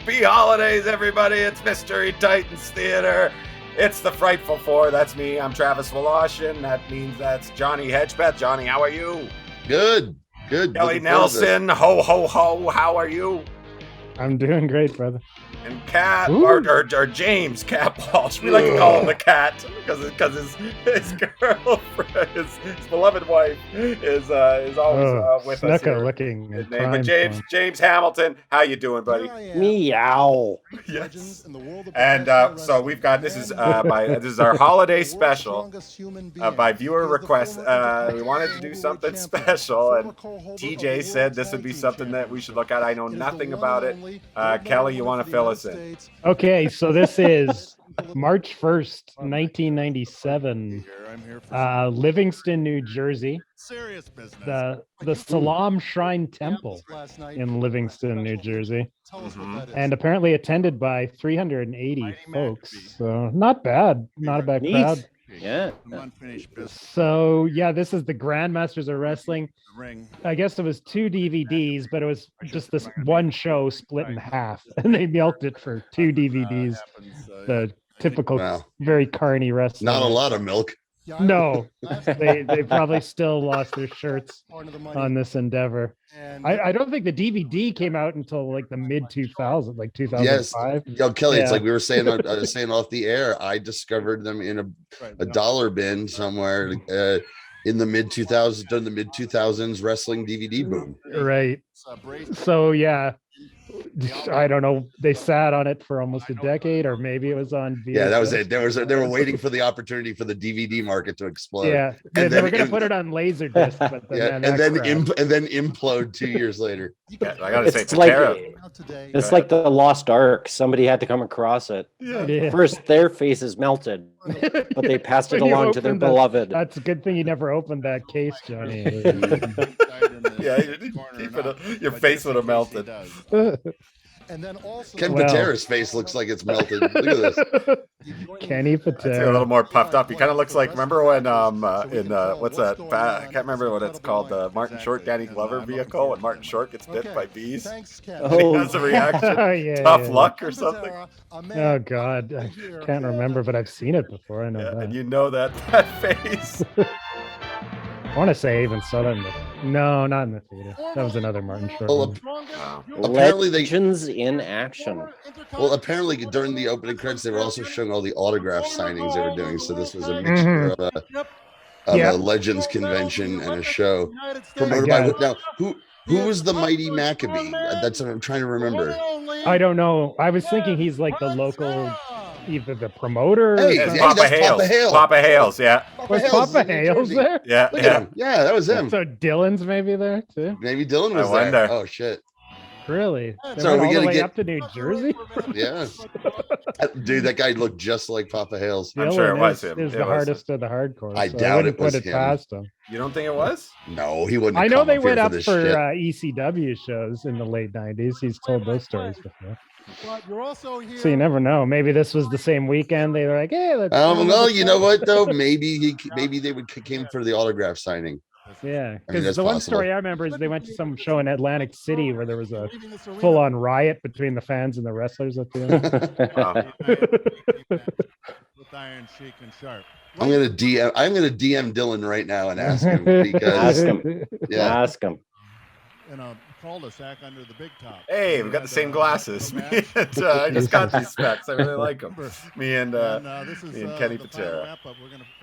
Happy holidays, everybody. It's Mystery Titans Theater. It's the Frightful Four. That's me. I'm Travis Voloshin. That means that's Johnny Hedgebeth. Johnny, how are you? Good. Kelly Nelson. Ho, ho, ho. How are you? I'm doing great, brother. And Cat, or James Cat Walsh. We like to call him the Cat because his girlfriend, his beloved wife, is always with us here. Looking. But James Hamilton, how you doing, buddy? Meow. Yes. And so we've got this is our holiday special by viewer request. We wanted to do something special, and TJ said this would be something that we should look at. I know nothing about it. Kelly, you want to fill us in? Okay, so this is March 1st, 1997, Livingston, New Jersey. Serious business. The Salam Shrine Temple in Livingston, New Jersey. And apparently attended by 380 folks. So not bad. Not a bad crowd. Yeah. So yeah, this is the Grandmasters of Wrestling. I guess it was 2 DVDs, but it was just this one show split in half, and they milked it for 2 DVDs. The typical, very carny wrestling. Not a lot of milk. No, they probably still lost their shirts on this endeavor. I don't think the DVD came out until like the mid 2000s, like 2005. Yes, yo, Kelly, it's like we were saying. I was saying off the air. I discovered them in a dollar bin somewhere in the mid 2000s, during the mid 2000s wrestling DVD boom. Right. So yeah. I don't know. They sat on it for almost a decade, or maybe it was on VHS. Yeah, that was it. They were waiting for the opportunity for the DVD market to explode. Yeah, and they were going to put it on Laserdisc, but then and then implode 2 years later. I gotta say, it's like the Lost Ark. Somebody had to come across it. Yeah. First, their faces melted, but they passed it along to their beloved. That's a good thing you never opened that case, Johnny. Yeah, your face would have melted. And then also Ken Patera's face looks like it's melted. Look at this. Kenny Patera. A little more puffed up. He kind of looks like, remember when in what's that? I can't remember what it's called. The Martin Short Danny Glover vehicle when Martin Short gets bit by bees. He has a reaction. Tough luck or something. Oh God, I can't remember, but I've seen it before. I know that. And you know that face. I want to say I even saw that no, not in the theater. That was another Martin Short. Apparently Legends in action. Well, apparently during the opening credits, they were also showing all the autograph signings they were doing. So this was a mixture of a Legends convention and a show promoted by now. Who was the Mighty Maccabee? That's what I'm trying to remember. I don't know. I was thinking he's like the local, either the promoter. Hey, Papa Hales. Papa Hales, yeah. Was Papa Hales there? Yeah, yeah, that was him. So Dylan's maybe there too. Maybe Dylan was there. Oh shit. Really? So are we all the gonna way get up to New Jersey? Yeah. Dude, that guy looked just like Papa Hales. I'm sure it was him. Is the hardest of the hardcore. I doubt it was him. Past him. You don't think it was? No, he wouldn't. I know they went up for ECW shows in the late 90s. He's told those stories before. But you're also here. So you never know. Maybe this was the same weekend. They were like, "Hey, let's." No, you know what though? Maybe they came for the autograph signing. Yeah, because the one story I remember is they went to some show in Atlantic City where there was a full-on riot between the fans and the wrestlers at the end. With iron, chic, and sharp. I'm gonna DM Dylan right now and ask him because ask him. In a cul-de-sac under the big top. Hey, we got the same glasses. I just got these specs. I really like them. Me and Kenny Patera.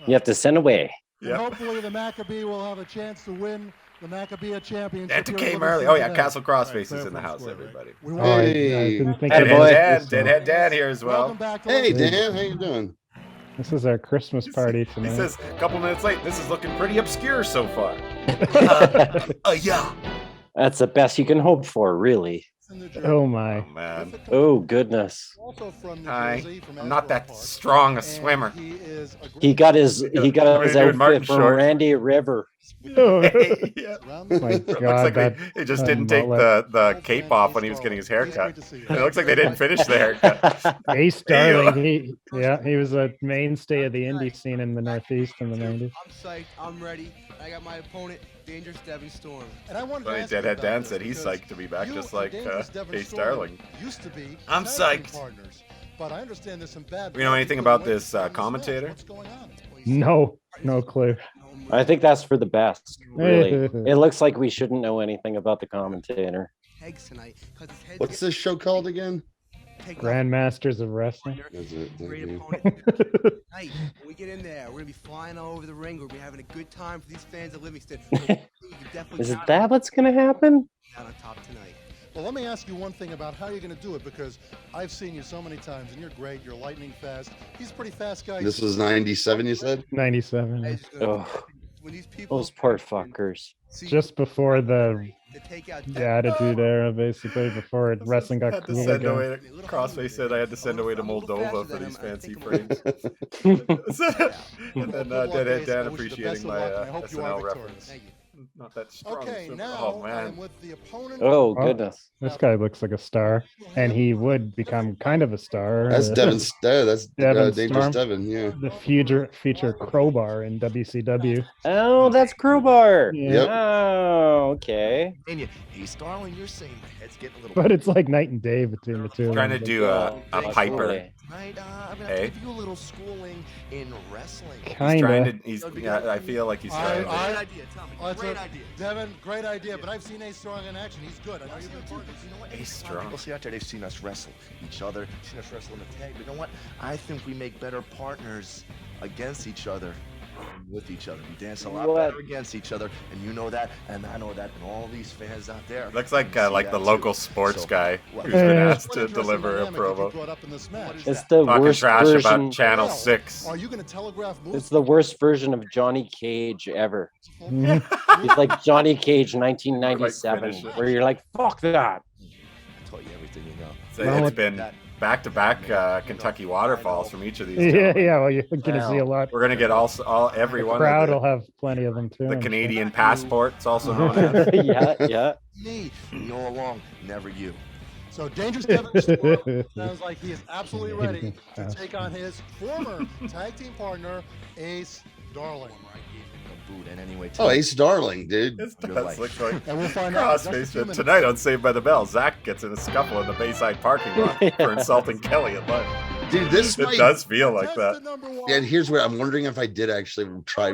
You have to send away. Yep. Hopefully the Maccabee will have a chance to win the Maccabee championship. And came early. Oh yeah, Castle Crossface is in the house, everybody. Hey, Deadhead Dan here as well. Hey Dan, how you doing? This is our Christmas party tonight. He says a couple minutes late. This is looking pretty obscure so far. Yeah. That's the best you can hope for, really. Oh my. Oh man. Oh goodness. Hi. I'm not that strong a swimmer. He got his outfit from Randy River. Oh yeah. My God, it looks like they just didn't take the cape off when he was getting his haircut. It looks like they didn't finish the haircut. Ace Darling, he was a mainstay of the indie scene in the Northeast in the 90s. I'm psyched. I'm ready. I got my opponent Dangerous Devin Storm. And I wanted to Funny, ask you Deadhead about Dan this said he's because psyched to be back, you just and like Dangerous Devin Ace Storm Darling. used to be I'm tag team psyched. partners, but I understand there's some bad. You know anything about this commentator? What's going on? No clue. I think that's for the best, really. It looks like we shouldn't know anything about the commentator. What's this show called again? Grandmasters of Wrestling. Is it? Great Mhm. opponent. Tonight, when we get in there, we're gonna be flying all over the ring. We're gonna be having a good time for these fans of Livingston. Is it that what's gonna happen? Out on top tonight. Well, let me ask you one thing about how you're going to do it, because I've seen you so many times, and you're great. You're lightning fast. He's a pretty fast guy. This was 97, you said? 97. Oh, When these people those poor fuckers. Just before the take out Attitude Era, basically, before wrestling got Had to cool send again. away. Crossface said I had to send away to Moldova for these fancy frames. And then Deadhead Dan appreciating my SNL reference. Not that strong. Okay, so- now oh I man. am with the opponent. Oh, goodness. This guy looks like a star, and he would become kind of a star. That's Devin. That's Devin Dangerous Storm. Devin. Yeah. The future Crowbar in WCW. Oh, that's Crowbar. Yeah. Yep. Oh, okay. And Ace Darling, you're saying my head's getting a little. But it's like night and day between the two. of Trying to them. do a Piper. Absolutely. Right, I'm gonna Hey. give you a little schooling in wrestling. He's trying Kinda. to. He's. Yeah, I feel like he's trying. I- Great idea, tell me. That's Great a- idea. Devin, great idea, but I've seen Ace Strong in action. He's good. I know you've been partners. You know what? Ace Strong. People see out there, they've seen us wrestle each other, seen us wrestle in the tag. But you know what? I think we make better partners against each other than with each other. We dance a lot What? better against each other, and you know that, and I know that, and all these fans out there. Looks like see the that too. local sports So, guy what- who's been Yeah. asked What to interesting deliver a dynamic you promo. brought up in this match. It's the Talking worst trash version. about Channel Well, 6. Are you going to telegraph moves? It's the worst version of Johnny Cage ever. Mhm. He's like Johnny Cage Quite 1997, finish it. where you're like, fuck that. I taught you everything you know. So Well, it's been back-to-back Kentucky waterfalls from each of these. Yeah, gentlemen. yeah. Well, you're gonna see a lot. We're gonna get all every The one. crowd of will have plenty of them too. the I'm sure. Canadian passport. It's also known as. Yeah. Me, you all along, never you. So Dangerous Devin Storm sounds like he is absolutely ready to take on his former tag team partner, Ace Darling. Boot in any way. Oh, Ace Darling, dude. This Your does life. look like And we'll find out. in just a Crossface. few But minutes. tonight on Saved by the Bell, Zach gets in a scuffle in the Bayside parking lot for insulting Kelly at lunch. Dude, this It might. does feel like Contestant that. number one, And here's where I'm wondering if I did actually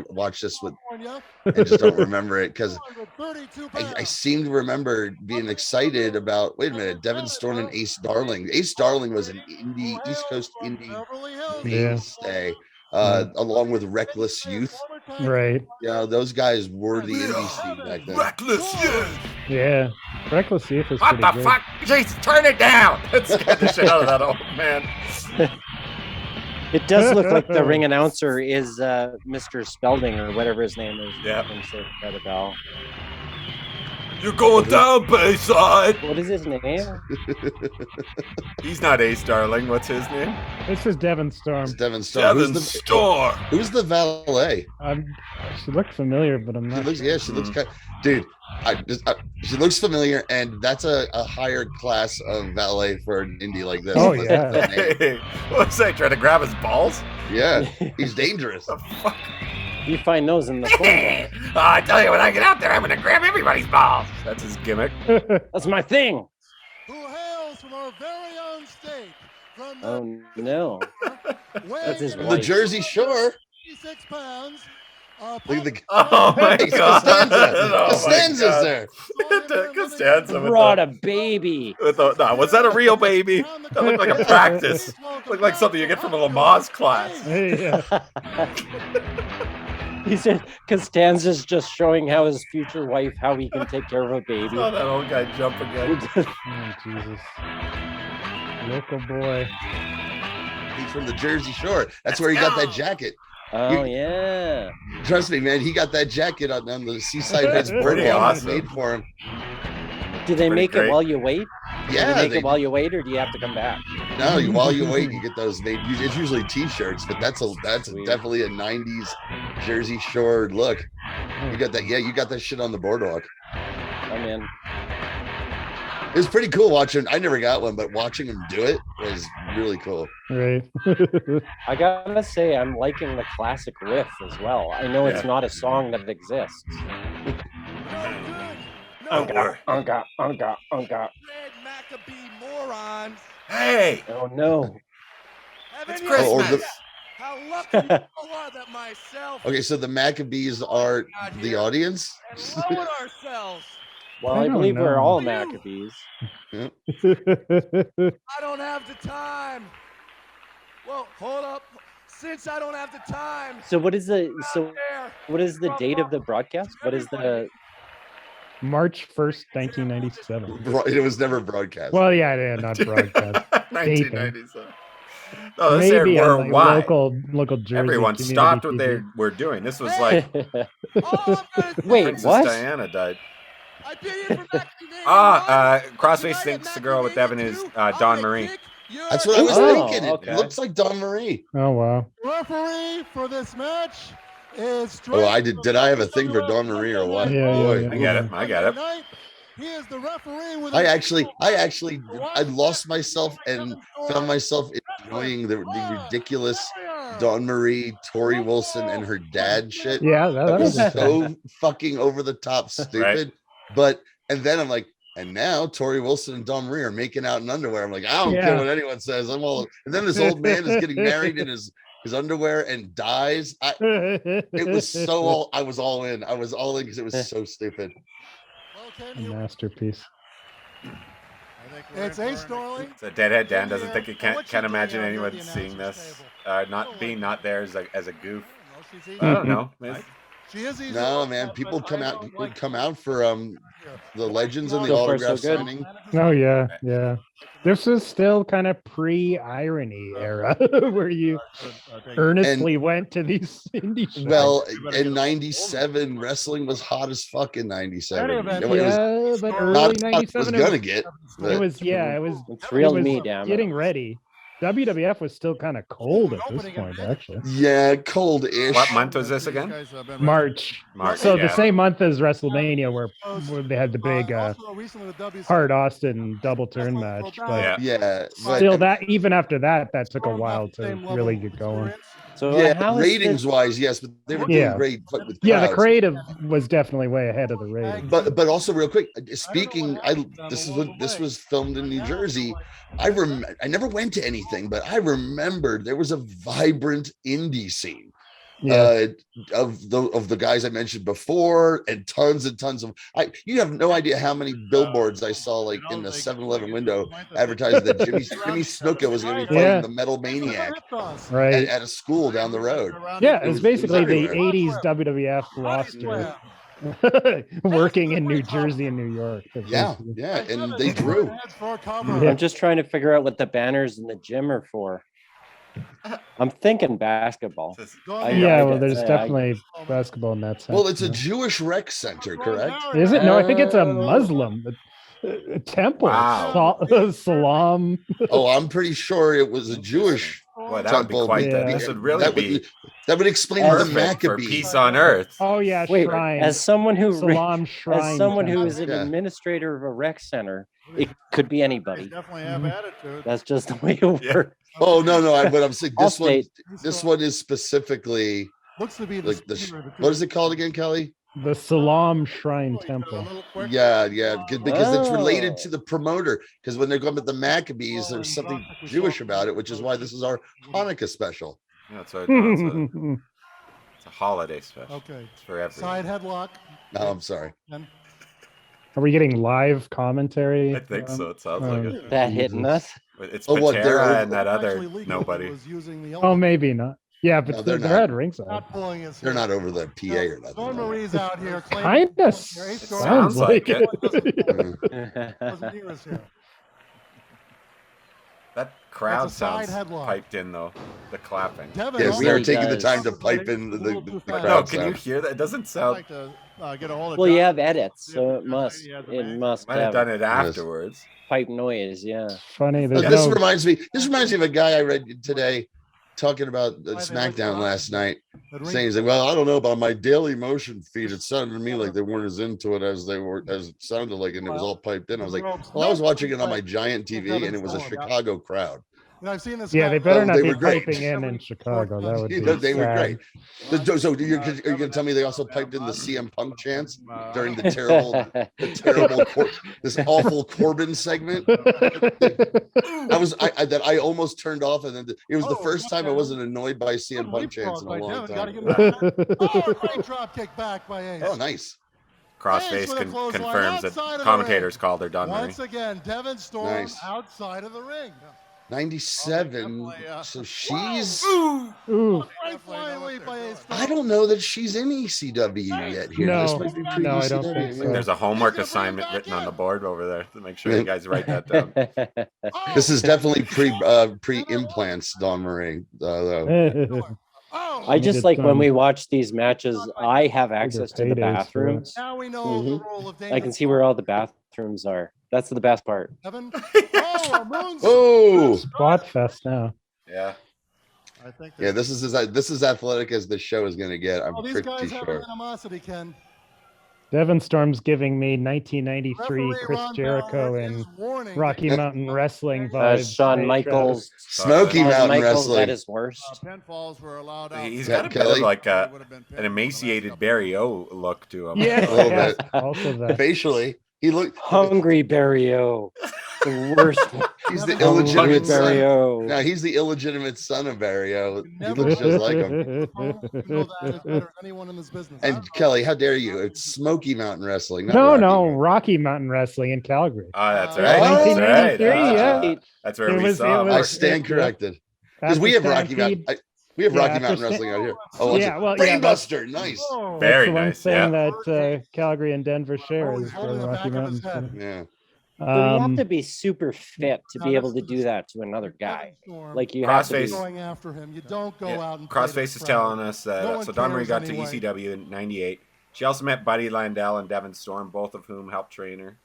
watch this with. California, I just don't remember it because 232 I pounds. seem to remember being excited about. Wait a minute, Devin Storm and Ace Darling. Ace Darling was an indie, East Coast From indie Beverly Hills. Yeah. mainstay, along with Reckless Youth. Right. Yeah, those guys were the indie scene back then. Reckless, yeah. Yeah. Reckless Youth is What pretty the good. fuck? Jeez, turn it down. That scared the shit out of that old man. It does look like the ring announcer is Mr. Spelding or whatever his name is. Yeah. from Saved by the Bell. You're going down, Bayside. What is his name? He's not Ace Darling. What's his name? This is Devin Storm. It's Devin Storm. Storm. Who's the valet? She looked familiar, but I'm She not. looks, yeah, she looks kind. Dude, she looks familiar, and that's a higher class of valet for an indie like this. Oh, That's yeah. the name. Hey, what's that? Trying to grab his balls? Yeah, he's dangerous. The fuck? You find those in the phone book. I tell you, when I get out there, I'm gonna grab everybody's balls. That's his gimmick. That's my thing. Who hails from our very own state. From the Oh no. That's his weighing in The wife. Jersey Shore. 56 pounds. Look at the Oh my Hey, god! Costanza. Oh my Costanza's God. there. Costanza with Brought the, a baby. with the, no, was that a real baby? That looked like a practice. Looked like something you get from a Lamaze class. Yeah. He said Costanza's just showing how his future wife how he can take care of a baby. Saw that old guy jump again. Oh, Jesus. Local boy. He's from the Jersey Shore. That's where he got that jacket. Oh yeah. Trust me, man. He got that jacket on the Seaside Beds Pretty boardwalk awesome. made for him. Do they Pretty make great. it while you wait? Do Yeah, they make they- it while you wait, or do you have to come back? No, while you wait, you get those made. It's usually T-shirts, but that's Sweet. definitely a '90s Jersey Shore look. You got that? Yeah, you got that shit on the boardwalk. I'm in. It was pretty cool watching. I never got one, but watching him do it was really cool. Right. I gotta say, I'm liking the classic riff as well. I know it's Yeah. not a song that exists, Unga. Red Maccabee morons. Hey, Oh no. it's Haven't you Christmas. seen how lucky you are that myself Okay, so the Maccabees are the audience. and lowered ourselves. Well, I I don't believe we're know. all Maccabees. I don't have the time. Well, hold up. Since I don't have the time, So what is the there. what is the date of the broadcast? What is the March 1st, 1997. It was never broadcast. Well, yeah, not broadcast. 1997. No, this aired Maybe on like worldwide. local Jersey Everyone community stopped what TV. they were doing. This was like All I'm gonna say Wait, Princess what? Diana died. I've been here for Maccabi Crossface thinks the girl with Devin is Dawn Marie. That's what I was Oh, thinking. okay. It looks like Dawn Marie. Oh wow. Referee for this match is. Oh, did I have a thing for Dawn Marie or what? Yeah, Boy. yeah. I get it. He is the referee with I lost myself and found myself enjoying the ridiculous Dawn Marie, Tori Wilson, and her dad shit. Yeah, That that was was so fucking over the top stupid. And then I'm like, and now Tori Wilson and Dawn Marie are making out in underwear. I'm like, I don't care what anyone says. I'm all. And then this old man is getting married in his underwear and dies. It was so. I was all in. I was all in because it was so stupid. a masterpiece. It's Ace Darling. So Deadhead Dan doesn't think it can't imagine anyone seeing this, not there as a goof. I don't know. No, man, people come out for the legends and the So far, autograph so good. signing. Oh yeah. This was still kind of pre-irony era where you earnestly went to these indie shows. Well, in '97, wrestling was hot as fuck in '97. But It was early not as hot as it was '97 gonna get. it But was It's real it was me, damn it. getting ready. WWF was still kind of cold at this point, actually. yeah, cold-ish. What month was this again? March. March. So the yeah. same month as WrestleMania, where they had the big Hard Austin double turn match. But Yeah, but still, that even after that took a while to really get going. So yeah, how is ratings this- wise, yes, but they were doing Yeah. great with Yeah, the crowds. creative was definitely way ahead of the rating. But also real quick, speaking, this was filmed in New Jersey. I never went to anything, but I remembered there was a vibrant indie scene. Yeah. Of the guys I mentioned before, and tons of you have no idea how many billboards I saw like in the 7-Eleven window advertising that Jimmy Snuka was going to be fighting the Metal Maniac Right. at a school down the road. Yeah, It it's was basically the everywhere. 80s WWF roster working in New Jersey and New York. Yeah, and they drew. I'm just trying to figure out what the banners in the gym are for. I'm thinking basketball. Yeah, well, there's I- definitely basketball in that sense. Well, it's a yeah. Jewish rec center, correct? Is it? No, I think it's a Muslim a temple. Wow. Salam. Oh, I'm pretty sure it was a Jewish Boy, that would be temple. quite. Yeah. This would really be that would explain the perfect for Maccabees. peace on earth. Oh yeah, Wait, shrine. as someone who Salam shrine. as someone who is an Yeah. administrator of a rec center, it could be anybody. Definitely have attitude. That's just the way it Yeah. works. Oh no, but I'm saying I'll this one. state- This one is specifically Looks to be like what is it called again, Kelly? The Salam Shrine Temple. Yeah, because it's related Oh. to the promoter. Because when they're going with the Maccabees, there's something Jewish about it, which is why this is our Hanukkah special. Yeah, it's a holiday special. Okay. It's for everyone. Side headlock. No, I'm sorry. And Are we getting live commentary? I think so. It sounds like it. That hitting us. It's Oh, what, they're Patera over- and that other actually legal nobody. was using the Oh, maybe not. Yeah, but No, they're, they're they're not. at ringside. not pulling his They're not over the PA or Dawn nothing. Marie's out here claiming Kind of Ace sounds Sounds like like it. wasn't near us here. That crowd That's a side sounds headlock. piped in though. The clapping. Devin Yes, also- they're really taking the does. time to pipe in the No, crowd can you sound. hear that? It doesn't I'd sound. like to get a hold of Well, you John. have edits, so it must Might have done it afterwards. pipe noise. Yeah. Funny. But There's this no. reminds me of a guy I read today talking about SmackDown last night, The ring- saying he's like, well, I don't know, but on my daily motion feed, it sounded to me like they weren't as into it as it sounded like, and it was all piped in. I was like, well, I was watching it on my giant TV, and it was a Chicago crowd. I've seen this. Yeah, guy they better not they be were great. piping in Chicago. That would be They were sad. great. So are you going to tell me they also piped in the CM Punk chants during the terrible, this awful Corbin segment? I almost turned off, and then it was the first time I wasn't annoyed by CM Punk chants in a long time. Great drop kick back by Ace. Oh, nice. Crossface confirms that commentators called her Don Marie. Once again, Devon Storm outside of the ring. 97. So she's. Ooh. I don't know that she's in ECW yet. Here, No, this might be no, I don't think so. There's a homework assignment written on the board over there to make sure you guys write that down. This is definitely pre implants, Don Marie. I just like when we watch these matches, I have access to the bathrooms. Now we know the role of I can see where all the bathrooms are. That's the best part. Oh, Spot fest now. Yeah. I think this is athletic as the show is going to get. I'm these pretty guys have sure. animosity, Ken. Devon Storm's giving me 1993 Chris Jericho and Rocky Mountain Wrestling vibes. Shawn Michaels, Smoky Mountain Wrestling. At his worst. Pinfalls were allowed out. He's got a bit of like an emaciated Barry O look to him. Yeah, A little bit. Also that. Facially, he looked Hungry Barry O. The worst. He's the illegitimate son. Barrio. No, he's the illegitimate son of Barrio. He looks just like him. Anyone in this business. And Kelly, how dare you? It's Smoky Mountain Wrestling. No, Rocky Mountain Wrestling in Calgary. Oh, that's right. That's right. 1993, yeah. That's where we saw him. I stand corrected. Because we have Rocky Mountain. We have Rocky Mountain Wrestling out here. Oh, yeah, well, Brainbuster, nice. Very nice. Yeah. That Calgary and Denver share is Rocky Mountain. Yeah. But you have to be super fit to be able to do that to another guy. Like you have to be going after him. You don't go out and Crossface is telling us that so Don Marie got to ECW in '98. She also met Buddy Landell and Devon Storm, both of whom helped train her.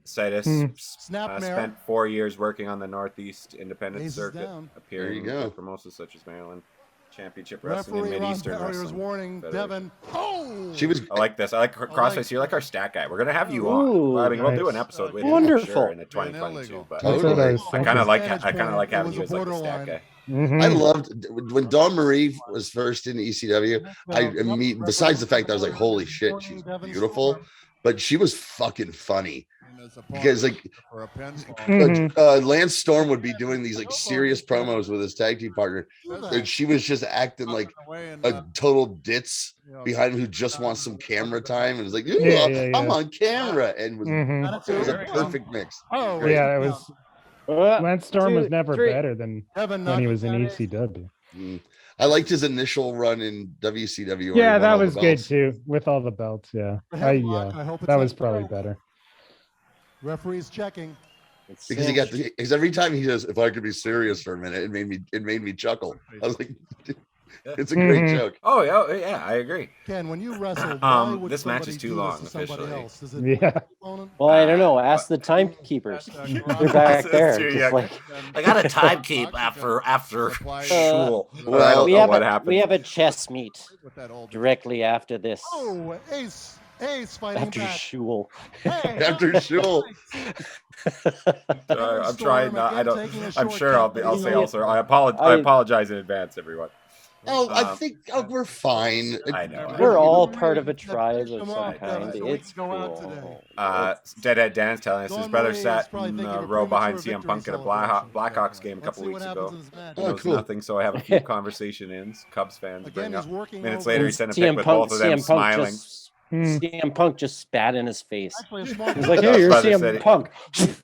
Citus spent 4 years working on the Northeast Independent Circuit, appearing in promotions such as Maryland Championship Wrestling and Mid-Eastern Wrestling. Warning, Devon. She was. I like this. I like Crossface. You're like our stat guy. We're gonna have you on. I mean, we'll do an episode with you for sure in the 2022. But Totally. I kind of like having you as like a stat guy. I loved when Dawn Marie was first in ECW. Besides the fact that I was like, holy shit, she's beautiful, but she was fucking funny. Because like Lance Storm would be doing these like serious promos with his tag team partner, and she was just acting like a total ditz behind him who just wants some camera time and was like, I'm on camera, and it was a perfect mix. Yeah, it was. Lance Storm was never better than when he was in ECW. I liked his initial run in WCW. Yeah, that was good too, with all the belts. Yeah, that was probably better. Referee's checking because every time he says, "If I could be serious for a minute," it made me chuckle. I was like, it's a great joke. Oh yeah, I agree. Ken, when you wrestle, this match is too long officially. Yeah. Well, I don't know. Ask the timekeepers. They're back there. Just like, I got a time keep after Shul. Well, we have a chess meet directly after this. Oh, Ace fighting after back. Shul. After Shul. I'm trying not. I don't. I'm sure I'll say also. I apologize in advance, everyone. I think we're fine. I know. We're all part of a tribe of some kind. It's cool. Deadhead Dan's telling us his brother sat in the row behind CM Punk at a Blackhawks game a couple weeks ago. He knows nothing, so I have a few conversation ins. Cubs fans bring up. Minutes later, he sent a pic with both of them smiling. CM Punk just spat in his face. He's like, "Hey, you're CM Punk."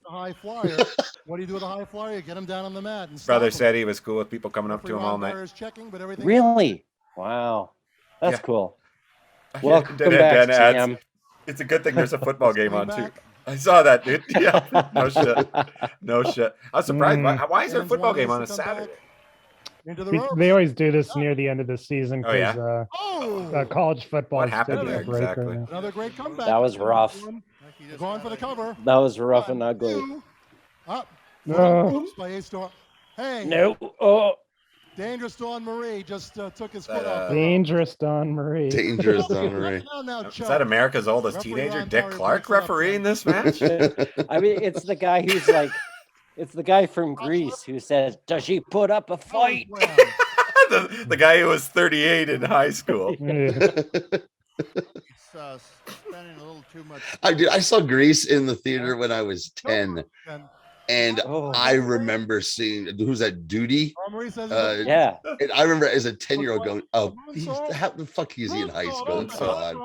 High flyer. What do you do with a high flyer? You get him down on the mat. His brother said he was cool with people coming up to him all night. Really? Wow, that's cool. Welcome back, CM. It's a good thing there's a football game on too. I saw that, dude. Yeah, no shit. I was surprised. Why is there a football game on a Saturday? They always do this near the end of the season because college football. What happened there exactly? Right. Another great comeback. That was rough. Going for the cover. That was rough and ugly. Oops, by Ace Dawn. Hey. No. Oh. Dangerous Dawn Marie just took his foot off. Dangerous Dawn Marie. Dangerous Dawn Marie. Is that America's oldest teenager, Dick Clark, refereeing this match? I mean, it's the guy who's like It's the guy from Greece who says, "Does she put up a fight?" the guy who was 38 in high school. Spending a little too much. I saw Grease in the theater when I was 10. And I remember seeing, who's that, Duty? Yeah. And I remember as a 10-year-old going, "Oh, how the fuck is he in high school?" It's so odd.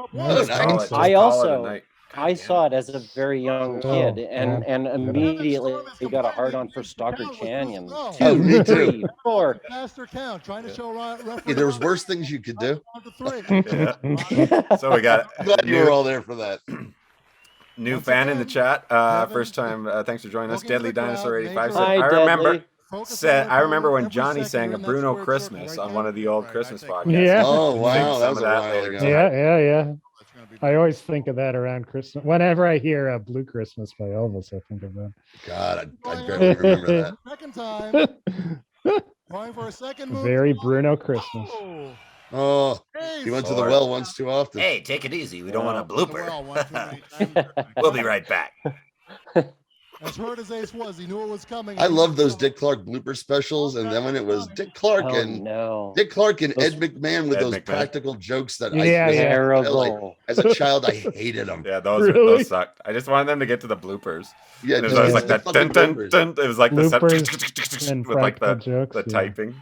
I saw it as a very young kid, and immediately got a hard on for Stockard Canyon. 2, me too. 3, 4. Master count, trying to show Yeah, there was worse things you could do. Yeah. So we got. Glad you were all there for that. New fan in the chat. First time. Thanks for joining us. Deadly Dinosaur 85 said, Hi, I remember when Johnny sang a Bruno Christmas on one of the old Christmas podcasts. Yeah. Oh wow, that was a while ago. Yeah. I always think of that around Christmas. Whenever I hear Blue Christmas by Elvis, I think of that. God, I barely remember that. Second time. Going for a second move. Very Bruno Christmas. Oh, he went to the well once too often. Hey, take it easy. We don't want a blooper. We'll be right back. As hurt as Ace was, he knew it was coming. I love those Dick Clark blooper specials, and then when it was Dick Clark and Ed McMahon with those practical jokes that terrible. As a child, I hated them. Yeah, those sucked. I just wanted them to get to the bloopers. Yeah, it was like that dun, dun, dun. It was like bloopers with like the typing.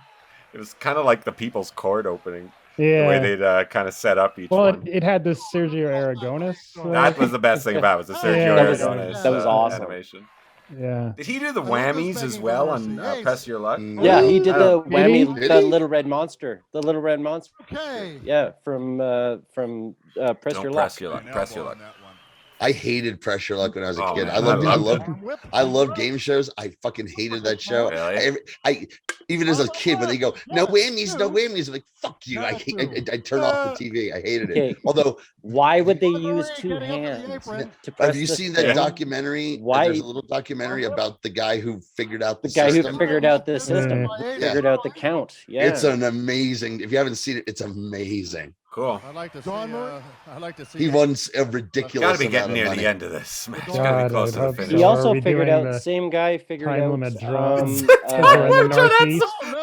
It was kind of like the People's Court opening. Yeah, the way they'd kind of set up each one. It had this Sergio Aragonis. That was the best thing about it, was the Sergio Aragonis. That was awesome. Animation. Yeah. Did he do the whammies as well on Press Your Luck? Yeah, he did the whammy, the Little Red Monster. The Little Red Monster. Okay. Yeah, from Press Your Luck. Press Your Luck. I hated Press Your Luck when I was a kid. I loved game shows. I fucking hated that show. Really? I even as a kid when they go no whammies, I'm like, fuck you. I turn off the TV. I hated it. Although, why would they use two hands to press? Have you seen that documentary? Why? There's a little documentary about the guy who figured out the system. Who figured out the system, figured out the count. Yeah, it's an amazing. If you haven't seen it, it's amazing. Cool. I'd like to see. He won a ridiculous. Got to be getting near the end of this match. Got to be close to the finish. He also figured out. The same guy figured out.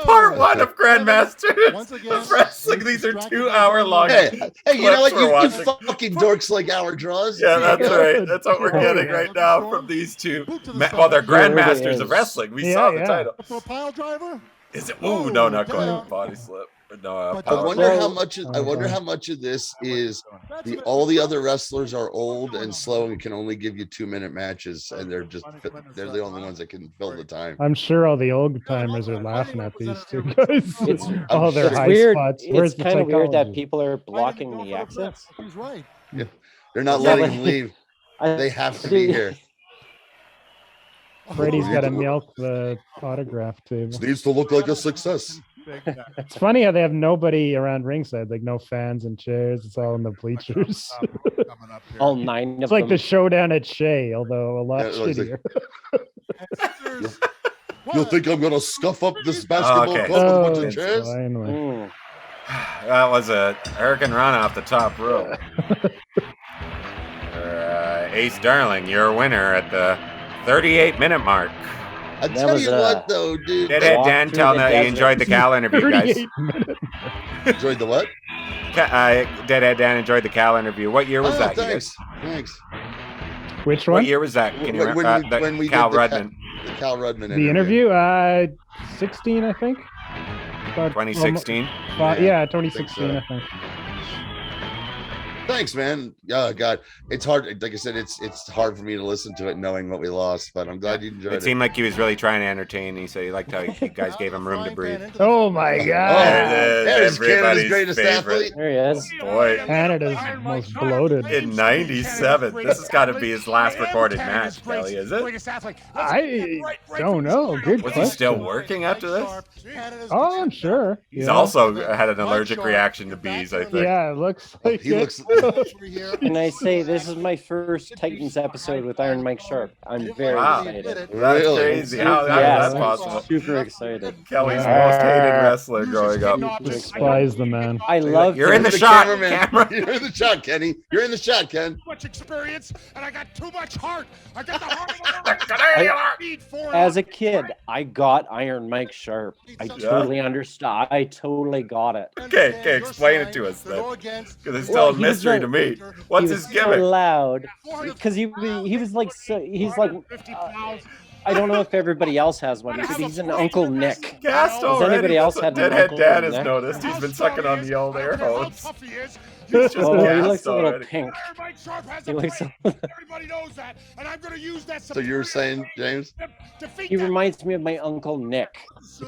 Part one of Grandmasters of Wrestling. These are 2 hour long. Hey, you know what? You fucking dorks like hour draws. Yeah, that's right. That's what we're getting right now from these two. Well, they're Grandmasters of Wrestling. We saw the title. For a pile driver? Is it? Ooh, no, not quite. Body slip. No, I wonder how much. I wonder how much of this is all the other wrestlers are old and slow and can only give you 2-minute matches, and they're the only ones that can fill the time. I'm sure all the old timers are laughing at these two guys. All their high weird. spots. It's kind of weird that people are blocking the exits. He's right. Yeah, they're not letting them leave. They have to be here. Freddie's got to milk the autograph table. It needs to look like a success. It's funny how they have nobody around ringside, like no fans and chairs. It's all in the bleachers. All 9 of It's like them. the showdown at Shea, although a lot shittier. You'll think I'm gonna scuff up this basketball court with a bunch of chairs? That was a hurricane run off the top rope. Ace Darling, your winner at the 38-minute mark. I tell you what, though, dude. Deadhead Dan telling that he enjoyed the Cal interview, guys. Enjoyed the what? Deadhead Dan enjoyed the Cal interview. What year was that? Thanks. Which one? What year was that? Can you remember? When we Cal did Rudman. The Cal Rudman interview. The interview? 16, I think. 2016? Yeah, 2016, I think. Thanks, man. Oh God, it's hard. Like I said, it's hard for me to listen to it knowing what we lost, but I'm glad you enjoyed it. It seemed like he was really trying to entertain. He said he liked how you guys gave him room to breathe. Oh my God! There's Canada's greatest athlete. There he is. Boy, Canada's most bloated. In '97, this has got to be his last recorded match, Kelly, is it? I don't know. Good Was question. he still working after this? Oh, I'm sure. He's also had an allergic reaction to bees, I think. Yeah, it looks like He looks Can I say this is my first Titans episode with Iron Mike Sharp? I'm very Wow. excited. That's Really? crazy. How is Yes, that I'm possible? super excited. Kelly's Yeah. most hated wrestler growing up. Despise the man. I love You're in him. the shot, camera. You're in the shot, Kenny. You're in the shot, Ken. Much experience, and I got too much heart. I got the heart As a kid, I got Iron Mike Sharp. I totally understand. I totally got it. Okay, explain it to us then. Because it's still Well, a he was mystery the- to me. What's he his was gimmick? so loud because he was like he's like I don't know if everybody else has one, but he's an Uncle Nick. Gassed Has already. anybody else That's what had an Deadhead Uncle Dad has Nick? noticed. He's been sucking on the old air hose. He's just Oh, he gassed looks a little already. pink. He looks. Everybody knows that, and I'm going to use that. So you're saying, James? He reminds me of my Uncle Nick.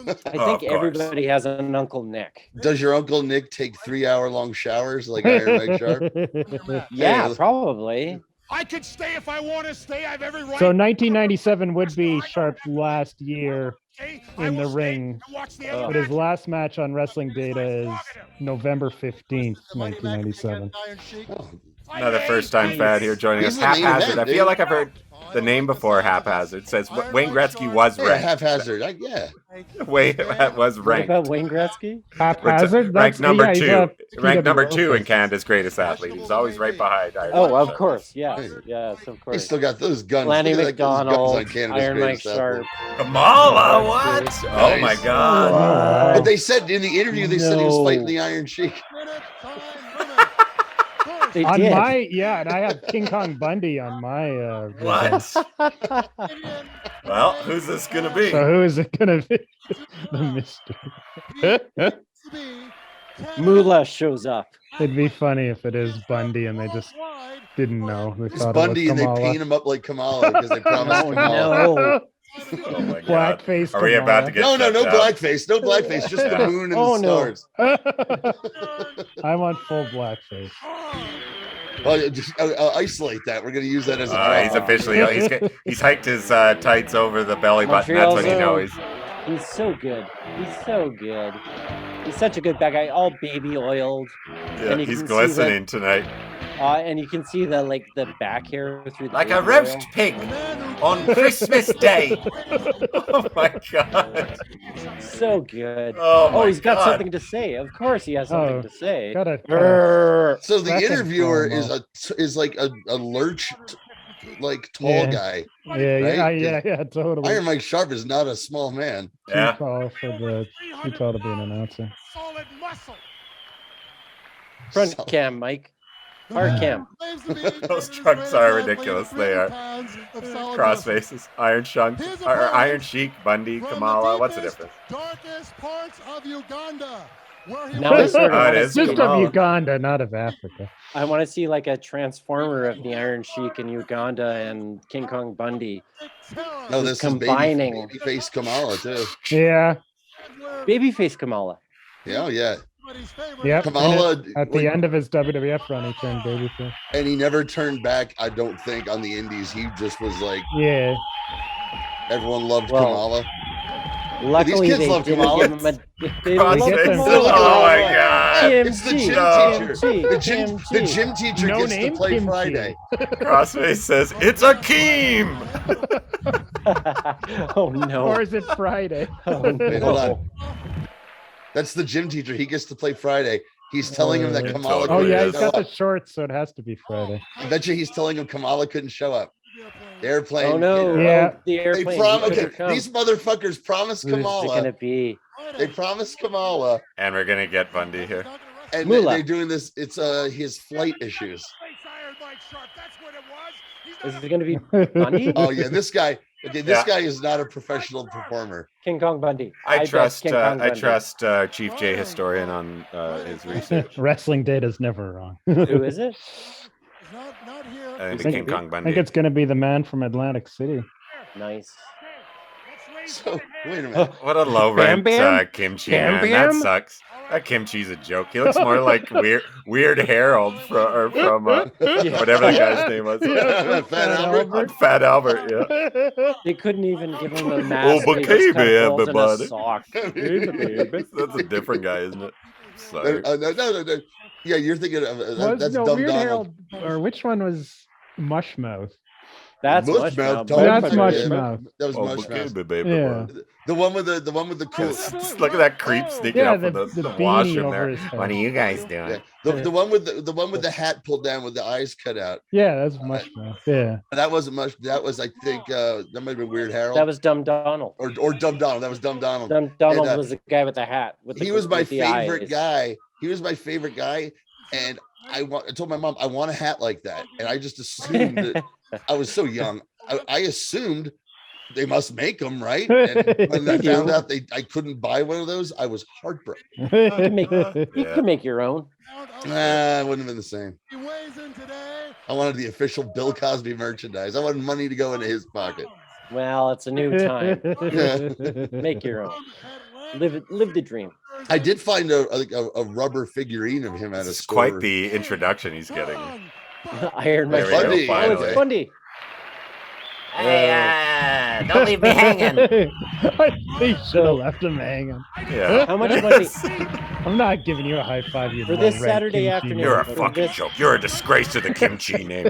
I of think course. everybody has an Uncle Nick. Does your Uncle Nick take 3-hour-long showers like Iron Mike Sharp? Yeah, Yeah. probably. I can stay if I want to stay. I have every right. So 1997 would be Sharp's last year in the ring, but his last match on Wrestling Data is November 15th, 1997. Oh, Another first-time fan here joining us. He's the main Haphazard. event, I feel dude. like I've heard the name before. Haphazard. It says Wayne Gretzky was yeah, ranked. haphazard. Yeah. Wayne was What ranked. about Wayne Gretzky? Haphazard? Ranked number yeah, he's two. a Ranked number PWO 2 in person. Canada's greatest athlete. He was always right behind Iron Oh, Mike of Sharp. course. Yes, yes, of He course. still got those guns. Lanny Look at those guns McDonald, on Canada's Iron Mike greatest athlete. Sharp. Kamala, what? Oh my Nice. God. But they said in the interview, they said he was No. fighting the Iron Sheik. They On did. my, yeah, and I have King Kong Bundy on my. What? Well, who's this gonna be? So who is it gonna be? The mystery. Moolah shows up. It'd be funny if it is Bundy and they just didn't know. They It's thought Bundy it and was they Kamala. paint him up like Kamala because they promised Oh, Kamala. no. Oh my God. Blackface. Are we about to get No, shut no down? blackface. No blackface. Just Yeah. the moon and Oh, the no. stars. I want full blackface. Well, just isolate that. We're going to use that as a He's prop. officially he's hiked his tights over the belly button. That's when you know he's. He's so good. He's so good. He's such a good bad guy. All baby oiled. Yeah, And you he's can see glistening tonight. And you can see the back hair through the Like a baby roast oil. pig on Christmas Day. Oh my God. So good. Oh my He's got God. something to say. Of course he has something Oh, to say. Got a Grrr. So the Second interviewer promo. is like a lurch, like tall Yeah. guy. yeah, totally. Iron Mike Sharp is not a small man. Too Yeah. tall to be an announcer. Solid muscle. Front So- cam, Mike. Hard cam. Those trunks are ridiculous. They are. Cross faces. Iron Shunk. Or Iron Sheik, Bundy, Kamala. What's the difference? Darkest parts of Uganda. Now I sort of Oh, it wanna is see- Just Kamala. of Uganda, not of Africa. I want to see like a transformer of the Iron Sheik in Uganda and King Kong Bundy. No, this Combining. is babyface Kamala too. Yeah. Babyface Kamala. Yeah, yeah. Yep. Kamala and at the end of his WWF run, he turned babyface. and he never turned back. I don't think on the Indies. He just was like Yeah. everyone loved Well, Kamala. Luckily, kids they love didn't Kamala. give him a. They Cross love faces. faces. Kamala. Oh my God. It's the gym teacher. TMG. The gym teacher No gets name, to play Kimchi. Friday. Crossface says, it's Akeem! Oh no. Or is it Friday? Oh, Wait, hold no. on. That's the gym teacher. He gets to play Friday. He's telling him that Yeah, Kamala totally Oh couldn't yeah, he's show got the up. shorts, so it has to be Friday. I bet you he's telling him Kamala couldn't show up. The airplane. Oh no. Yeah. Oh, the They airplane. promised. He couldn't come. These motherfuckers promised Who's it What's it Kamala. gonna be? They promised Kamala, And we're going to get Bundy here. and Moolah. they're doing this. It's his flight issues. Is it gonna be Bundy? Oh yeah, this guy. Okay, this Yeah. guy is not a professional performer. King Kong Bundy. I bet trust King Kong I Bundy. trust Chief J historian on his research. Wrestling data's never wrong. Who is it? I think I the think- King Kong I Bundy. think it's gonna be the man from Atlantic City. Nice. So wait a minute. What a low rent Bam? kimchi, Bam man. Bam? That sucks. That kimchi's a joke. He looks more like Weird Harold from whatever the guy's name was. Fat Albert. Fat Albert, yeah. They couldn't even give him a mask. Oh, They but just cut baby, holes in a everybody. sock. That's a different guy, isn't it? Oops. Like, No. Yeah, you're thinking of that's no, Dumb Weird Donald. Harold, or which one was Mushmouth? That's Mushmouth, Mushmouth. Tom, That's yeah, Mushmouth. That was oh, Mushmouth. baby, Yeah. The one with the cool. Just look at that creep sneaking Yeah, up with the beanie washroom over there. his head. What are you guys doing? Yeah, the one with the hat pulled down with the eyes cut out. Yeah, that's Mushmouth. Yeah. That wasn't much. That was, I think, that might have been Weird Harold. That was Dumb Donald. or Dumb Donald. That was Dumb Donald. Dumb Donald was the guy with the hat. He was my favorite guy. He was my favorite guy, and I told my mom I want a hat like that, and I just assumed that I was so young. I assumed they must make them, right? And when I found out I couldn't buy one of those, I was heartbroken. You can make your own. Nah, it wouldn't have been the same. I wanted the official Bill Cosby merchandise. I wanted money to go into his pocket. Well, it's a new time. Make your own. Live the dream. I did find a rubber figurine of him at a store. Quite the introduction he's getting. Iron Man. Bundy. Oh, it's Bundy. Hey, don't leave me hanging. They should have left him hanging. Yeah. How much money I'm not giving you a high five. You for this little red Saturday kimchi afternoon? You're a man. fucking joke. You're a disgrace to the kimchi name.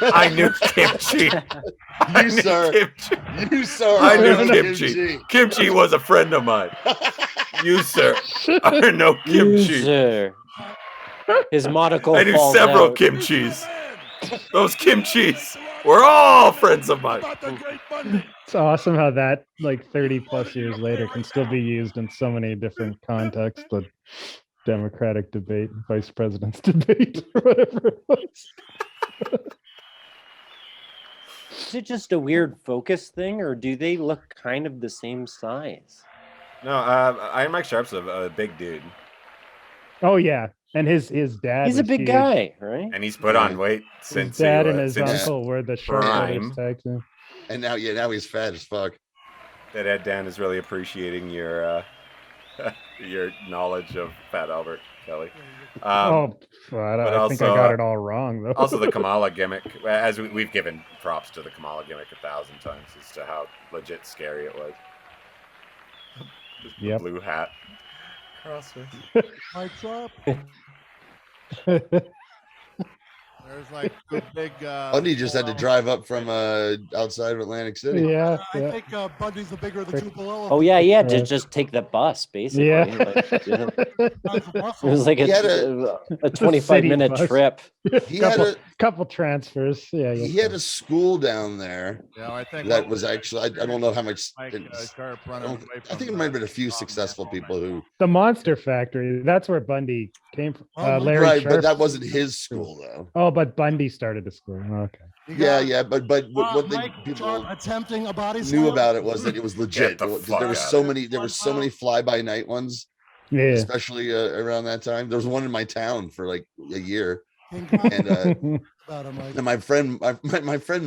I knew kimchi. You, sir. Kimchi. You, sir. I knew are kimchi. Kimchi was a friend of mine. You, sir, are no kimchi. Sir. His monocle I knew falls several out. kimchis. Those kimchis were all friends of mine. It's awesome how that, like 30 plus years later, can still be used in so many different contexts. The Democratic debate, Vice President's debate, or whatever it was. Is it just a weird focus thing, or do they look kind of the same size? No, Iron Mike Sharp's a big dude. Oh yeah, and his dad. He's a was big huge. guy, right? And he's put on weight since His dad he, and his since uncle were the short prime. tag team. And now he's fat as fuck. that Ed Dan is really appreciating your your knowledge of Fat Albert Kelly. I think I got it all wrong though. Also, the Kamala gimmick, as we've given props to the Kamala gimmick 1,000 times as to how legit scary it was. The blue hat. Crossface. Lights up. There's like a big. Bundy just had to drive up from outside of Atlantic City. Yeah, I think Bundy's the bigger of the two below. Oh yeah, yeah. Just take the bus, basically. Yeah. It was like a 25-minute bus. trip. He had a couple transfers. Yeah, he had a school down there. Yeah, I think That was actually I don't know how much. I think it it might have been a few successful people who. The Monster Factory. That's where Bundy came from. Larry Right, Sharp. but that wasn't his school though. Oh, but Bundy started the school. Okay. Yeah, but what people attempting a body knew about it was that it was legit. Get the fuck There were so many fly by night ones, Yeah. especially around that time. There was one in my town for like a year, and my friend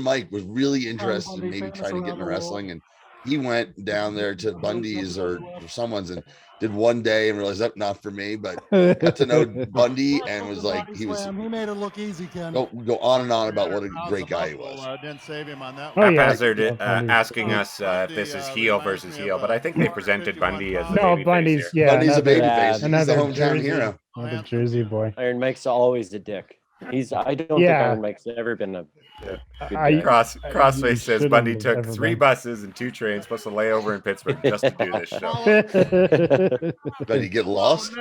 Mike was really interested in maybe trying to get into wrestling, and he went down there to Bundy's or someone's and did one day and realized that not for me, but got to know Bundy and was like he made it look easy, Ken. go on and on about what a great guy he was. Didn't save him on that. Oh, yeah. Haphazard asking us if this is heel versus heel, but I think they presented Bundy as the No, babyface Bundy's here. Bundy's a another- babyface. He's the another hometown Jersey- hero. Another Jersey boy. Iron Mike's always a dick. I don't think Yeah. Iron Mike's ever been a good I- guy. Crossface says shouldn't Bundy have took ever 3 been. buses and 2 trains plus a layover in Pittsburgh just to do this show. But he get lost.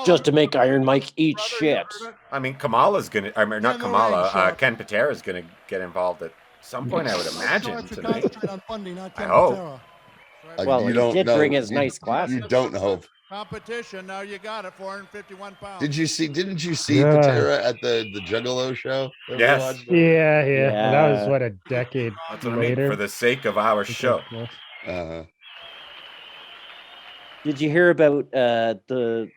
Just to make Iron Mike eat shit. I mean, Kamala's gonna, I mean, not Kamala, Ken Patera's gonna get involved at some point, I would imagine, tonight. I hope. Well, You he don't did know. bring his You- nice glasses. You don't hope. Competition. Now you got it. 451 pounds. Didn't you see Yeah. Patera at the Juggalo show? that we Yes. watched? Yeah. That was Yeah. what, a decade That's what I mean, later. for the sake of our show. Did you hear about the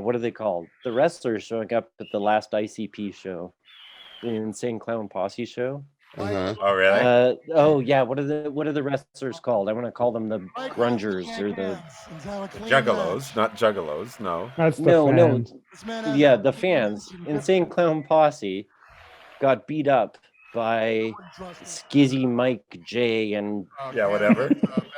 what are they called? The wrestlers showing up at the last ICP show, the Insane Clown Posse show. Oh, really? Oh yeah, what are the wrestlers called? I want to call them the grungers or the Juggalos, not Juggalos, no. That's the no fans. yeah, the fans. Insane Clown Posse got beat up by Skizzy Mike J and Yeah, whatever.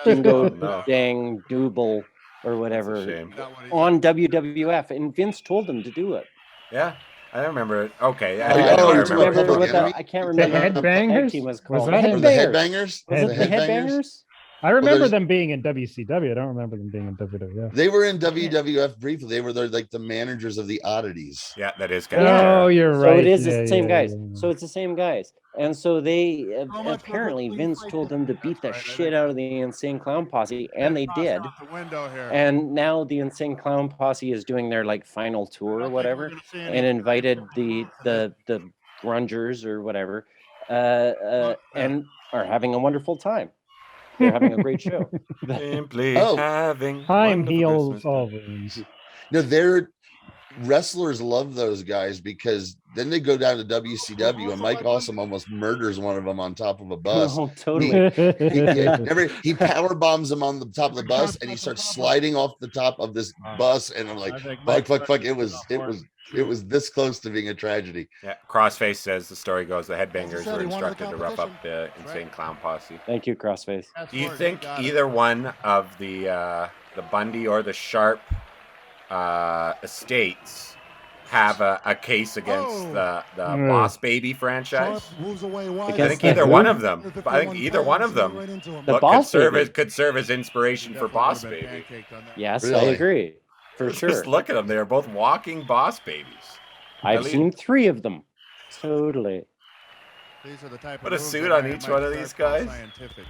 Dingo No. Dang Double or whatever shame. on WWF, and Vince told them to do it. Yeah, I remember it. Okay, Oh, I yeah, know, I you're talking about remember. Public Enemy? I can't The remember what the tag Headbangers? team was Was called. that The it? Or the Headbangers. Headbangers? Was it the Headbangers? I remember there's- them being in WCW. I don't remember them being in WWF. They were in WWF briefly. They were like the managers of the Oddities. Yeah, that is kind Oh, of. you're So right. it is Yeah, the same yeah, guys. yeah. So it's the same guys. And so they How much apparently of a Vince fight told did- them to beat the That's right, I shit out of the Insane Clown Posse, and they did. Out the window here. And now the Insane Clown Posse is doing their like final tour or whatever, and invited the grungers or whatever, and are having a wonderful time. They're having a great show. Simply Oh. having Time wonderful heals Christmas. all wounds. No, they're wrestlers love those guys because then they go down to WCW and Mike Awesome almost murders one of them on top of a bus. Oh, totally. He power bombs him on the top of the bus and he starts sliding off the top of this bus and I'm like, fuck. It was this close to being a tragedy. Yeah, Crossface says the story goes the Headbangers said, were he wanted the instructed to rough up the Insane Clown Posse. Thank you, Crossface. Do you think either one of the Bundy or the Sharp estates have a case against the Boss Baby franchise? Sharp moves away wide. I Against think the either who? one of them. I think either one of them Right into him. The could Boss serve Baby. could serve as inspiration for Boss Baby. Yes, I Really? agree. For sure. Just look at them; they are both walking Boss Babies. I've At least- seen 3 of them. Totally. These are the type Put of a moves suit that on man each might one of start these to call guys. scientific.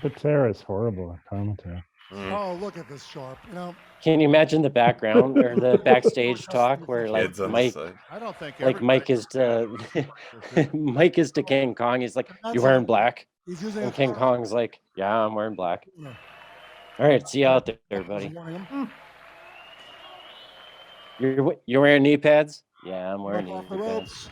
But Sarah's horrible at commentary. Mm. Oh, look at this Sharp. You know, Can you imagine the background or the backstage talk where like Kids on the Mike, side. I don't think like Mike is to Mike is to King Kong. He's like, "You wearing black?" He's using And a King Kong's like, "Yeah, I'm wearing black." All right, see you out there, buddy. You're wearing knee pads? Yeah, I'm wearing knee Off the pads. ropes.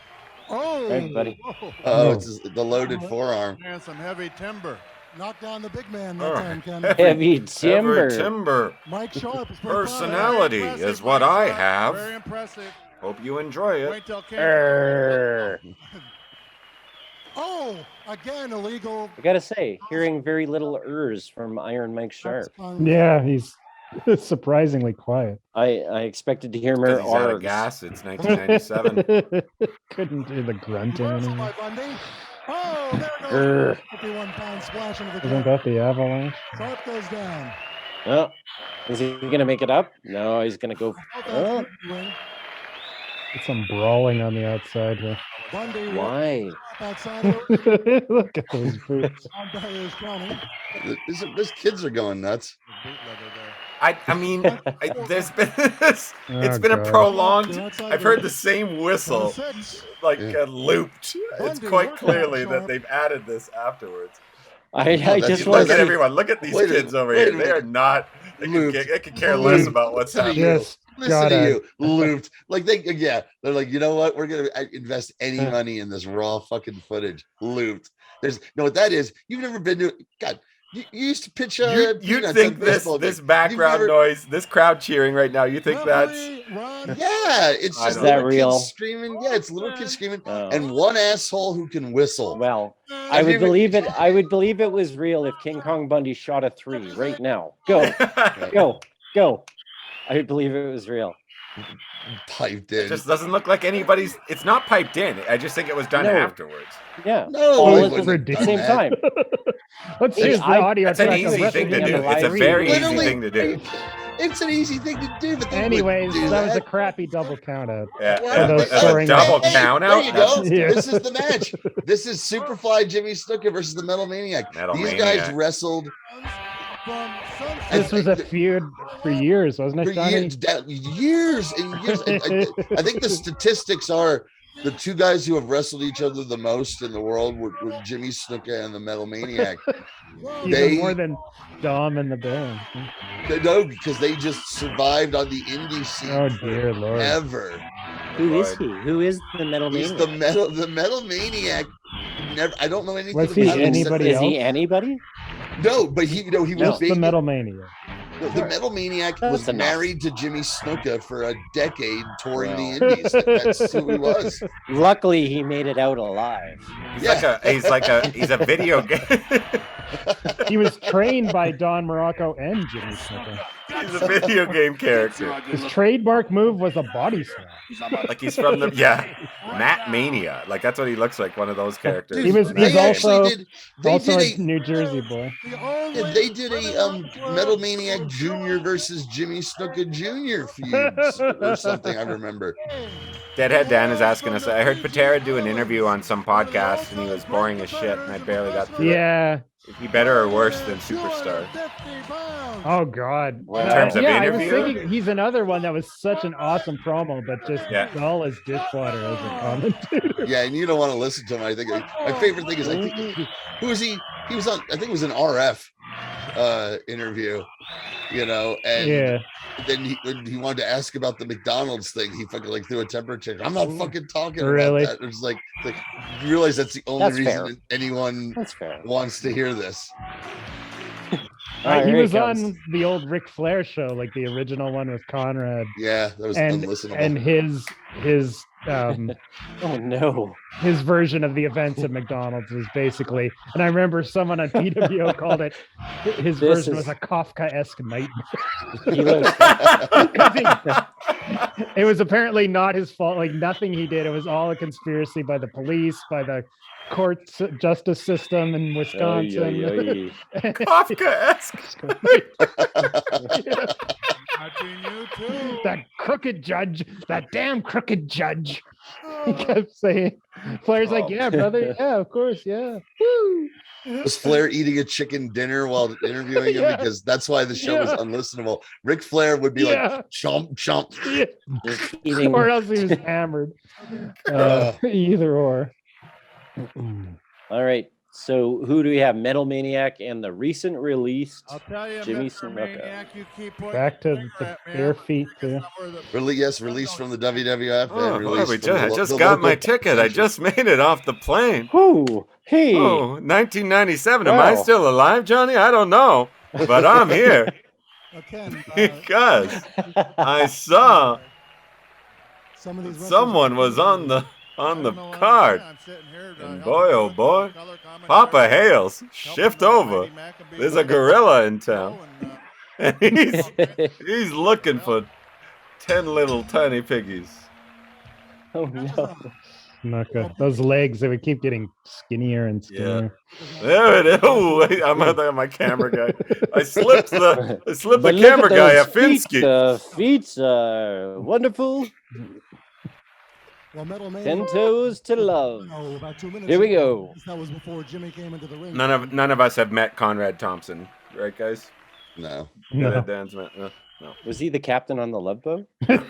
Oh, Right, buddy. whoa. Oh, it's the loaded forearm. Man, some heavy timber. Knock down the big man that Oh. time, Ken. Heavy timber. Every timber Mike Sharp is pretty personality proud. is what I Very have. impressive. Hope you enjoy it. Wait till Ken. Err. Oh, again illegal. I gotta say, hearing very little ers from Iron Mike Sharp. Yeah, he's surprisingly quiet. I expected to hear more Because he's out of args. gas. It's 1997. Couldn't do the grunting Reversal anymore. by Bundy. Oh, there goes Grr. 51-pound splash into the Isn't ground. that the avalanche? Sharp goes down. Oh, is he gonna make it up? No, he's gonna go. Oh, It's some brawling on the outside here. Bundy why? outside of it. Look at those boots. On barriers counting. These kids are going nuts. I mean, there's been this. It's Oh, been a God. prolonged. Outside I've heard the same whistle, 6. like Yeah. looped. It's Bundy, quite look clearly out, that Sharp. they've added this afterwards. I that's- just Look want at to. everyone. Look at these Wait a kids minute, over wait a here. They are minute. not. They Looped. could care less about what's Listen to happening. you. Just Listen to gotta- you, looped. Like they're like, you know what? We're gonna invest any money in this raw fucking footage. Looped. There's no what that is. You've never been to God. You used to pitch. You'd peanuts think on this baseball this games. background You've never- noise, this crowd cheering right now. You think that's Referee, Ron. Yeah, it's I just know. Is that little real? kids screaming. Yeah, it's little kids screaming, Oh. and one asshole who can whistle. Well, I I would mean, believe it. I would believe it was real if King Kong Bundy shot a 3 right now. Go, go. I would believe it was real. Piped It in. just doesn't look like anybody's. It's not piped in. I just think it was done No. afterwards. Yeah. No, All it at wasn't the done same that. time. Let's Hey, use the I- audio That's an track of easy thing to WrestleMania do. It's a live. very easy Literally, thing to do. It's an easy thing to do, but they wouldn't Anyways, do that was a crappy double count out. Yeah, Well, those a scoring double matches. count There out. you go. Yeah. This is the match. This is Superfly Jimmy Snuka versus the Metal Maniac. Metal These Maniac. guys wrestled From Sunset. This was a feud for years, wasn't for it, Johnny? years and years. I think the statistics are the two guys who have wrestled each other the most in the world were Jimmy Snuka and the Metal Maniac. Even They- more than Dom and the band. No, because they just survived on the indie scene Oh dear lord. forever. Who is he? Who is the Metal He's Maniac? the Metal Maniac. Never. I don't know anything Was about he him except- anybody Is he else? anybody? No, but he No. was Just the big. Metal Mania. The Metal Maniac That's was enough. married to Jimmy Snuka for a decade, touring Wow. the Indies. That's who he was. Luckily, he made it out alive. He's like a video game. He was trained by Don Morocco and Jimmy Snuka. He's a video game character. His trademark move was a body slam. Like he's from the Matt Mania. Like that's what he looks like. One of those characters. He was. from He's that also game. also a New Jersey boy. They did a Metal Maniac Jr. versus Jimmy Snuka Jr. feuds or something. I remember. Deadhead Dan is asking us. I heard Patera do an interview on some podcast, and he was boring as shit, and I barely got through it. Yeah. Is he better or worse than Superstar? Oh God! In terms of yeah, interview? I was thinking he's another one that was such an awesome promo, but just dull as dishwater as a commentator. Yeah, and you don't want to listen to him. I think my favorite thing is I think who was he? He was on. I think it was an RF interview. You know, and then when he wanted to ask about the McDonald's thing, he fucking like threw a temper tantrum. I'm not fucking talking about that. It's like you realize that's the only reason anyone wants to hear this. He was on the old Ric Flair show, like the original one with Conrad. Yeah, that was unlistenable. And his oh no, his version of the events at McDonald's was basically, and I remember someone on PWO called it, his version was a Kafka-esque nightmare. It was apparently not his fault, like nothing he did. It was all a conspiracy by the police, by the court justice system in Wisconsin. Kafka-esque. That crooked judge, that damn crooked judge. He kept saying, Flair's like, yeah, brother, yeah, of course, yeah. Woo. Was Flair eating a chicken dinner while interviewing him? Because that's why the show was unlistenable. Ric Flair would be like, chomp, chomp. Or else he was hammered. Either or. All right. So who do we have? Metal Maniac and the recent released Jimmy Snuka. Back to the bare feet too. Released from the WWF. I just got my ticket. I just made it off the plane. Ooh, hey. Oh, 1997. Am I still alive, Johnny? I don't know, but I'm here because I saw someone was on the card. And boy, oh boy, Papa Hales, shift over. There's a gorilla in town. And he's looking for 10 little tiny piggies. Oh no. Snuka. Those legs, they would keep getting skinnier and skinnier. Yeah. There it is. Oh, I'm my camera guy. I slipped the camera guy a Finsky. The feet are wonderful. Well, 10 toes to love. About 2 minutes Here we go. That was before Jimmy came into the ring. None of us have met Conrad Thompson, right, guys? No. Dan's met. No. Was he the captain on the Love Boat? No.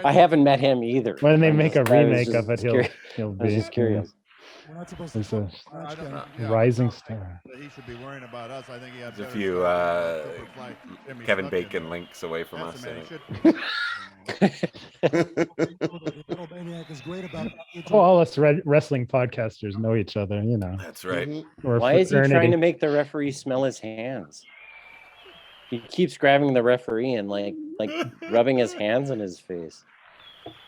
I haven't met him either. When they make a remake of it, he'll be. I was just curious. We're not supposed He's to a rising star. He should be worrying about us. I think he had There's a few Kevin Bacon links away from us. All us wrestling podcasters know each other, you know. That's right. Why is he trying to make the referee smell his hands? He keeps grabbing the referee and like rubbing his hands in his face.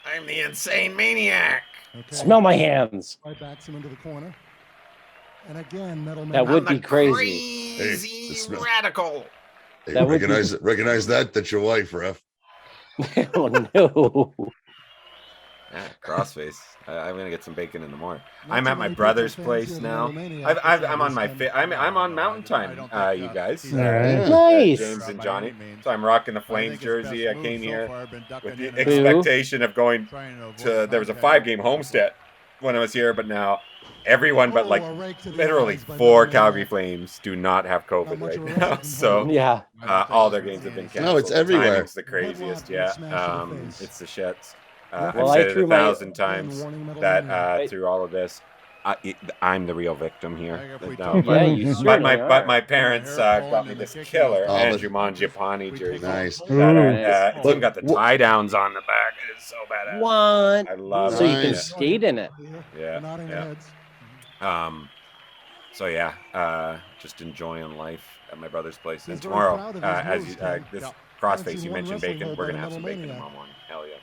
I'm the insane maniac. Okay. Smell my hands. Right backs him into the corner. And again, Metal That would be crazy. Hey, Radical. Hey, That would recognize that's your wife, ref. Oh no. Yeah, crossface. I'm gonna get some bacon in the morning. I'm at my brother's place now. I'm on I'm on Mountain Time, you guys. Nice. James and Johnny. So I'm rocking the Flames jersey. I came here with the expectation of going to. There was a 5-game homestand when I was here, but now everyone but like literally 4 Calgary Flames do not have COVID right now. So yeah, all their games have been canceled. No, it's everywhere. It's the craziest. Yeah, it's the shits. Well, I've said I it threw 1,000 times that through all of this, I'm the real victim here. No, but my parents got me this killer Andrew Mangiapane jersey. Nice. It's even got the tie downs on the back. It's so badass. What? I love So it. you can skate in it. Yeah. So yeah, just enjoying life at my brother's place. And tomorrow, this crossface you mentioned bacon, we're gonna have some bacon tomorrow morning. Hell yeah!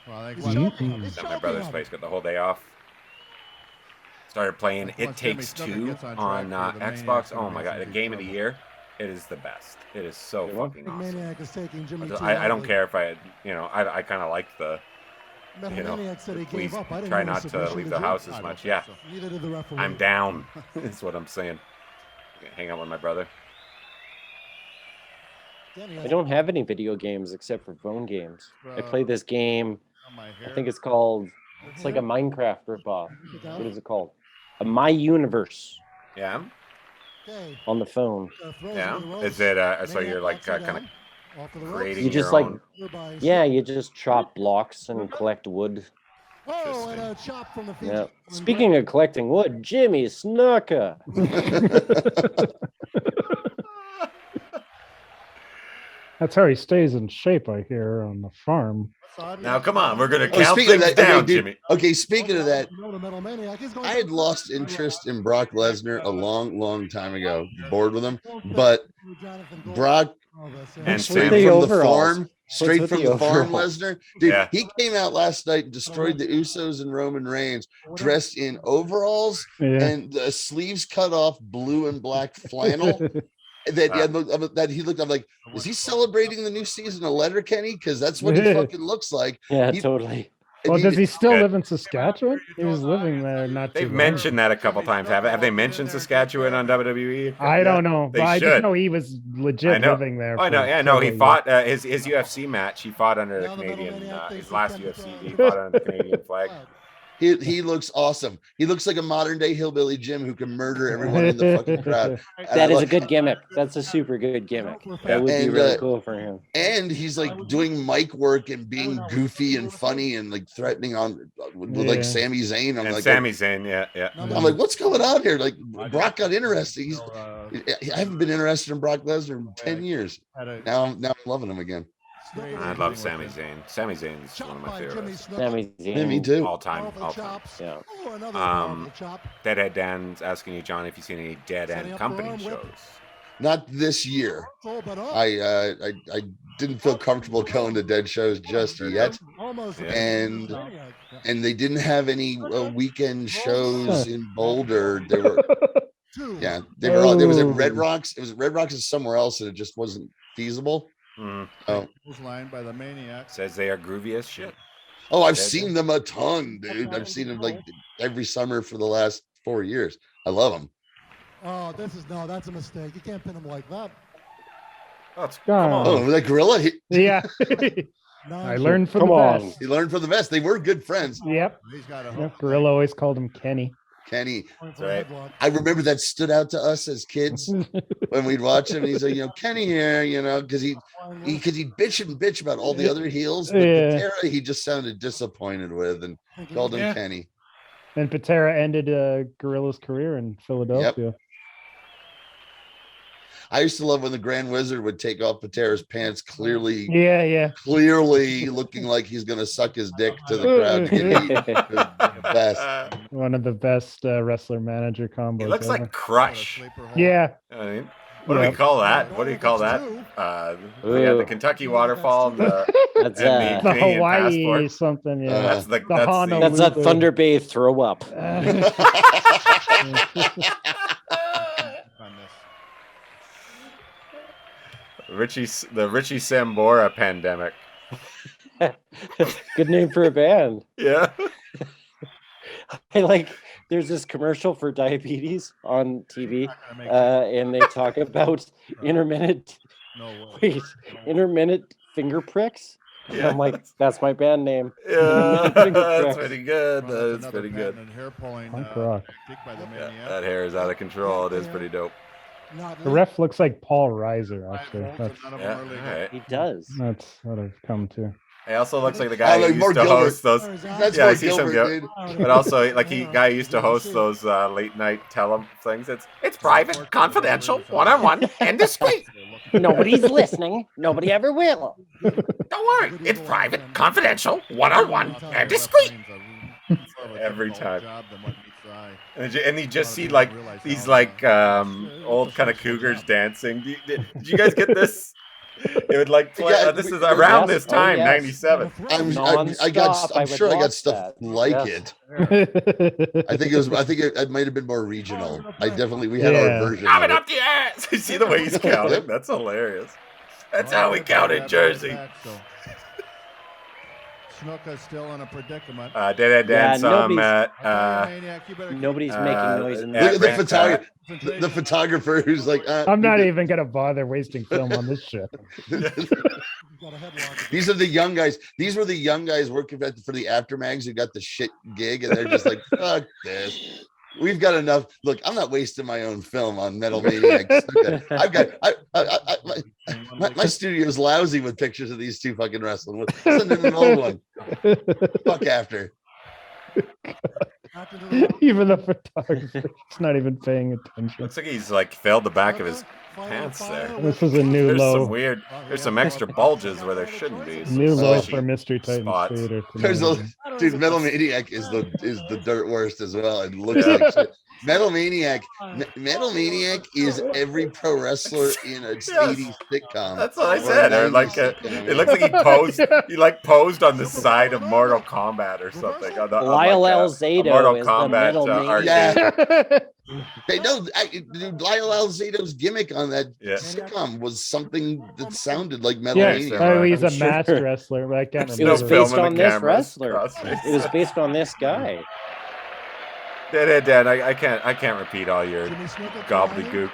At my brother's place, got the whole day off. Started playing Like, It once Jimmy Takes Snuka Two gets on on track for the Xbox. Maniac's Oh gonna my be god, some the big game of the trouble. year. It is the best. It is so Good one. fucking Big awesome. Maniac is taking Jimmy too I don't lightly. care if I, you know, I kind of like the, Metal you know, Maniac said he please gave up. I didn't try know not the to submission, leave did the you? house I as don't much. think Yeah, so. Neither did the referee. I'm down. That's what I'm saying. Hang out with my brother. Danny I has don't have any video games except for phone games. I play this game. On my I hair. think it's called. It's like a Minecraft ripoff. What is it called? A My Universe Yeah, Okay. on the phone. Throws yeah. into the ropes. Is it? So Maniac you're like knocks her kind of down. Off to the ropes. creating You your just like, own. By yeah, Snuka. you just chop blocks and collect wood. Oh, and a chop from the feet. Yeah. Speaking of collecting wood, Jimmy Snuka. That's how he stays in shape, I hear, on the farm. Now, come on, we're gonna Oh, count speaking of things that, okay, down, dude. Jimmy. Okay, speaking of that, No, the Metal Maniac. He's going I had lost interest in Brock Lesnar a long time ago. Bored with him, but Brock And straight Sammy. from the overalls? farm, straight with from the the farm, overalls? Lesnar. Dude, Yeah. he came out last night and destroyed the Usos and Roman Reigns, dressed in overalls Yeah. and the sleeves cut off, blue and black flannel. That yeah, that he looked. I'm like, is he celebrating the new season of Letterkenny? Because that's what he fucking looks like. Yeah, He- totally. Well, does he still Good. live in Saskatchewan? He was living there not too They've long. mentioned that a couple times. Have they mentioned Saskatchewan on WWE? I don't know, They but I should. just know he was I legit know. living there. Oh, I know. for Yeah, no. He several fought his UFC match. He fought under the Now the Metal Canadian. Maniac His thinks last he UFC. can He be fought under the Canadian flag. He looks awesome. He looks like a modern day hillbilly Jim who can murder everyone in the fucking crowd. And I That is a love- good gimmick. That's a super good gimmick. That would be And, really cool for him. And he's like doing mic work and being goofy and funny and like threatening on with like Yeah. Sami Zayn. I'm And like, Sami Zayn, yeah. I'm like, what's going on here? Like Brock got interesting. I haven't been interested in Brock Lesnar in 10 years. Now I'm loving him again. I love Sami Zayn. Sami Zayn's one of my favorites. Sami Yeah, me Zayn. too. All time. Yeah. Oh, another Um, powerful chop. Deadhead Dan's asking you, John, if you've seen any Dead Setting End up Company for arm whip. shows. Not this year. Oh, but up. I didn't feel comfortable going to dead shows just yet. Almost. Yeah. And they didn't have any weekend shows in Boulder. They were yeah, they were all, there was at Red Rocks. It was Red Rocks is somewhere else and it just wasn't feasible. Oh, Line by the Maniac. Says they are groovy as shit. oh, I've seen them a ton, dude. I've seen them like every summer for the last 4 years. I love them. Oh, that's a mistake. You can't pin him like that. Oh, come on. Oh, that gorilla. Yeah. I learned from the best. He learned from the best. They were good friends. Yep. He's got a Yep. Gorilla always called him Kenny. Kenny. Right. I remember that stood out to us as kids when we'd watch him. And he's like, Kenny here, because he'd bitch and bitch about all the other heels. But Yeah. Patera, he just sounded disappointed with and called him Kenny. And Patera ended Gorilla's career in Philadelphia. I used to love when the Grand Wizard would take off Patera's pants, clearly looking like he's gonna suck his dick to the crowd to get eaten. It was the best. One of the best wrestler manager combos. He looks ever. like Crush. Yeah. I mean, what do we call that? What do you call that? The Kentucky waterfall and the, That's and the Canadian Hawaii passport. something. Yeah. That's the Honolulu. That's a Thunder Bay throw up. the Richie Sambora pandemic. Good name for a band. Yeah. There's this commercial for diabetes on TV, and they talk about intermittent finger pricks. And I'm like, that's my band name. Yeah, Finger that's pricks. pretty good. That's pretty good. Punk rock. That hair is out of control. It is pretty dope. The ref looks like Paul Reiser, actually. Yeah, all right. He does. That's what I've come to. He also looks like the guy who like used Mark to Gilbert. host those. That's Yeah, I Mark see some Gilbert, guy, dude. but also like guy who used to host those late night things. It's private, confidential, one-on-one, and discreet. Nobody's listening. Nobody ever will. Don't worry, it's private, confidential, one-on-one, and discreet. Every time. And you just see like these old kind of cougars dancing. Did you guys get this? It would like play. Yeah, This is yes, around oh, this time, yes. '97. I'm Non-stop, sure I got watch stuff that. like Yes. it. I think it might have been more regional. We had our Yeah. version Coming of it. up the ass. You see the way he's counting? Yep. That's hilarious. That's how we count in Jersey. Snuka's still in a predicament. Dad Yeah, saw him nobody's- at Maniac, you better Nobody's Uh, making noise in at Look at the Rent, photographer. The photographer who's like, I'm not even gonna bother wasting film on this shit. These are the young guys. These were the young guys working for the Aftermags who got the shit gig, and they're just like, fuck this. We've got enough. Look, I'm not wasting my own film on Metal Maniacs. I've got my studio's lousy with pictures of these two fucking wrestling. Send them an old one. Fuck after. Even the photographer's not even paying attention. Looks like he's like filled the back of his pants there. This is a new There's low. some weird. There's some extra bulges where there shouldn't be. Some New low fishy for Mystery Titan spots. Theater. There's a dude. Metal Maniac is the dirt worst as well. It looks like shit. Metal Maniac is every pro wrestler in a 80s sitcom. That's what I Or said. Or 90s like sitcom. it looks like he posed. He like posed on the side of Mortal Kombat or something. On Lyle like, Alzado Mortal is the Kombat Metal Maniac. Yeah. They know, dude, Lyle Alzado's gimmick on that Yeah. sitcom was something that sounded like Metal Yes, Maniac. oh, he's a I'm sure. masked wrestler, but I can't There's It no was remember. based film in on the this cameras. wrestler. Crossface. It was based on this guy. Dad, I can't repeat all your gobbledygook.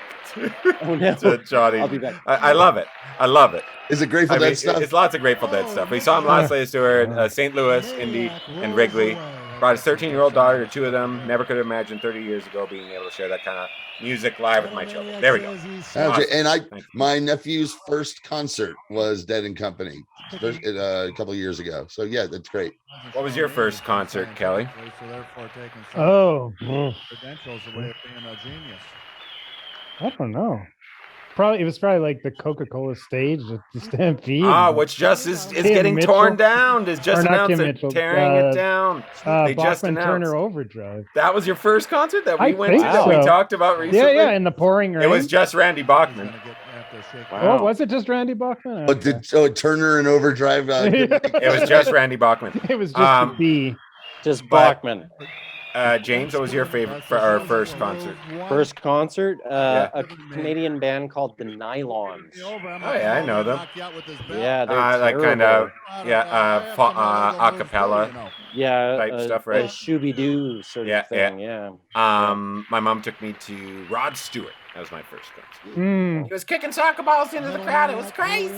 Oh no. to Johnny. I'll be back. I love it. I love it. Is it Grateful I mean, Dead stuff? it's lots of Grateful Dead stuff. We saw him last last tour, St. Louis, Indy, and Wrigley. Brought his 13-year-old daughter, two of them. Never could have imagined 30 years ago being able to share that kind of music live with my children. There we go. Okay, and Thank you. my nephew's first concert was Dead and Company a couple of years ago. So yeah, that's great. What was your first concert, Kelly? So therefore taking some Oh, credentials away of being a genius. I don't know. It was probably like the Coca-Cola stage at the Stampede. Which just is Kim getting Mitchell? torn down. Is just Or not announced Kim they're Mitchell, tearing it down. They just Bachman announced. Turner Overdrive. That was your first concert that we I went think to that we so. talked about recently? Yeah, in the pouring rain. It was just Randy Bachman. Oh, was it just Randy Bachman? But Turner and Overdrive? It was just Randy Bachman. It was just the B. Just But- Bachman. James, what was your favorite for our first concert? First concert, a Canadian band called the Nylons. Oh yeah, I know them. Yeah, they're Like kind terrible. of a cappella Yeah, type stuff, a right? Shooby-Doo sort Yeah, of thing. Yeah. My mom took me to Rod Stewart. That was my first concert. Mm. He was kicking soccer balls into the crowd. It was crazy.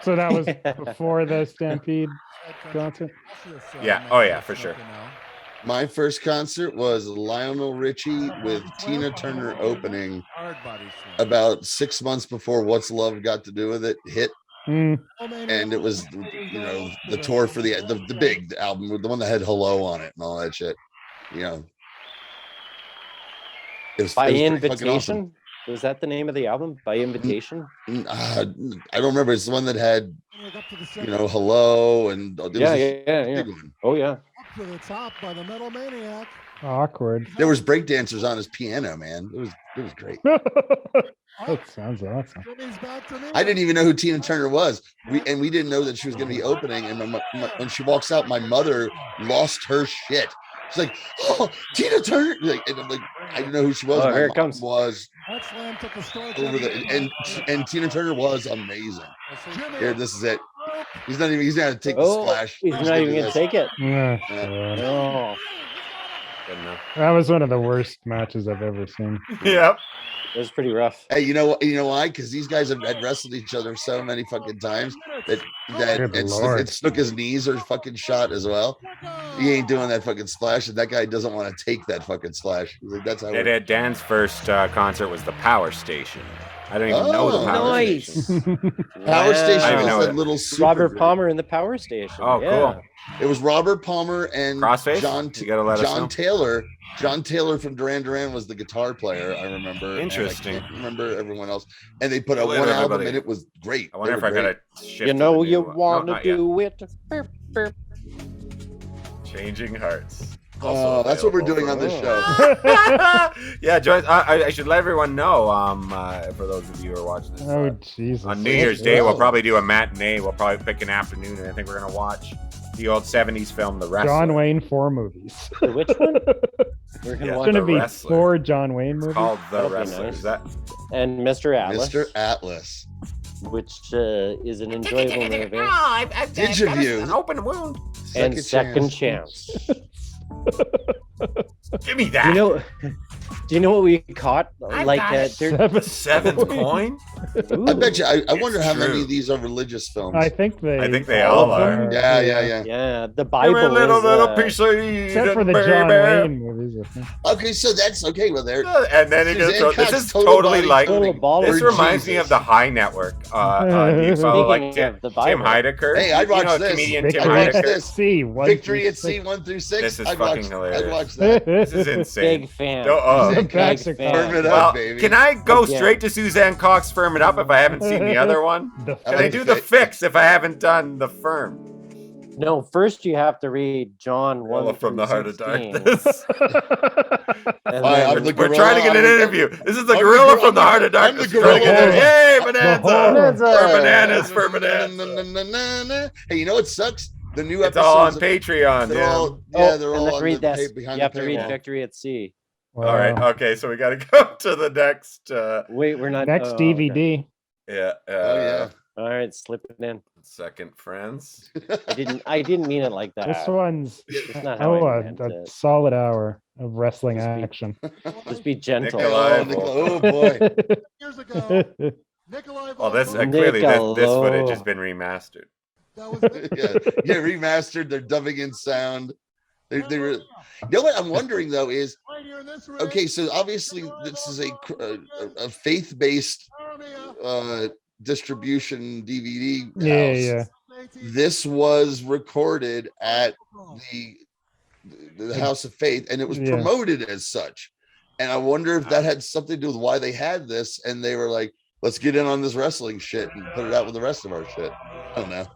So that was before the Stampede concert. Yeah. Oh yeah, for sure. My first concert was Lionel Richie with Tina Turner opening about 6 months before What's Love Got to Do with It hit. Mm. And it was, the tour for the big album, the one that had Hello on it and all that shit. It was By it was pretty fucking Invitation? awesome. Was that the name of the album? By Invitation? I don't remember. It's the one that had, Hello and it was Yeah, a yeah. big one. Oh, yeah. To the top by the Metal Maniac. Awkward. There was breakdancers on his piano, man. It was great. That sounds awesome. Jimmy's back to me. I didn't even know who Tina Turner was. We didn't know that she was going to be opening. And when she walks out, my mother lost her shit. She's like, "Oh, Tina Turner!" And I'm like, I didn't know who she was. Oh, My here it mom comes. Was That slam took a start. over and Tina Turner was amazing. Here, this is it. He's not even. He's going to take the Oh, splash. he's not even going to take it. Yeah. No. Good enough. That was one of the worst matches I've ever seen. Yep. It was pretty rough. Hey, you know why? Because these guys had wrestled each other so many fucking times that Good it's Lord. Snooka's knees are fucking shot as well. He ain't doing that fucking splash, and that guy doesn't want to take that fucking splash. He's like, that's how. Dan's first concert was the Power Station. I don't even know the Oh, Power nice. Station. Power Wow. Station I didn't know was that. that little super Robert group. Palmer in the Power Station. Oh, yeah. cool. It was Robert Palmer and Crossface? John You gotta let us know. John Taylor. John Taylor from Duran Duran was the guitar player. I remember. and Interesting. I can't remember everyone else. And they put out Later, one album, everybody. and it was great. I wonder They if were I great. gotta shift. You know to the you new one. want No, to not yet. do it. Burp, burp. Changing Hearts. Oh, that's what we're doing on this show. Yeah, Joyce, I should let everyone know. For those of you who are watching this, Oh Jesus! on New Year's Day, we'll probably do a matinee. We'll probably pick an afternoon, and I think we're gonna watch the old '70s film, The Wrestler. John Wayne 4 movies. The which one? We're Yeah, It's gonna The be Wrestler. 4 John Wayne It's movies. called The That'll be Wrestler. nice. Is that? And Mr. Atlas, Mr. Atlas. which is an enjoyable movie. I've Did you view? An open wound. And Second Chance. Give me that. Do you know what we caught? I've Like got it. they're- Seventh coin? I bet you. I wonder It's how many true. of these are religious films. I think they all of them are. Yeah. yeah, the Give Bible me a little, is, little piece of except for the baby. John Wayne movies. I think. Okay, so that's okay. Well, there. And then it Suzanne goes. This Cox, is total totally body like. total ball. This For reminds me Jesus. of the High Network. You follow like Speaking Tim, of the Tim Bible. Heidecker. Hey, I'd watch this. Comedian Victory Tim I'd watch Heidecker. this. C, 1 Victory through at C 1 through 6. This is I'd fucking watch, hilarious. I'd watch that. This is insane. Big fan. Suzanne Back Cox, to firm it Well, up, baby. can I go Again. straight to Suzanne Cox, firm it up if I haven't seen the other one? The Can I like do the the fix if I haven't done the firm? No, first you have to read John 1 Gorilla from the Heart of 16, Darkness. and Hi, then- I'm the We're gorilla. trying to get an I'm the- interview. This is the I'm the gorilla gorilla. from the Heart of I'm the Darkness. We're trying to get gorilla. an- Hey, The Bonanza! whole- For bananas, for bananas. Hey, you know what sucks? The new It's all on episodes. Patreon. They're Yeah. all, Oh, yeah, they're and all then on read the this. behind You have the to read paywall. Victory at Sea. All right. Okay, so we got to go to the next. Wait, we're not. Next oh, okay. DVD. Yeah. Oh yeah. All right, slip it in. Second, friends. I didn't mean it like that. This one's That's not how I meant a it. solid hour of wrestling Just be- action. Just be gentle. Nikolai. Oh boy. Years ago, Nikolai. Well, this Volkov- clearly this footage Nicolo. has been remastered. That was yeah, remastered. They're dubbing in sound. They were. You know what I'm wondering though is right here in this ring. okay. So obviously this is a faith-based distribution DVD house. Yeah. This was recorded at the House of Faith, and it was Yeah. promoted as such. And I wonder if that had something to do with why they had this, and they were like, "Let's get in on this wrestling shit and put it out with the rest of our shit." I don't know. I'm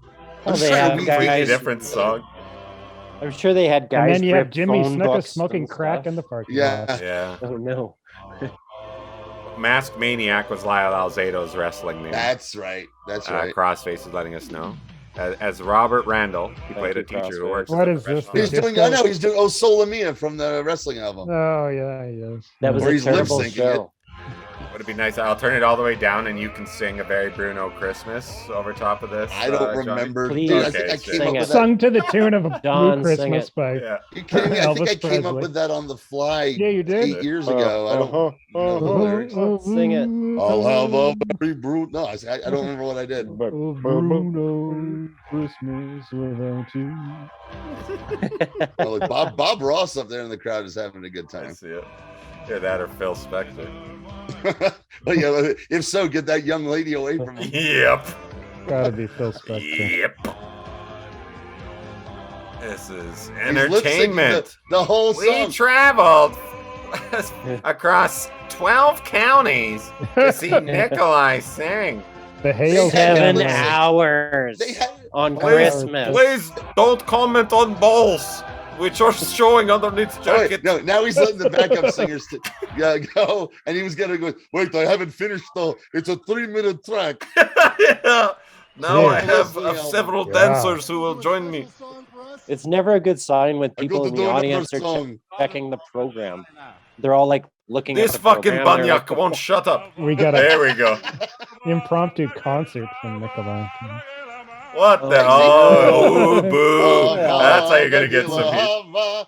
Well, just they trying to have weave guys- Completely things different song. I'm sure they had And guys. then you have rip Jimmy phone Snuka books smoking and crack stuff. in the parking Yeah. lot. Yeah. Oh no. Masked Maniac was Lyle Alzado's wrestling name. That's right. That's right. Crossface is letting us know. As Robert Randall, he Thank played you, a teacher who Crossface. works. What as a is this? professional He's Disco? doing. I know he's doing. Oh, Sola Mia from the wrestling album. Oh yeah, yes. That was Or a he's terrible lip-syncing show. Would it be nice? I'll turn it all the way down, and you can sing a very Bruno Christmas over top of this. I don't Johnny? remember. Please Dude, I Okay, think I sing came up it. with that. Sung to the tune of a Don, Blue sing Christmas it. by Yeah. You kidding me? I think Elvis I came up Presley. with that on the fly. Yeah, you did. 8 years ago. I don't know the lyrics. Sing it. I'll have a very brutal. No, I don't remember what I did. Oh, Bruno, Christmas without you. Oh, look, Bob Ross up there in the crowd is having a good I time. see it. Yeah, that or Phil Spector. But yeah, if so, get that young lady away from him. Yep. Gotta be Phil Spector. Yep. This is He's lip-syncing entertainment. The whole We song. traveled across 12 counties to see Nikolai sing. The Hail They had 7 lip sync. hours They had on Please- Christmas. Please don't comment on balls, which are showing underneath Oh, wait, jacket. no, now he's letting the backup singers go, and he was gonna go. Wait, I haven't finished though. It's a 3-minute track. Yeah. Now Yeah. I have Listening several Yeah. dancers who will join me. It's never a good sign when I people got in to the do audience another are song. checking the program. They're all like looking This at the fucking program. They're banyak like, won't shut up. We got There an we go. impromptu concert from Nikolai. What the? Oh, boo. That's how you're going to get some heat.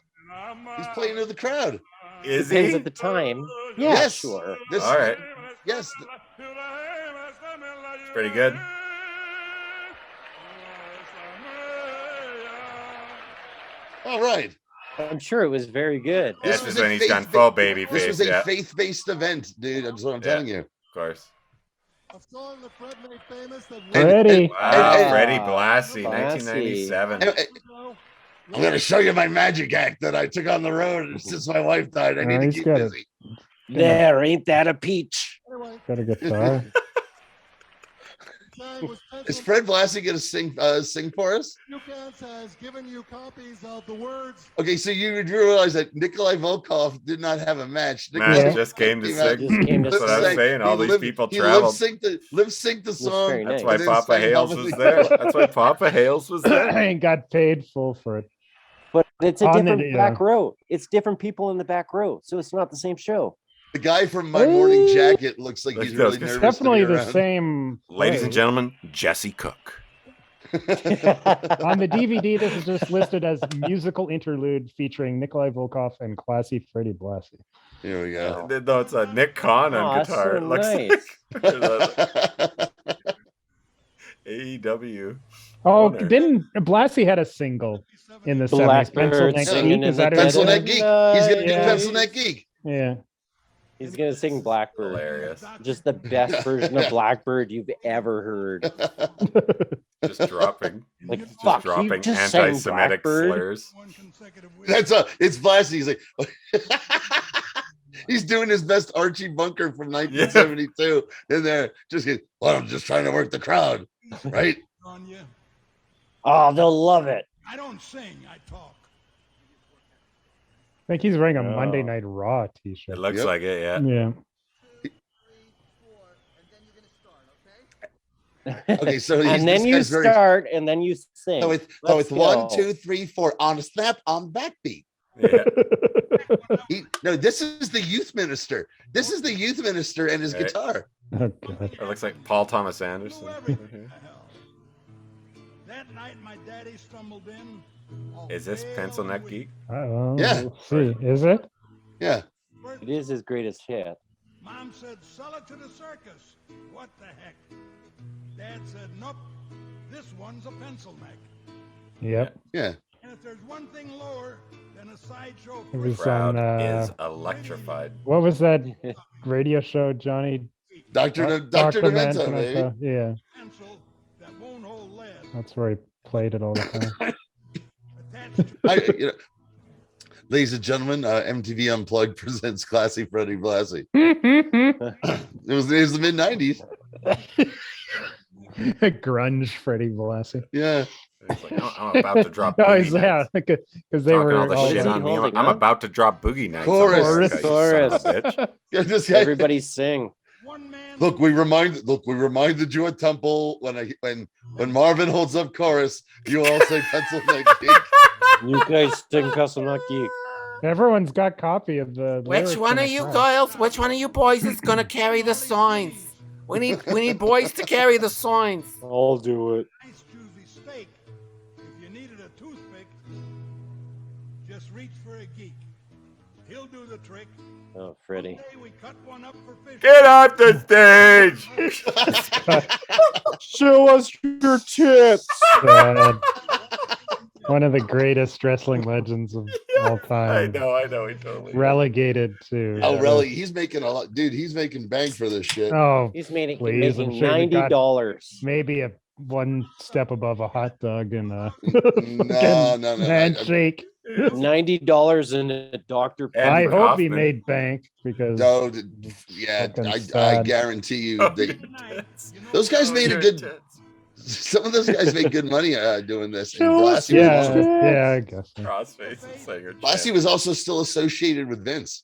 He's playing to the crowd. Is Depends he? at the time. Yeah, Yes. sure. This, All right. Yes. It's pretty good. All right. I'm sure it was very good. This was is a when he's gone faith- full baby This face. was a Yeah, of faith-based event, dude. That's what I'm Yeah. telling you. course. A song that Fred made famous that Freddie. Wow, And- Freddie Blassie, Blassie. 1997. I'm gonna show you my magic act that I took on the road since my wife died. I need to he's keep got it. busy. There, ain't that a peach? Anyway, Got a guitar. Is Fred Blassie gonna sing for us? Lucas has given you copies of the words. Okay, so you realize that Nikolai Volkov did not have a match. Man, just came to sing. Just came to That's what I was sing. saying. All these people He traveled. lip synced the song. very That's nice. why and then Papa sang Hales Helmet was Me there. Go. That's why Papa Hales was there. and got paid full for it. But it's a On the- different back row. It's different people in the back row, so it's not the same show. The guy from My Morning Jacket looks like he's really It's nervous. Definitely to be the around. same. Ladies and play. gentlemen, Jesse Cook. On the DVD, this is just listed as musical interlude featuring Nikolai Volkov and classy Freddie Blassie. Here we go. No, it's Nick Khan on Oh, that's guitar. so It looks nice. like AEW. Oh, owner. didn't Blassie had a single in the 70s? Pencil Blackbird Neck singing Geek? Is in that the who Pencil did Neck it? Geek. He's gonna do Yeah. Pencil Neck Geek. Yeah. He's gonna sing Blackbird. Hilarious. Just the best version of Blackbird you've ever heard. Just dropping. Like, Just fuck, you dropping just sang anti-Semitic Blackbird. slurs. It's Blassie. He's like, he's doing his best Archie Bunker from 1972 in there. Just kidding. Well, I'm just trying to work the crowd, right? Oh, they'll love it. I don't sing, I talk. I think he's wearing a Oh. Monday Night Raw t-shirt. It looks Yep. like it, yeah. Yeah. Okay, so And then you start, and then you sing. So it's Let's 1, go. 2, 3, 4 on a snap on backbeat. Yeah. No, this is the youth minister. This is the youth minister and his Right. guitar. Oh, God. It looks like Paul Thomas Anderson. That night my daddy stumbled in. Is this Pencil Neck Geek? Oh, Yeah. Let's see. Is it? Yeah. It is his greatest hit. Mom said, sell it to the circus. What the heck? Dad said, nope, this one's a pencil neck. Yep. Yeah. And if there's one thing lower than a sideshow It was Crowd on, is electrified. what was that radio show, Johnny? Dr. Demento, baby. Yeah, pencil that won't hold lead that's where he played it all the time. attached to Ladies and gentlemen, MTV Unplugged presents Classy Freddie Blassie. It was the mid 90s. Grunge Freddie Blassie. Yeah. He's like, I'm about to drop Oh, Boogie he's, yeah, Nights. because they Talking were all the all shit he on me. holding I'm up? about to drop Boogie Nights. Chorus. on America, you son of a bitch. Yeah, this guy, Everybody sing. one man. look, we reminded you at Temple when Marvin holds up chorus, you all say Pencil Neck Geek. You guys sing Castle Not Geek. Everyone's got copy of the. Which lyrics one in of the you song. girls, which one of you boys is gonna carry the signs? We need boys to carry the signs. I'll do it. Nice juicy steak. If you needed a toothpick, just reach for a geek. He'll do the trick. Oh, Freddie. One day we cut one up for fish. Get off the stage! Show us your tits. Sad. One of the greatest wrestling legends of all I time. know, he totally. Relegated to. Oh, really? He's making a lot, dude. He's making bank for this shit. Oh, He's making Please, I'm sure you got- $90. maybe a one step above a hot dog and a No. handshake. $90 in a Dr. And I for hope he Hoffman. made bank because No, yeah, Fucking I sad. guarantee you, Oh, they, your tits. those guys Oh, made a your good. tits. Some of those guys made good money doing this. And Show us Blassie was yeah, also- yeah, I guess. So. Crossface and singer. Blassie was also still associated with Vince.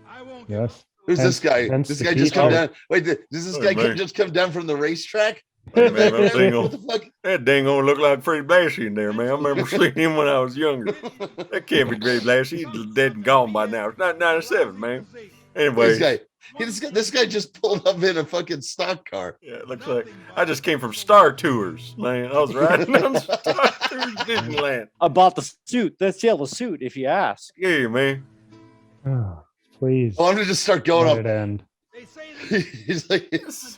I won't give Yes. Who's this guy? Vince This the guy just Keeper. come down. Wait, does this Oh, guy man. just come down from the racetrack? Man, that thing What the on- fuck? That dang gonna look like Freddie Blassie in there, man. I remember seeing him when I was younger. That can't be Freddie Blassie. He's dead and gone by now. It's not 97, man. Anyway, This guy just pulled up in a fucking stock car. yeah, it looks like I just came from Star Tours, man. I was riding on Star Tours Disneyland. I bought the suit. That's yellow suit, if you ask. Yeah, man. Oh, please. Well, I'm gonna just start going let up. it end. They say that He's like, a dozen.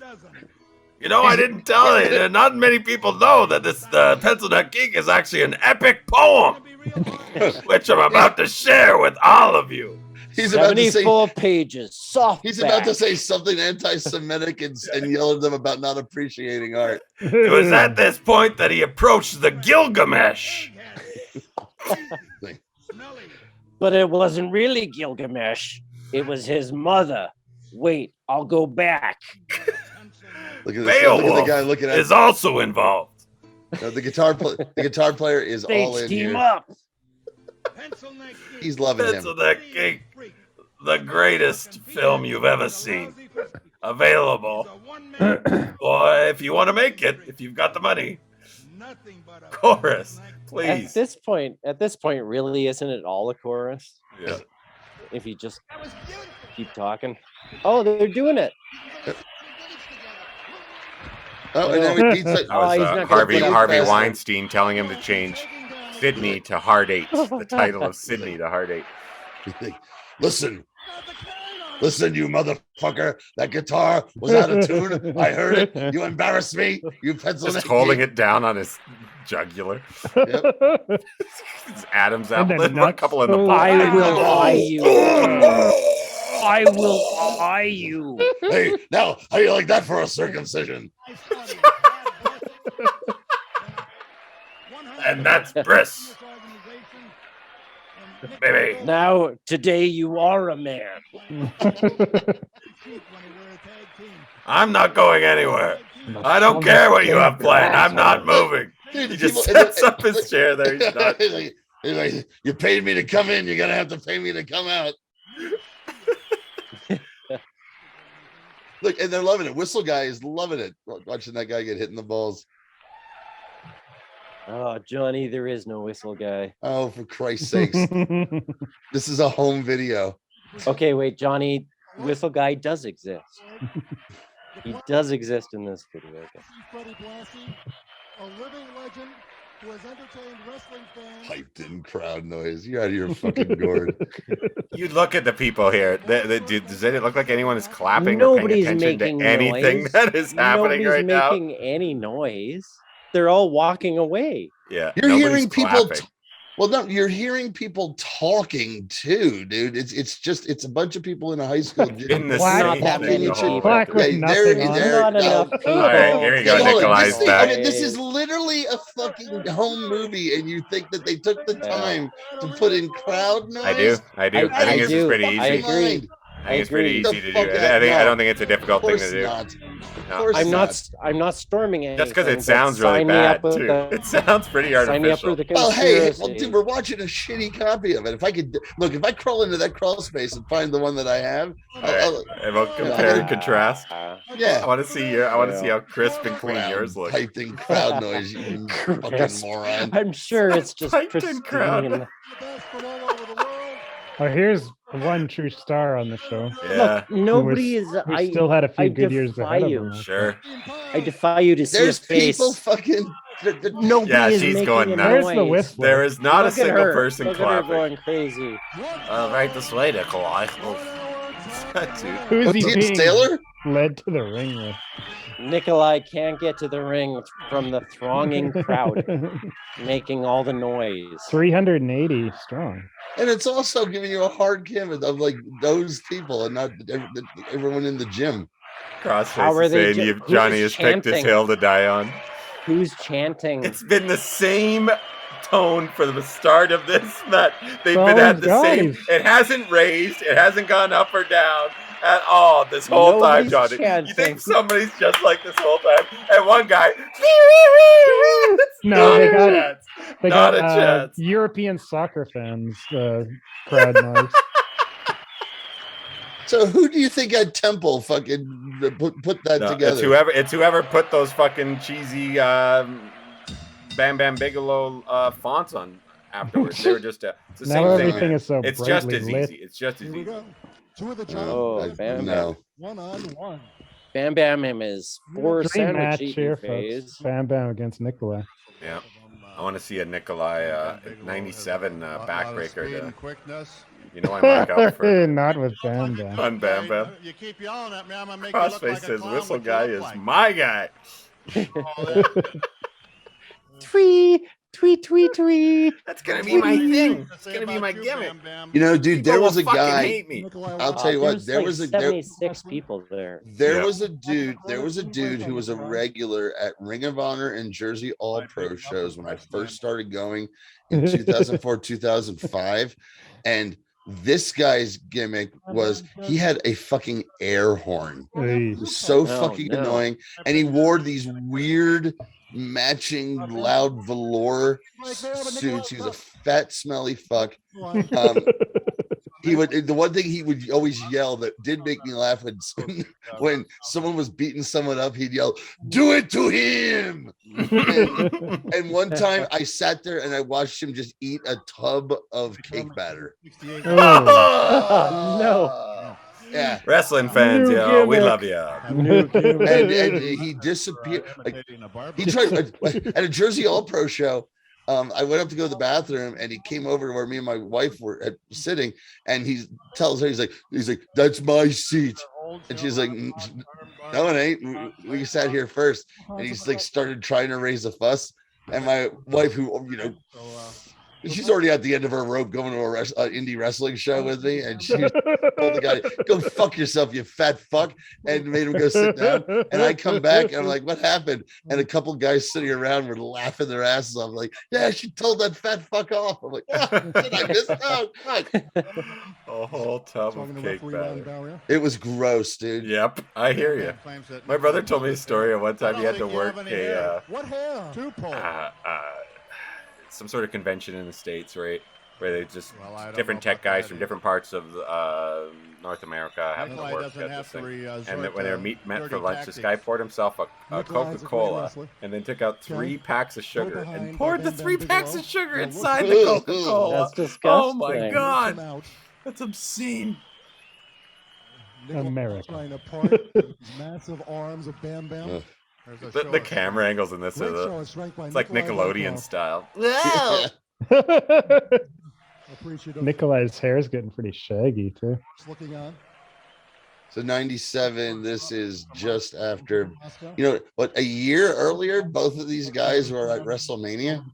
You know, I didn't tell you. Not many people know that this Pencil Neck Geek is actually an epic poem, Be real honest. which I'm about to share with all of you. he's about to say 74 pages. Soft. he's about to say something anti-Semitic and yell at them about not appreciating art. It was at this point that he approached the Gilgamesh. Smelly. But it wasn't really Gilgamesh. It was his mother. Wait, I'll go back. Pencil Look at this. Look at the guy Beowulf looking at is also involved. no, the guitar player is all in Team here. up. He's loving him. Pencil Neck Geek, the greatest film you've ever seen. Available. Boy, if you want to make it, if you've got the money. Chorus, please. At this point, really, isn't it all a chorus? Yeah. If you just keep talking. Oh, they're doing it. Oh, and then we beats it. That was he's not gonna Harvey put up Harvey fast. Weinstein telling him to change Sydney to Hard 8. The title of Sydney to Hard 8. Listen, you motherfucker. That guitar was out of tune. I heard it. You embarrassed me. You pencil Just neck holding geek. it down on his jugular. Yep. It's Adam's And apple. then A nuts. couple in the I box. will eye you. I will eye you. Hey, now, how do you like that for a circumcision? And that's Briss. Baby. Now, today you are a man. I'm not going anywhere. I don't care what you have planned. I'm not moving. Dude, He just people- sets up his chair there. He's not. He's like, you paid me to come in. You're gonna have to pay me to come out. Look, and they're loving it. Whistle guy is loving it. Watching that guy get hit in the balls. Oh, Johnny, there is no whistle guy. Oh, for Christ's sakes. This is a home video. Okay, wait, Johnny, whistle guy does exist. He does exist in this video. Okay. Freddie Blassie, a living legend who has entertained wrestling fans. Piped in crowd noise. You're out of your fucking gourd. You look at the people here. Does it look like anyone is clapping Nobody's or paying attention making to anything noise. that is happening Nobody's right now? making any noise. They're all walking away. Yeah, You're nobody's hearing people. clapping. Well, no, you're hearing people talking too, dude. It's a bunch of people in a high school gym. In the Black same not that thing many the whole people. Black way. with Yeah, nothing there- on there- it. Not enough no. people. All right, here you go. Hold on, Nikolai's back. this is literally a fucking home movie, and you think that they took the time to put in crowd noise? I do. I think I this is do. pretty I easy. agree. I think it's pretty agree. easy to do. The fuck out, I no. don't think it's a difficult Of thing course to do. not. No. Of course I'm not storming it. Just because it sounds really bad too. It sounds pretty Sign me up for artificial. the Well, hey, conspiracy. dude, we're watching a shitty copy of it. If I could look, if I crawl into that crawl space and find the one that I have, All right. And we'll compare and contrast. I yeah. want to see how crisp and clean yours look. Piped in crowd noise, you fucking Crisp. moron. I'm sure it's just Piped in pristine. crowd. The best from all over the world. Oh, here's one true star on the show. Yeah, Look, nobody is. Who I still had a few I good years defy ahead you. of him. sure. I defy you to see There's his face. people fucking. Nobody Yeah, is she's making going a nuts. Where's the noise. whistler? There is not a Look at single her. person Look at her clapping. going crazy. Right this way, Nikolai. Dude. Who's he James being Taylor? led to the ring with? Nikolai can't get to the ring from the thronging crowd making all the noise. 380 strong. And it's also giving you a hard gamut of like those people and not everyone in the gym. How Crossface are is they saying who's Johnny has picked his chanting? hill to die on. Who's chanting? It's been the same tone for the start of this that they've Well, been at the guys. same. It hasn't raised. It hasn't gone up or down at all this whole time, Nobody's Johnny. You think chanting. somebody's just like this whole time? And one guy. No, not they a got- chance. They Not got a chance. European soccer fans crowd noise. So who do you think at Temple fucking put that No, together? it's whoever put those fucking cheesy Bam Bam Bigelow fonts on afterwards. They were just it's the Now same thing. everything is so It's just brightly as lit. easy. It's just as Here we easy. go. Two of the giants. Oh, Bam Bam. No. One on one. Bam Bam him is four Dream sandwich match eating here, phase. folks. Bam Bam against Nikolai. Yeah. I want to see a Nikolai 97 backbreaker. Speed and quickness. You know I mark out for Not with Bam Bam. on Bam Bam. You keep yelling at me, I'm gonna make you look Crossface like a says clown whistle what you guy look is like. my guy. Twee, twee, twee, twee. That's gonna be my thing. It's gonna be my gimmick. You know, dude, People there will was a fucking guy. hate me. I'll tell you what, there There's was like a there, 76 people there. there Yeah. was a dude who was a regular at Ring of Honor and Jersey All Pro shows when I first started going in 2004, 2005. And This guy's gimmick was he had a fucking air horn. Hey. It was so No, fucking no. annoying. And he wore these weird matching loud velour suits. He was a fat, smelly fuck. He would, the one thing he would always yell that did make me laugh when someone was beating someone up, he'd yell, "Do it to him!" And one time I sat there and I watched him just eat a tub of cake batter. Oh. No. Yeah. Wrestling fans, New yo, we gimmick. love you. And he disappeared. Like, he tried at a Jersey All Pro show. I went up to go to the bathroom, and he came over to where me and my wife were sitting, and he tells her, he's like, "That's my seat," and she's like, "No, it ain't. We sat here first." And he's like, started trying to raise a fuss, and my wife, who she's already at the end of her rope going to a indie wrestling show with me, and she told the guy, "Go fuck yourself, you fat fuck," and made him go sit down. And I come back and I'm like, "What happened?" And a couple guys sitting around were laughing their asses off. I'm like, "Yeah, she told that fat fuck off." I'm like, "Oh, did I miss out?" A whole tub of cake batter. It was gross, dude. Yep, I hear you. My brother told me a story of one time he had to work What hair? Two-pole. some sort of convention in the States, right? Where they just different tech guys from different parts of North America having to work at this thing. And when they were met for lunch, this guy poured himself a Coca-Cola and then took out 3 packs of sugar and poured the 3 packs of sugar inside the Coca-Cola. That's disgusting. Oh my God. That's obscene. America. Massive arms of Bam Bam. The camera angles in this are it's like Nickelodeon style. Whoa! Nikolai's hair is getting pretty shaggy too. Looking on. So 97, this is just after, a year earlier, both of these guys were at WrestleMania.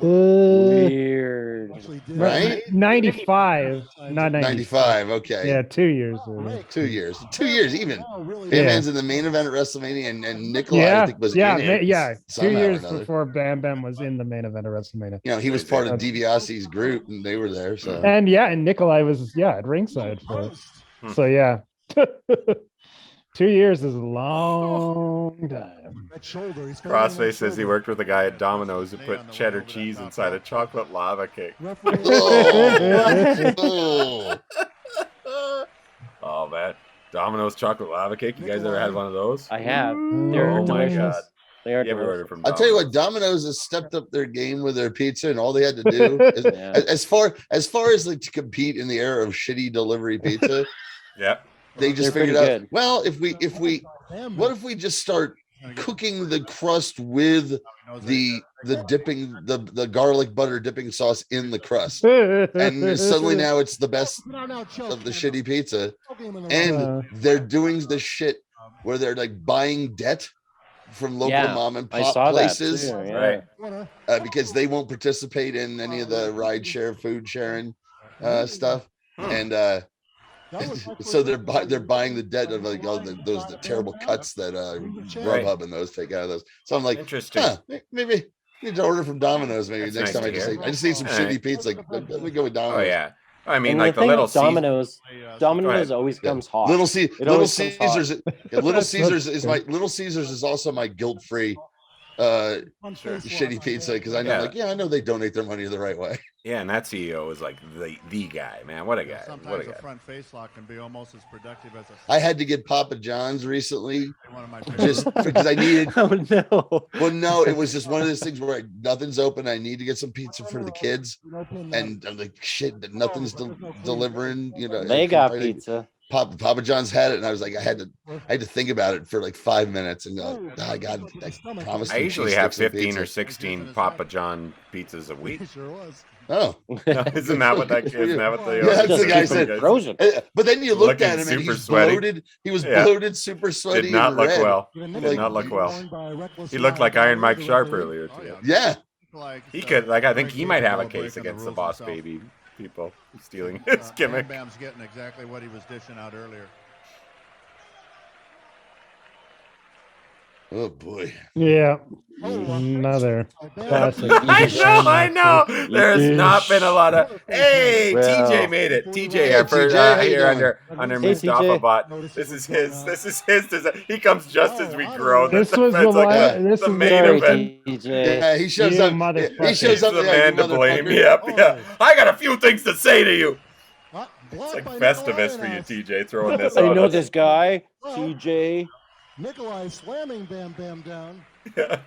Weird. Right? 95, not 90. 95, okay. Yeah, 2 years. Earlier. 2 years. 2 years even. Bam Bam's in the main event at WrestleMania, and Nikolai, I think, was in it. 2 years before Bam Bam was in the main event of WrestleMania. He was part of DiBiase's group, and they were there. So and Nikolai was at ringside for it. So 2 years is a long time. Crossface says he worked with a guy at Domino's who put cheddar cheese inside a chocolate lava cake. Oh man, Domino's chocolate lava cake. You guys ever had one of those? I have. They're delicious. They are delicious. I'll tell you what, Domino's has stepped up their game with their pizza, and all they had to do is, as far as like to compete in the era of shitty delivery pizza. Yeah. They just figured out, well, what if we just start cooking the crust with the dipping, the garlic butter dipping sauce in the crust, and suddenly now it's the best of the shitty pizza. And they're doing this shit where they're like buying debt from local mom and pop places, right? Because they won't participate in any of the ride share, food sharing stuff, and so they're buying the debt of like the terrible cuts that Grubhub and those take out of those. So I'm like, interesting. Maybe I need to order from Domino's. Maybe next time I just need some shitty pizza. Like, let me go with Domino's. Oh yeah. I mean, and like the little Domino's always comes hot. Little Caesars is also my guilt-free shitty pizza, because I know I know they donate their money the right way. Yeah, and that CEO is like the guy, man. What a guy. Sometimes a front face lock can be almost as productive as I had to get Papa John's recently just because I needed. Oh no. Well, no, it was just one of those things where nothing's open. I need to get some pizza for the kids, and I'm like, shit, nothing's delivering. They got pizza. Papa John's had it, and I was like, I had to think about it for like 5 minutes, and go, I got it. I promised. I usually have 15 or 16 Papa John pizzas a week. Oh, isn't that what that kid? That's the guy said. Frozen. But then you looked at him, and he's bloated. He was bloated, super sweaty. Did not look red. well. Did not look well. He looked like Iron Mike Sharp earlier today. Yeah. He could, I think he might have a case against the Boss Baby people stealing his gimmick. Bam Bam's getting exactly what he was dishing out earlier. Oh boy. Yeah. Another classic. I know. There's not been a lot of. Hey, Well. TJ made it. TJ, Hey, our first, TJ, how you here doing? under Hey, Mustafa TJ. Bot. This is his design. He comes just as we grow. This was the That's like one. This the is main Sorry, event. TJ. Yeah, he shows You up. motherfucker. He shows He's up. the Yeah, man you to blame. motherfucker. Yep, yeah. I got a few things to say to you. It's like Blocked by Festivus for Nikolai, you, and TJ, throwing this I on know us. this guy, TJ. Nikolai slamming Bam Bam down. Yeah.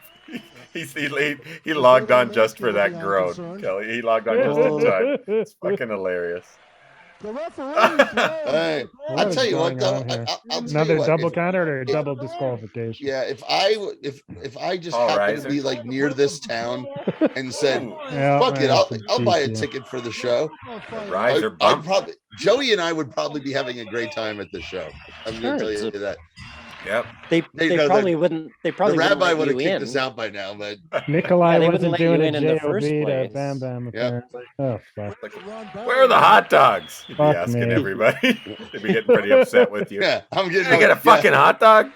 He logged on just for that groan, Kelly. He logged on just in time. It's fucking hilarious. The referee Hey, What I'll is tell you what, going though. on here? I'll tell Another you what, double if- counter or a double disqualification? Yeah, if I just All happen right, to be like near this town and said, Yeah, "Fuck it, that's I'll buy a DQ. ticket for the show," Rise or I'd bump. probably Joey and I would probably be having a great time at the show. I'm gonna tell you that. Yep. They know, probably wouldn't. They The probably wouldn't rabbi let would have you kicked in. us out by now, but Nikolai Yeah, they wouldn't wasn't let you doing a in the JOB first to place. Bam Bam. Apparently. Oh fuck. Where are the hot dogs? You'd be Fuck asking me. everybody. They'd be getting pretty upset with you. yeah, I'm Can getting. I get a fucking hot dog?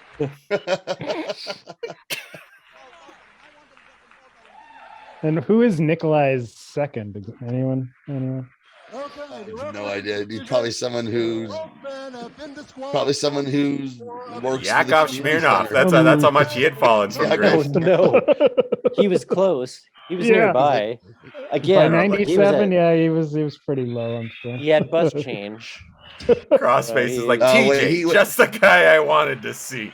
And who is Nikolai's second? Anyone? Anyone? I have no idea. He's probably someone who's works. Yakov Smirnov. That's how much he had fallen from Yakov grace. No, he was close. He was Yeah. nearby. By Again, '97, yeah, he was pretty low. I'm sure. he had bus change. Crossface is like, Oh, TJ, wait, he was- just the guy I wanted to see.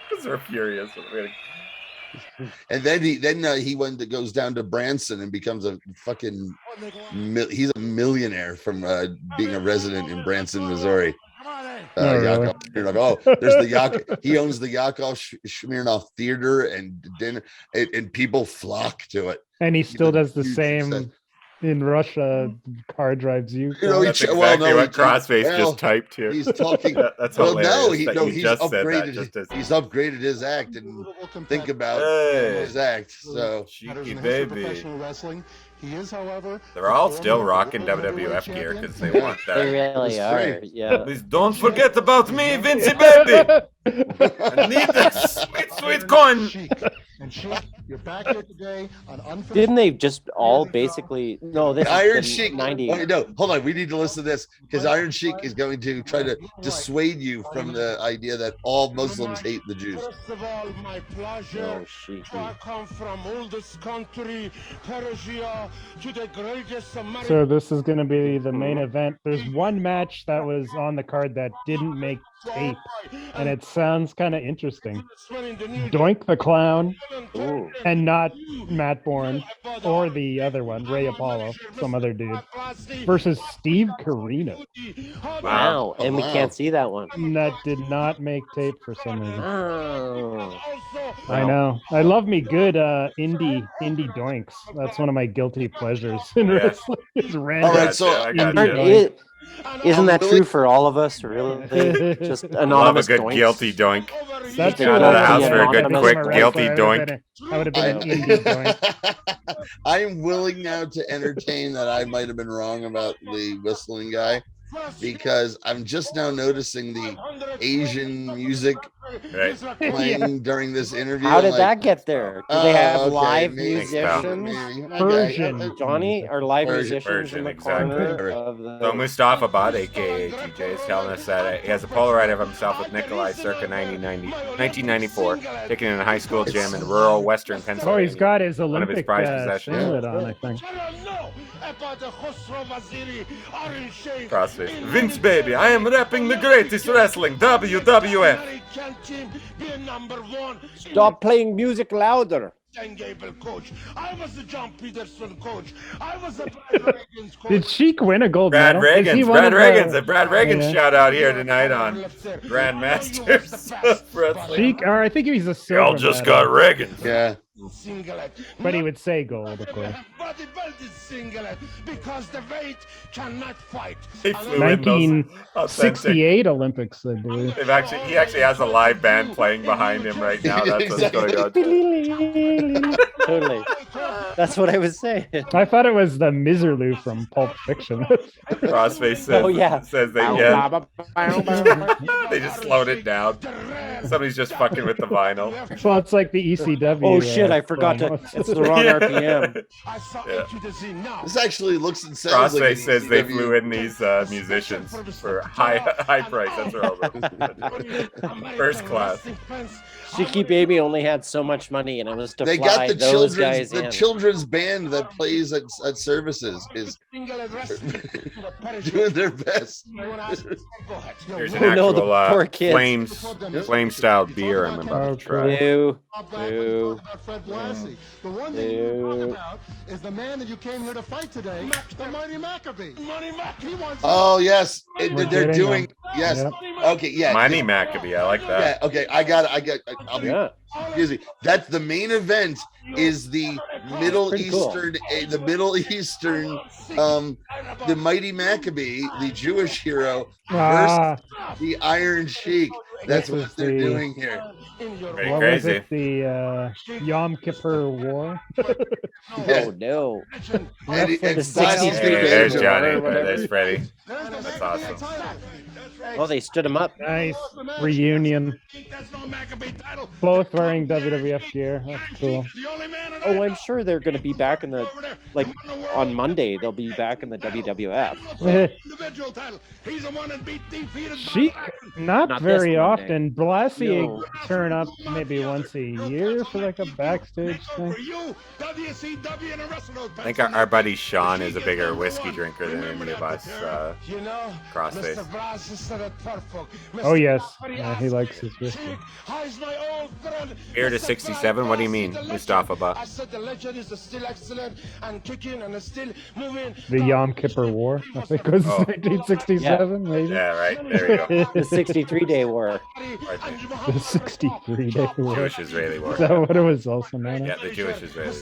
Because they're furious. And then he goes down to Branson and becomes a fucking. He's a millionaire from being a resident in Branson, Missouri. Oh, really? Yakov Smirnoff. Oh, there's the Yakov. He owns the Yakov Smirnoff Theater and dinner, and people flock to it. And he still does the Huge same success. in Russia. Car drives you. You know, That's exactly what Crossface just typed here. He's talking. That's Well, hilarious. no, that he's just said that upgraded. just as He's upgraded his act and think about Hey. his act. So cheeky baby. Professional wrestling. He is, however, They're all still rocking WWF gear because they want They that. really That's are. great. Yeah. Please don't forget about me, Vincey baby. I need that sweet coin. Chic. And Chic, you're back here today on unfinished. Didn't they just all basically? No, this Iron is Sheik. 90. Oh, no, hold on. We need to listen to this because Iron Sheik is going to try to dissuade you from the idea that all Muslims hate the Jews. First of all, my pleasure. Oh, Sheik. I come from oldest country, Persia, to the greatest American. So this is going to be the main event. There's one match that was on the card that didn't make tape, and it sounds kind of interesting. Doink the Clown, Ooh. and not Matt Bourne or the other one, Ray Apollo, some other dude, versus Steve Carino. Wow. And we Wow. can't see that one. And that did not make tape for some reason. Oh. I know. I love me good indie doinks. That's one of my guilty pleasures in Yeah. wrestling. Is random. All right, so I got indie you. doink. Isn't that true for all of us? Really? Just Love a anonymous good doinks? guilty doink. That's Get true. out of the I house was for a good, anonymous quick, wrestler. guilty I would have been an indie doink. I'm willing now to entertain that I might have been wrong about the whistling guy because I'm just now noticing the Asian music Right. playing during this interview. How I'm did like, that get there? Do they have okay, live maybe, musicians? maybe. Okay. Persian. Johnny, are live Version, musicians in the exactly. corner of the... So Mustafa Bad, aka TJ, is telling us that he has a Polaroid of himself with Nikolai circa 1994, taken in a high school gym in rural western Oh, Pennsylvania. he's got his One of his Olympic prized possessions. singlet on, I think. Crossface. Vince baby, I am rapping the greatest wrestling, WWF. Stop playing music louder. Coach. I was the John Peterson coach. I was the Brad Reagan's coach. Did Sheik win a gold Brad medal? Is he Reagan's, one Brad of Reagan's, the- a Brad Reagan Yeah. shout out here tonight on Grandmasters of Wrestling. Sheik, or I think he's a silver Y'all just medal, got Reagan. Yeah. Singlet. but he would say gold, of course. Bodybuilding singlet because the weight cannot fight. He flew in those authentic. 1968 Olympics, I believe. He actually has a live band playing behind him right now. That's what's going on. Totally. That's what I was saying. I thought it was the Miserlou from Pulp Fiction. Crossface says, Oh, yeah. says they, they just slowed it down. Somebody's just fucking with the vinyl. Well, it's like the ECW. Oh shit! I forgot to. It's the wrong RPM. Yeah. This actually looks and sounds like Crossface says they flew in these musicians for high price. That's what all first class. Cheeky Baby only had so much money, and it was to They fly got the those guys children's in. children's band that plays at services is doing their best. There's an Oh, no, the actual poor kids. flame style beer I'm about to try. Ew. Ew. Fred Blassie. The one thing you found out is the man that you came here to fight today, the Mighty Maccabee. Oh yes, We're they're getting doing them. yes. Yep. Okay, yeah. Mighty Maccabee, I like Yeah, that. okay. I'll be. Yeah. Excuse me. That's the main event. Is the Middle Pretty cool. Eastern, the Middle Eastern, the Mighty Maccabee, the Jewish hero, Ah, versus the Iron Sheik. That's This what is they're the- doing here. Pretty what was crazy. it? The Yom Kippur War. Yeah. Oh no. And it- The and 63 Styles- Hey, days there's or Johnny. whatever. There's Freddie. That's awesome. Oh, they stood him up. Nice reunion. Both wearing WWF gear. That's cool. Oh, I'm sure they're going to be back in the on Monday. They'll be back in the WWF. Sheik, not Not very this Monday. often. Blassie No. turn up maybe once a year for like a backstage thing. I think our buddy Sean is a bigger whiskey drinker than any of us. Crossface. Oh yes, yeah, he likes his whiskey. Here to 67. What do you mean, Mustafa? I said the legend is still excellent and kicking and still moving. The Yom Kippur War, I think was Oh. 1967, maybe. Yeah, right. There you go. The 63-day war. Right there. The 63-day war. Jewish Israeli war. Is that what it was also known Yeah, as? the Jewish Israeli.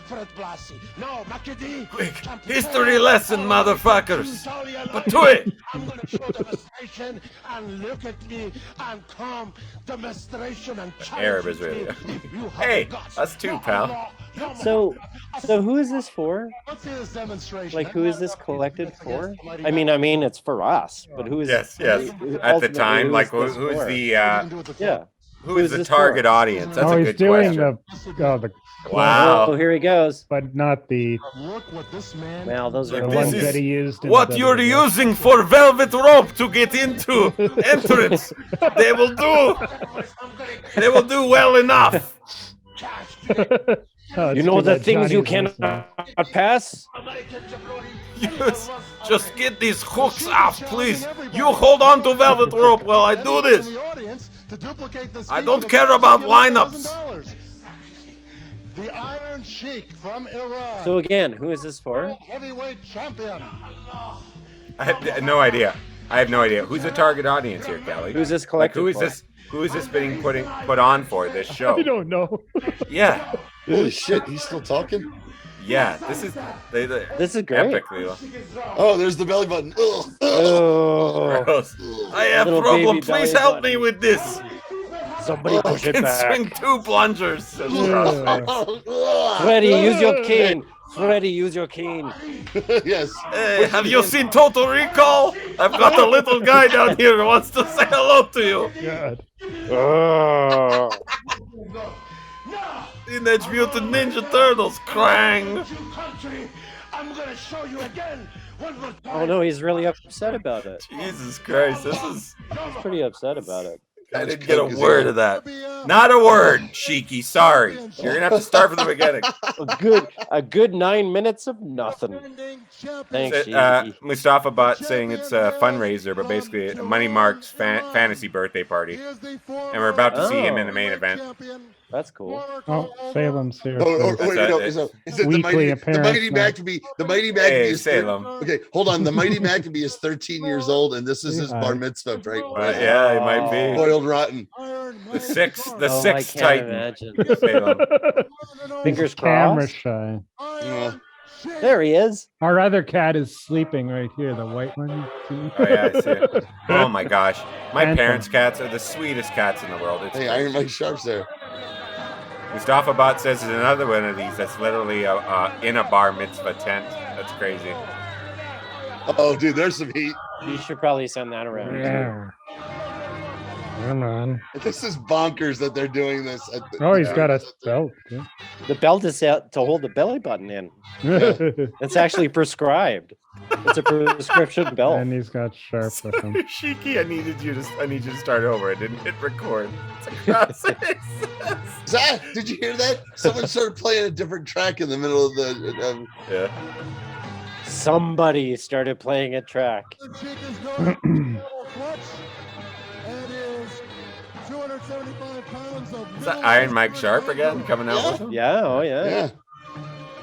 Fred Blassie. No, Macadie. Quick, history lesson, motherfuckers. But to it. I'm gonna show demonstration and look at me and come demonstration and Arab Israeli. Hey, us too, pal. So who is this for? Let's see this demonstration. Like, who is this collected for? I mean, it's for us, but who is? Yes. At the ultimately, time, who like, is this who's for? the Yeah. who is Who's the this target for? audience? That's Oh, a he's good doing question. the Wow. Oh, here he goes. but not the Look what this man. Well, those the are This ones is that he used. In What the you're WWF. using for velvet rope to get into entrance, they will do. They will do well enough. Oh, it's You know too the bad things you Johnny's cannot listening. pass. Just get these hooks off, please. You hold on to velvet rope while I do this. I don't care about lineups. The Iron Sheik from Iran. So again, who is this for? Heavyweight champion. I have no idea. Who's the target audience here, Kelly? Who's this Like, collected who is for? this? Who is this being put on for this show? I don't know. Yeah, Holy shit, he's still talking? yeah. This is This is great. epically Oh, there's the belly button. Ugh. Oh, gross. I have Little problem. baby Please belly help button. me with this. somebody I push it can back. swing 2 plungers. says Crossface. Freddie, use your cane. Freddie, use your cane. Yes. Hey, have you seen Total Recall? I've got a little guy down here who wants to say hello to you. God. Teenage Mutant Ninja Turtles, Krang. I'm gonna show you again. One more time. Oh no, he's really upset about it. Jesus Christ, this is. He's pretty upset about it. I didn't get a word of that. Not a word, Sheiky. Sorry. You're gonna have to start from the beginning. A good 9 minutes of nothing. Thanks, Sheiky. Mustafa Bot saying it's a fundraiser, but basically a Money Mark's fantasy birthday party, and we're about to see him in the main event. That's cool. Oh, Salem's here. Oh, for wait, That's no, a- is it the weekly mighty, appearance now. Maccabee? The Mighty Maccabee Hey, is Salem. Okay, hold on. The Mighty Maccabee is 13 years old, and this is his Yeah. bar mitzvah, right? Yeah, it might be Boiled rotten. the sixth Oh, I sixth can't Titan. imagine. Salem. Fingers Camera crossed. shy. Yeah. There he is. Our other cat is sleeping right here, the white one. Oh yeah, I see it. Oh my gosh, my Anthem. parents' cats are the sweetest cats in the world. It's Hey, great. Iron Mike Sharp's there. Mustafa Bot says there's another one of these that's literally in a bar mitzvah tent. That's crazy. Oh, dude, there's some heat. You should probably send that around. Yeah. Come on. This is bonkers that they're doing this. Oh, he's got a belt. Yeah. The belt is out to hold the belly button in. It's actually prescribed. It's a prescription belt. And he's got sharp with him. Shiki, I need you to start over. I didn't hit record. It's a process. Zach, did you hear that? Someone started playing a different track in the middle of the. Yeah. Somebody started playing a track. The chick is clutch. And is 275 pounds of Is that Iron Mike Sharp again coming out with him? Yeah, oh yeah. Yeah.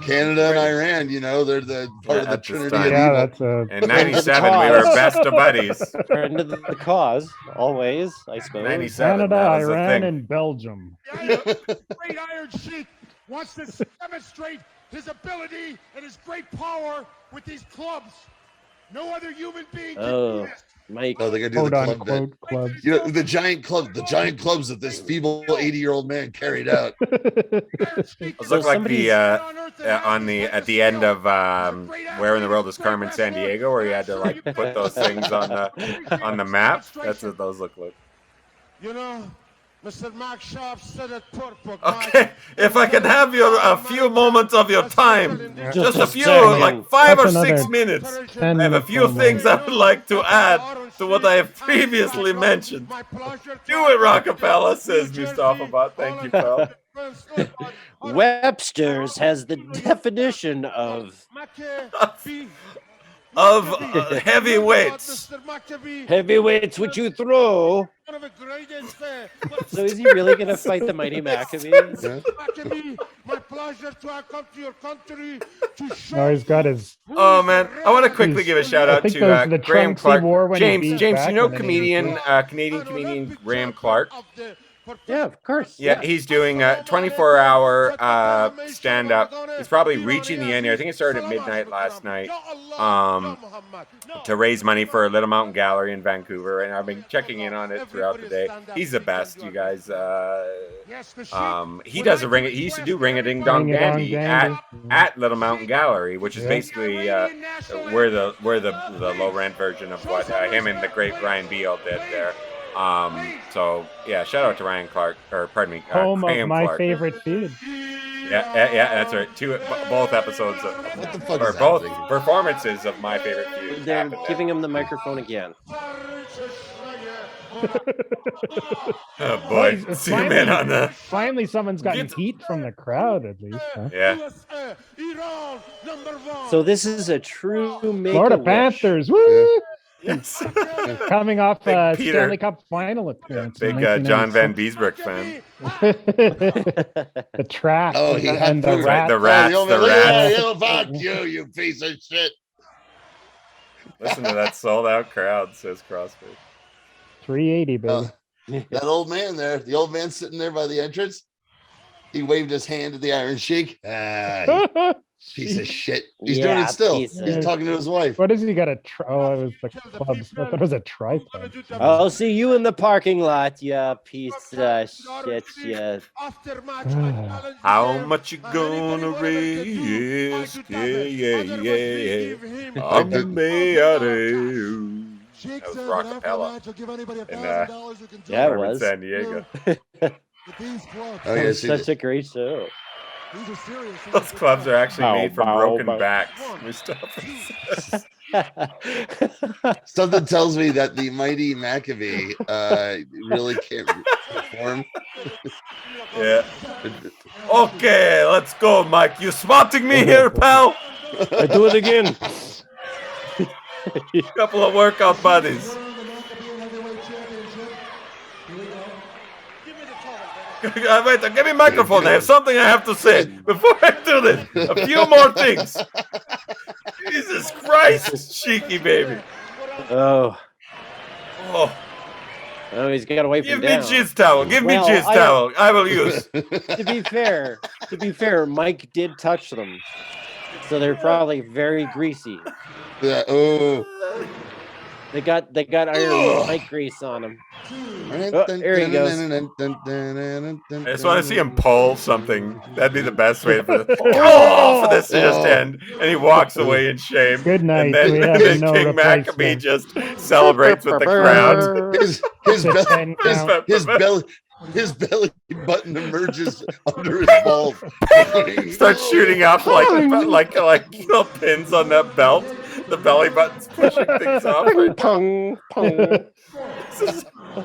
Canada and Iran, they're the part of the at this Trinity time. of Yeah, evil. that's a. In 97, we were best of buddies. Friend of the cause, always, I suppose. 97, Canada, that was the Iran, thing. and Belgium. Great Iron Sheik wants to demonstrate his ability and his great power with these clubs. No other human being can do this. Mike. Oh, they're gonna do Quote the club unquote bit. clubs. You know, the giant clubs that this feeble 80-year-old man carried out. It looked like the at the end of Where in the World is Carmen San Diego, where you had to like put those things on the map. That's what those look like. You know, Mr. Mark Sharp said it perfect. Okay, if I can have a few moments of your time, just a few, second. like 5 or That's 6 another minutes. 10 I have a minutes few or more. things I would like to add to what I have previously mentioned. Do it, Rockapella, says Mustafa Bot. Thank you, pal. Webster's has the definition of Heavyweights. heavyweights which you throw. So is he really going to fight the mighty Maccabee? My pleasure to come to your country to show No, he's got his. Oh man, I want to quickly give a shout out I think to those are the Graham trunks he Clark. wore when he James, beat you know Bachman in Canadian comedian Graham Clark? Yeah, of course. Yeah, he's doing a 24-hour stand-up. He's probably reaching the end here. I think it started at midnight last night to raise money for a Little Mountain Gallery in Vancouver, and I've been checking in on it throughout the day. He's the best, you guys. He does he used to do Ring a Ding Dong Dandy at Little Mountain Gallery, which is basically where the low rent version of what him and the great Ryan Beal did there. So yeah, shout out to Ryan Clark, or pardon me, Home of Graham my Clark. favorite food. Yeah, that's right. Both episodes of What the fuck or is both happening? performances of My Favorite Feud. They're happened giving him the microphone again. Oh boy, zoom in on the. Finally, someone's gotten heat from the crowd, at least. Huh? Yeah. So this is a true Make-A-Wish. Florida Panthers, woo! Yes. Coming off Big Peter. Stanley Cup final appearance. in Big John Van 1996. Beesbrook fan. The track Oh, he had and the food. rat. The rats, Oh, the look at that, rats. you, fuck you piece of shit. Listen to that sold out crowd, says CrossFit. 380, baby. That old man there, the old man sitting there by the entrance, he waved his hand at the Iron Sheik. Ah, piece of shit. He's doing it still. He's talking to his wife. What is he got a? Oh, it was the clubs. I thought it was a tripod. I'll see you in the parking lot, you piece of shit, you. How much you gonna risk? Yeah. I'm That was Rockapella in Yeah, it Carmen was. San Diego. Oh, yeah, see, Such a great show. Those clubs are actually made from broken bow. backs. Mustafa says. something tells me that the mighty Maccabee really can't perform. Yeah. Okay, let's go, Mike. You spotting me here, pal? I do it again. Couple of workout buddies. Wait, give me a microphone. I have something I have to say before I do this. A few more things. Jesus Christ, cheeky baby. Oh, Oh, he's got away from give me down. jizz towel. Give Well, me jizz I towel. I will use. To be fair, Mike did touch them, so they're probably very greasy. Yeah, oh, They got iron Mike grease on them. Oh, there he goes. I just want to see him pull something. That'd be the best way for this to just end. And he walks away in shame. Good night. And then, We have then no King Maccabee replacement. just celebrates with the crowd. His belly button emerges under his balls. Starts shooting up like pins on that belt. The belly button's pushing things off. Pong, pong.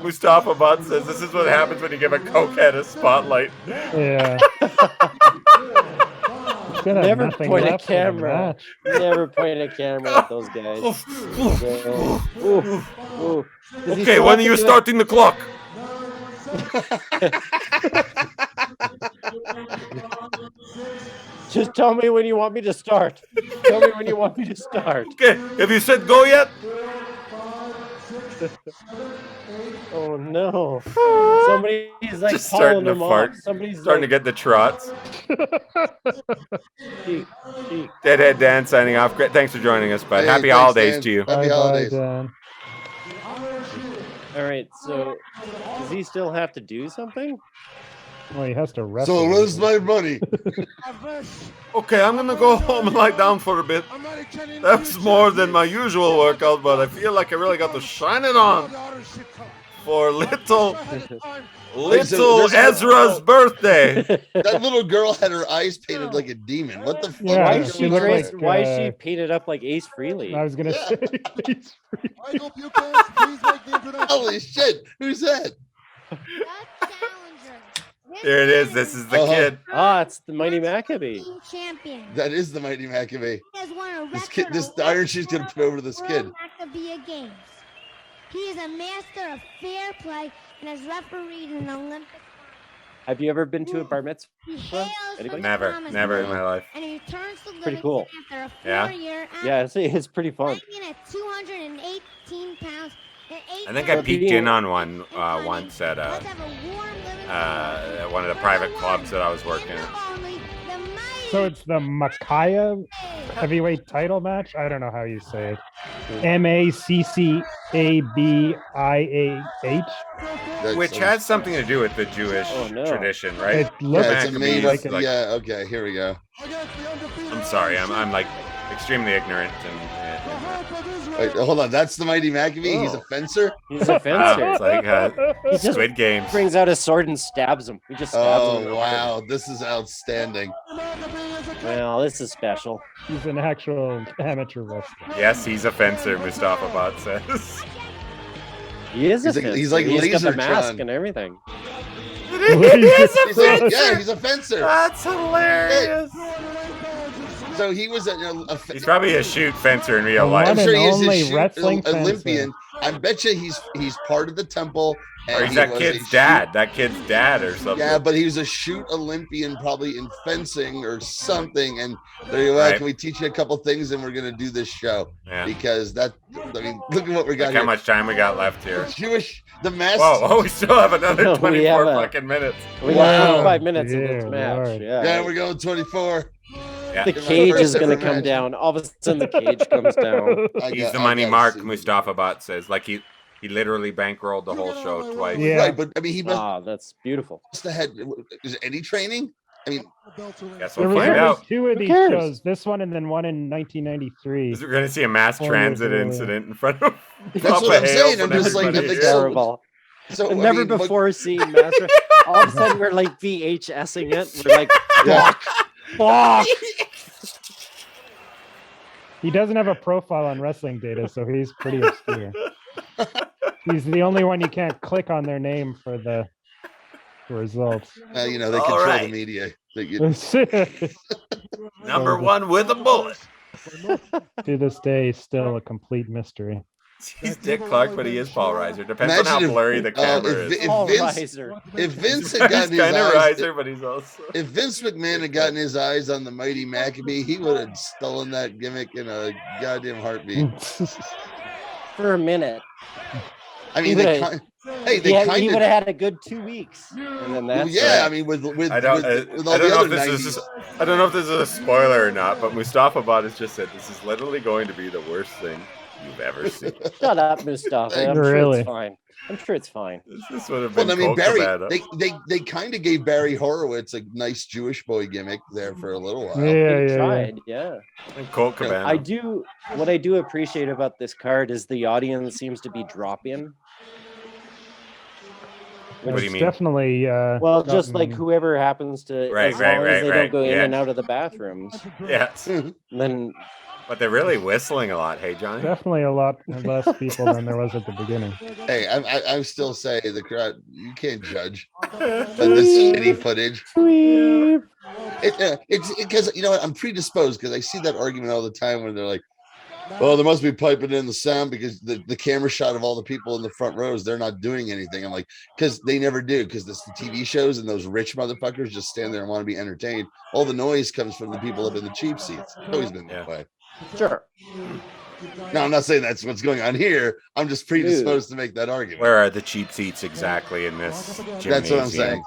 Mustafa Butt says this is what happens when you give a cokehead a spotlight. Yeah. Never point a camera. Never point a camera at those guys. Okay, when are you starting the clock? Just tell me when you want me to start. Tell me when you want me to start. Okay, have you said go yet? Oh no! Somebody's like just starting to fart. Somebody's starting to get the trots. Deadhead Dan signing off. Great, thanks for joining us, bud. Hey, Happy thanks, holidays Dan. to you. Happy holidays. Dan. All right, so does he still have to do something? Well, he has to wrestle. So where's my money? Okay, I'm gonna go home and lie down for a bit. That's more than my usual workout, but I feel like I really got to shine it on for little Ezra's birthday. That little girl had her eyes painted like a demon. What the fuck? Yeah, Why is she looked like, why is she painted up like Ace Frehley? I was gonna say. I hope you guys please make the introduction. Holy shit! Who's that? Here it is. This is the kid. Ah, it's the Mighty Maccabee. Champion. That is the Mighty Maccabee. He has won a This kid, this Iron Sheik's gonna put over this kid. Maccabee Games. He is a master of fair play and has refereed an Olympic. Have you ever been to a bar mitzvah? Anybody? Never in my life. And he returns to Pretty cool. after a Yeah. 4-year Yeah, it's pretty fun. weighing in at 218 pounds. I think I peeked in on one once at one of the private clubs that I was working at. So it's the Micaiah heavyweight title match. I don't know how you say it. Maccabiah. Which has something to do with the Jewish tradition, right? It looks Yeah, it's a made up. like, Yeah. Okay. Here we go. I'm sorry, I'm like extremely ignorant and Wait, hold on. That's the Mighty Maccabee. He's a fencer. He's a fencer. it's like He just Squid Games. brings out his sword and stabs him. He just stabs him. Oh wow, this is outstanding. Well, this is special. He's an actual amateur wrestler. Yes, he's a fencer, Mustafa Bot says. He is a He's like- fencer. he's like He's got the Lasertron. mask and everything. He's a fencer. That's hilarious. So he was He's probably a shoot fencer in real The life. I'm one sure and he's a only shoot wrestling Olympian. I bet you he's part of the temple. Or and he's he that was kid's a shoot- dad. That kid's dad or something. Yeah, but he was a shoot Olympian, probably in fencing or something. And they go, Right. can we teach you a couple things and we're gonna do this show? Yeah. Because look at what we got Look here. how much time we got left here. The mask. Whoa, we still have another No, 24 fucking minutes. We Wow. got 5 minutes in Yeah, this match. Lord. Yeah. Yeah, we're going 24. Yeah. The cage is going to come down. All of a sudden, the cage comes down. He's the money mark, Mustafa Bot says. Like he literally bankrolled the whole show twice. Yeah. Right, but I mean, he must That's beautiful. have had. Is there any training? I mean, Guess There we'll was find out. two of these cares? shows. This one and then one in 1993. We're going to see a mass transit earlier. incident in front of That's Papa what I'm Hales saying. I'm and just like, everybody I'm here. Terrible. so I've I never mean, what- before seen Master. All of a sudden, we're like VHSing it. We're like, fuck. He doesn't have a profile on wrestling data, so he's pretty obscure. He's the only one you can't click on their name for the results. they All control right. the media. Number one with a bullet. To this day, still a complete mystery. He's Dick Clark, but he is Paul Reiser. Depends on Imagine how if- blurry the camera if is. All Vince, riser. if Vince had He's gotten his kind of eyes, Reiser, but he's also. if Vince McMahon had gotten his eyes on the Mighty Maccabee, he would have stolen that gimmick in a goddamn heartbeat. For a minute. I mean, He they would've- kind He of. would have had a good 2 weeks. And then that's Yeah, it. I mean, with I don't all know the if other this 90s. is. I don't know if this is a spoiler or not, but Mustafa Bot has just said this is literally going to be the worst thing you've ever seen. Shut up, Mustafa. I'm sure Really? it's fine. I'm sure it's fine. This would have been Well, I mean, Colt Barry, Cabana. they kind of gave Barry Horowitz a nice Jewish boy gimmick there for a little while. Yeah, He yeah, tried, yeah. And Colt Cabana. What I do appreciate about this card is the audience seems to be drop-in. What do you It's mean? definitely Well, just like gotten- whoever happens to, Right, as long as they right, don't go in yeah. and out of the bathrooms, Yes. then But they're really whistling a lot. Hey, Johnny. definitely a lot less people than there was at the beginning. Hey, I still say the crowd. You can't judge this shitty footage. It's because you know what, I'm predisposed because I see that argument all the time when they're like, "Oh, there must be piping in the sound because the camera shot of all the people in the front rows, they're not doing anything." I'm like, because they never do, because this the TV shows and those rich motherfuckers just stand there and want to be entertained. All the noise comes from the people up in the cheap seats. It's always been that way. sure. Now, I'm not saying that's what's going on here. I'm just predisposed to make that argument. Where are the cheap seats exactly in this gymnasium? That's what I'm saying.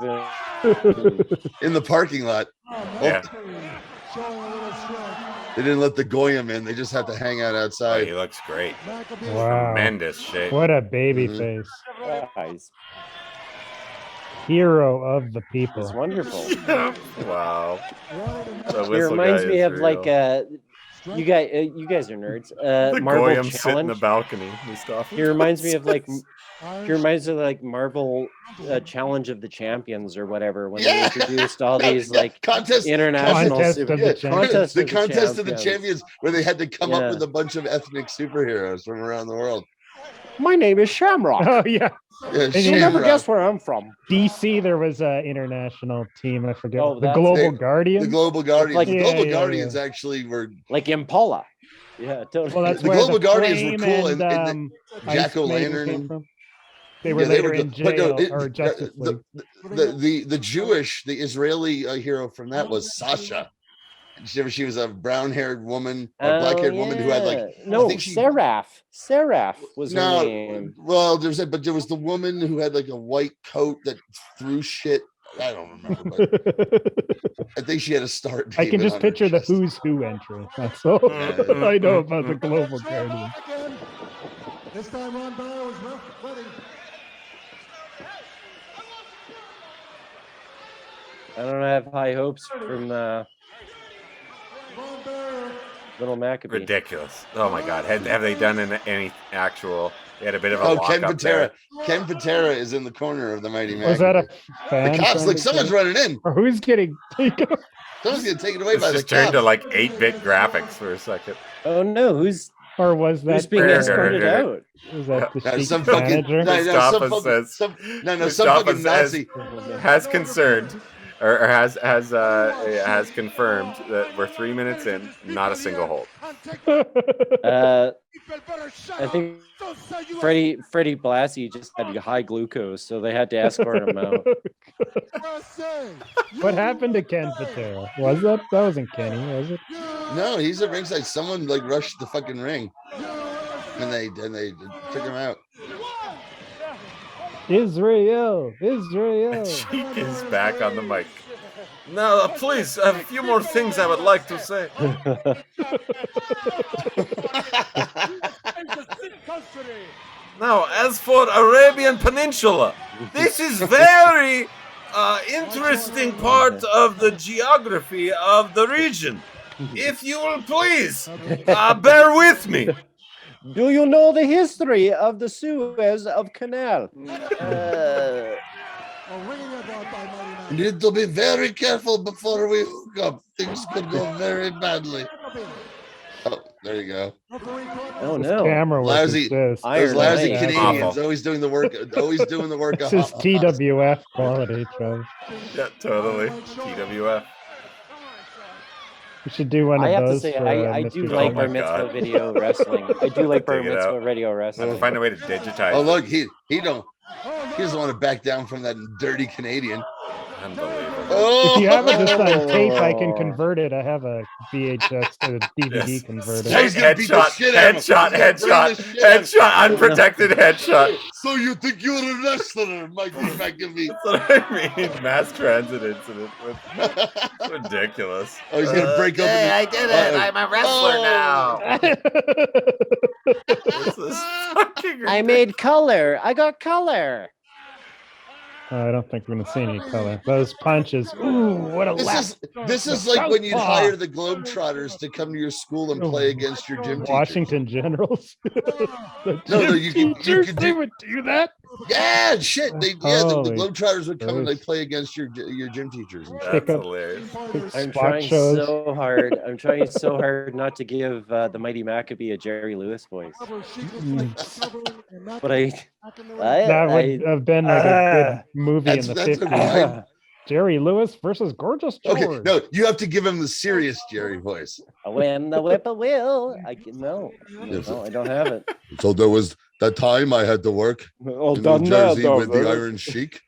In the parking lot. Yeah. They didn't let the Goyim in. They just have to hang out Oh, outside. he looks great. Wow. Tremendous shape. What a baby Mhm. face. Guys, Hero of the people. it's wonderful. Wow. The It whistle reminds guy me is of like real. you guys are nerds. the Marvel Goyim sit in the Challenge. balcony. Mustafa. He reminds me of like Marvel Challenge of the Champions or whatever when they introduced all these like international Contest of the champions. The contest of the champions where they had to come up with a bunch of ethnic superheroes from around the world. My name is Shamrock. Oh yeah. Yeah, You'll never guess where I'm from. DC, there was an international team. I forget. Oh, the that's Global it. Guardians. The Global Guardians. Like- the Global Yeah, Guardians actually were Like Impala. Yeah, totally. Well, that's the where Global Guardians were Flame cool and, and Jack Ice Maiden O'Lantern came and from. They were yeah, later were in good. But jail no, or Justice League. the Jewish, the Israeli hero from that was Sasha. She was a brown-haired woman, a black-haired woman who had like no, I think she, Seraph. Seraph was her no, name. well, there was the woman who had like a white coat that threw shit. I don't remember, but I think she had a start. I can David just on her picture the chest. who's who entry. That's all I know about the Global Guardians. This time Ron Barrow is ready. I don't have high hopes from Little Maccabee. Ridiculous. Oh my God. Have they done any actual? They had a bit of a Oh, lock Ken up Patera. there. Ken Patera is in the corner of the Mighty Mac. Was that a fan? The cops trying like to someone's get- running in. Or who's getting taken? Someone's getting taken away It's by the just turned cops. to like 8-bit graphics for a second. Oh no, who's Or was who's that being Fair, escorted fair. out? was that the No, chic some fucking manager? Mustafa some says- some Mustafa fucking says- Nazi. Has concerned or has confirmed that we're 3 minutes in, not a single hold. I think Freddie Blassie just had high glucose, so they had to escort him out. What happened to Ken Patera? Was that wasn't Kenny, was it? No, he's at ringside. Someone like rushed the fucking ring, and they took him out. Israel. Cheek is back on the mic. Now, please, a few more things I would like to say. Now, as for Arabian Peninsula, this is very interesting part of the geography of the region. If you will please, bear with me. Do you know the history of the Suez of Canal? You need to be very careful before we hook up. Things could go very badly. Oh, there you go. Oh no! Camera work Lousy, is this. those lousy Iron Canadians Awful. always doing the work. Always doing the work. This is TWF quality, Travis. Yeah, totally. TWF. We should do one I of have to those. say, for, I Mr. do Oh like my bar mitzvah God. video wrestling. I do like bar Dig it mitzvah out. radio I have wrestling. to find a way to digitize Oh it. look, he doesn't want to back down from that dirty Canadian. Unbelievable. Oh! If you have it just on tape, I can convert it. I have a VHS to DVD Yes. converter. I was gonna beat the shit out of him. Headshot, I was gonna bring the shit out of him. headshot, unprotected headshot. So you think you're a wrestler, Mikey McAfee? That's what I mean. Mass transit incident. It's ridiculous. Oh, he's gonna break open. Hey, I did it. I'm a wrestler now. This is fucking I made color. I got color. I don't think we're gonna see any color. Those punches. Ooh, what a lap. This is like when you'd hire the Globetrotters to come to your school and play against your gym teachers. Washington Generals. No, you could they would do that. Yeah, shit. The Holy Globetrotters would come and Christ. like play against your gym teachers. And shit. That's Pick up hilarious. I'm spot trying shows. so hard. I'm trying so hard not to give the Mighty Maccabee a Jerry Lewis voice. But That would have been like a good movie in the That's 50s. okay. Jerry Lewis versus Gorgeous George. Okay, no, you have to give him the serious Jerry voice. when the whippoorwill, I can no, I don't have it. So there was that time I had to work Oh, in New Jersey with the Iron Sheik.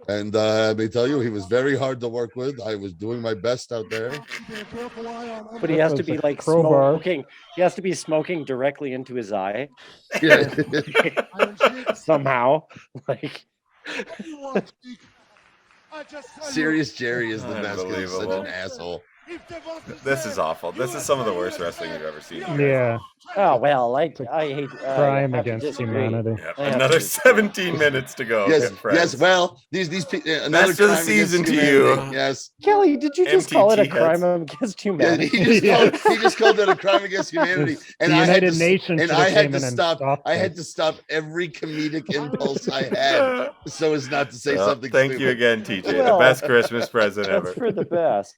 And let me tell you, he was very hard to work with. I was doing my best out there. But he has to be like crowbar. smoking. He has to be smoking directly into his eye Yeah. somehow. Like Serious Jerry is the best. 'Cause he's such Unbelievable. an asshole. This is awful. This is some of the worst wrestling you've ever seen. Yeah, oh well, I hate crime I have to against disagree. humanity. Yep. I have Another to- 17 minutes to go. Yes, good friends. yes. Well, these another Best of the crime against season to humanity. you. Yes. Kelly, did you just call it a MTT crime heads. against Yeah, humanity? he just called it a crime against humanity, and The I had United to, Nations and should I have had came to in and stop. stopped I had it. to stop every comedic impulse I had, so as not to say Well, something. thank you stupid. again, TJ. Well, the best Christmas present That's ever. for the best.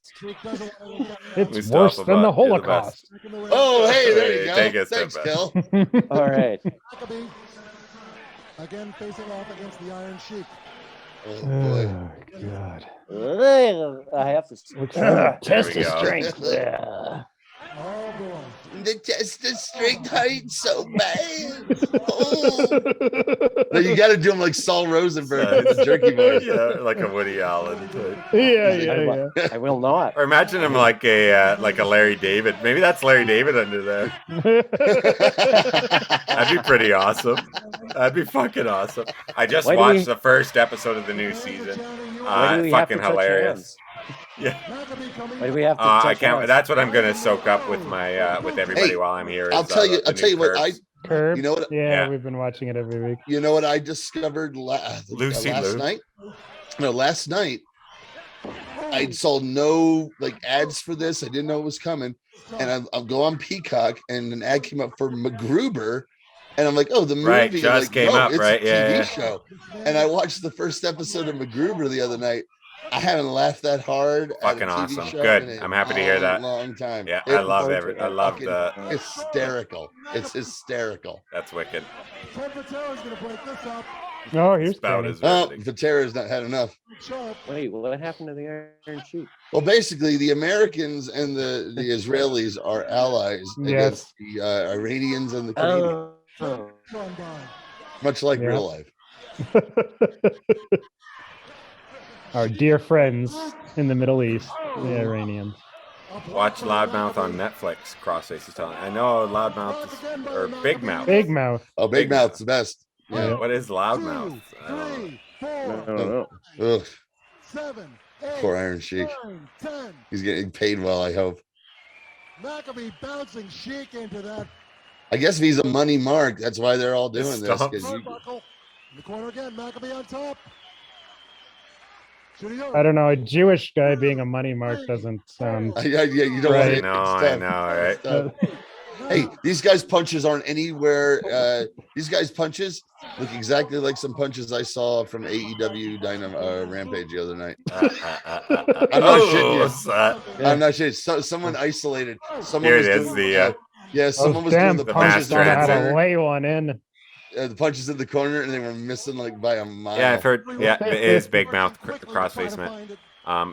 It's Mustafa worse than the Butt, you're the best. Holocaust. Oh, hey, there Hey, you go. take a step Thanks, back. Kel. All right. Again, facing off against the Iron Sheik. Oh boy. God. I have to. Test we his go. strength. Oh boy. The test of strength hurts so bad. Oh. No, you got to do him like Saul Rosenberg with the jerky voice. Yeah, like a Woody Allen type. Yeah. I will not. Or imagine him like a Larry David. Maybe that's Larry David under there. That'd be pretty awesome. That'd be fucking awesome. I just Why do watched we- the first episode of the new season. Why do we have Fucking to touch hilarious. hands? Yeah. Why do we have to I touch can't. hands? That's what I'm gonna soak up with my with everybody Hey, while I'm here. I'll is, tell you. the I'll tell new you what. Curbs. Curb. You know what? Yeah, we've been watching it every week. You know what I discovered Lucy last Lou. night? No, last night I saw no like ads for this. I didn't know it was coming, and I'll go on Peacock, and an ad came up for MacGruber, and I'm like, oh, the movie Right, just like, came no, up, it's right? a Yeah, TV yeah. show, and I watched the first episode of MacGruber the other night. I haven't laughed that hard. at a Fucking TV awesome. show Good. in a I'm happy to hear that. Long time. Yeah, It I love was every. I love fucking the. hysterical. It's hysterical. That's wicked. Ted Patera's gonna break this up. Oh, here's Spout Tony. is Oh, riveting. Vatera's not had enough. Sharp. Wait, what happened to the Iron Sheik? Well, basically, the Americans and the Israelis are allies against the Iranians and the Canadians, Oh. Run by. much like Yeah. real life. Our dear friends in the Middle East, the Iranians. Watch Loudmouth on Netflix. Crossface is telling. I know Loudmouth is, or Big Mouth. Big Mouth. Oh, Big Big Mouth's the best. Yeah. What is Loudmouth? I don't know. 3, 4, No. Ugh, 7, 8, poor Iron Sheik. 9, 10. He's getting paid well, I hope. Maccabee bouncing Sheik into that. I guess if he's a money mark, that's why they're all doing this. 'cause Stomps. you- Turnbuckle. In the corner again. Maccabee on top. Shooting I don't know. A Jewish guy being a money mark doesn't sound. yeah, you don't want Right. it. No, I know, right? Hey, these guys' punches aren't anywhere. These guys' punches look exactly like some punches I saw from AEW Rampage the other night. I'm not shitting you. son. I'm not sure. Someone isolated. Someone Here was it is. doing, The yeah, someone was damn, doing the punches punches master don't know how translator. to lay one in. the punches in the corner, and they were missing like by a mile. yeah, I've heard. Yeah, it is Big Mouth Crossface man.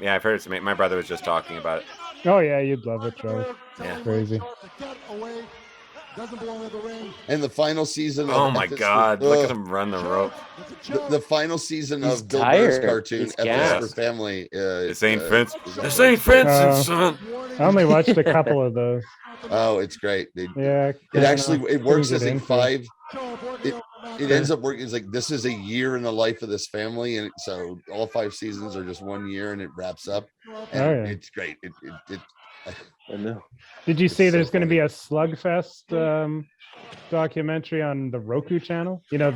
Yeah, I've heard it's. My brother was just talking about it. Oh yeah, you'd love it, Joe. Yeah. Crazy. Get away. Doesn't belong in the ring. And the final season of Oh my God! Look at him run the rope. The final season He's of Bill Burr's tired. cartoon, He's F is gassed. for Family. This ain't Vince. is This on ain't Netflix. Vincent, son. I only watched a couple of those. Oh, it's great. Yeah. It actually it works couldn't as get a into five. It ends up working. It's like this is a year in the life of this family, and so all 5 seasons are just 1 year, and it wraps up. And it's great. I know. Did you see so there's going to funny. be a Slugfest documentary on the Roku channel? You know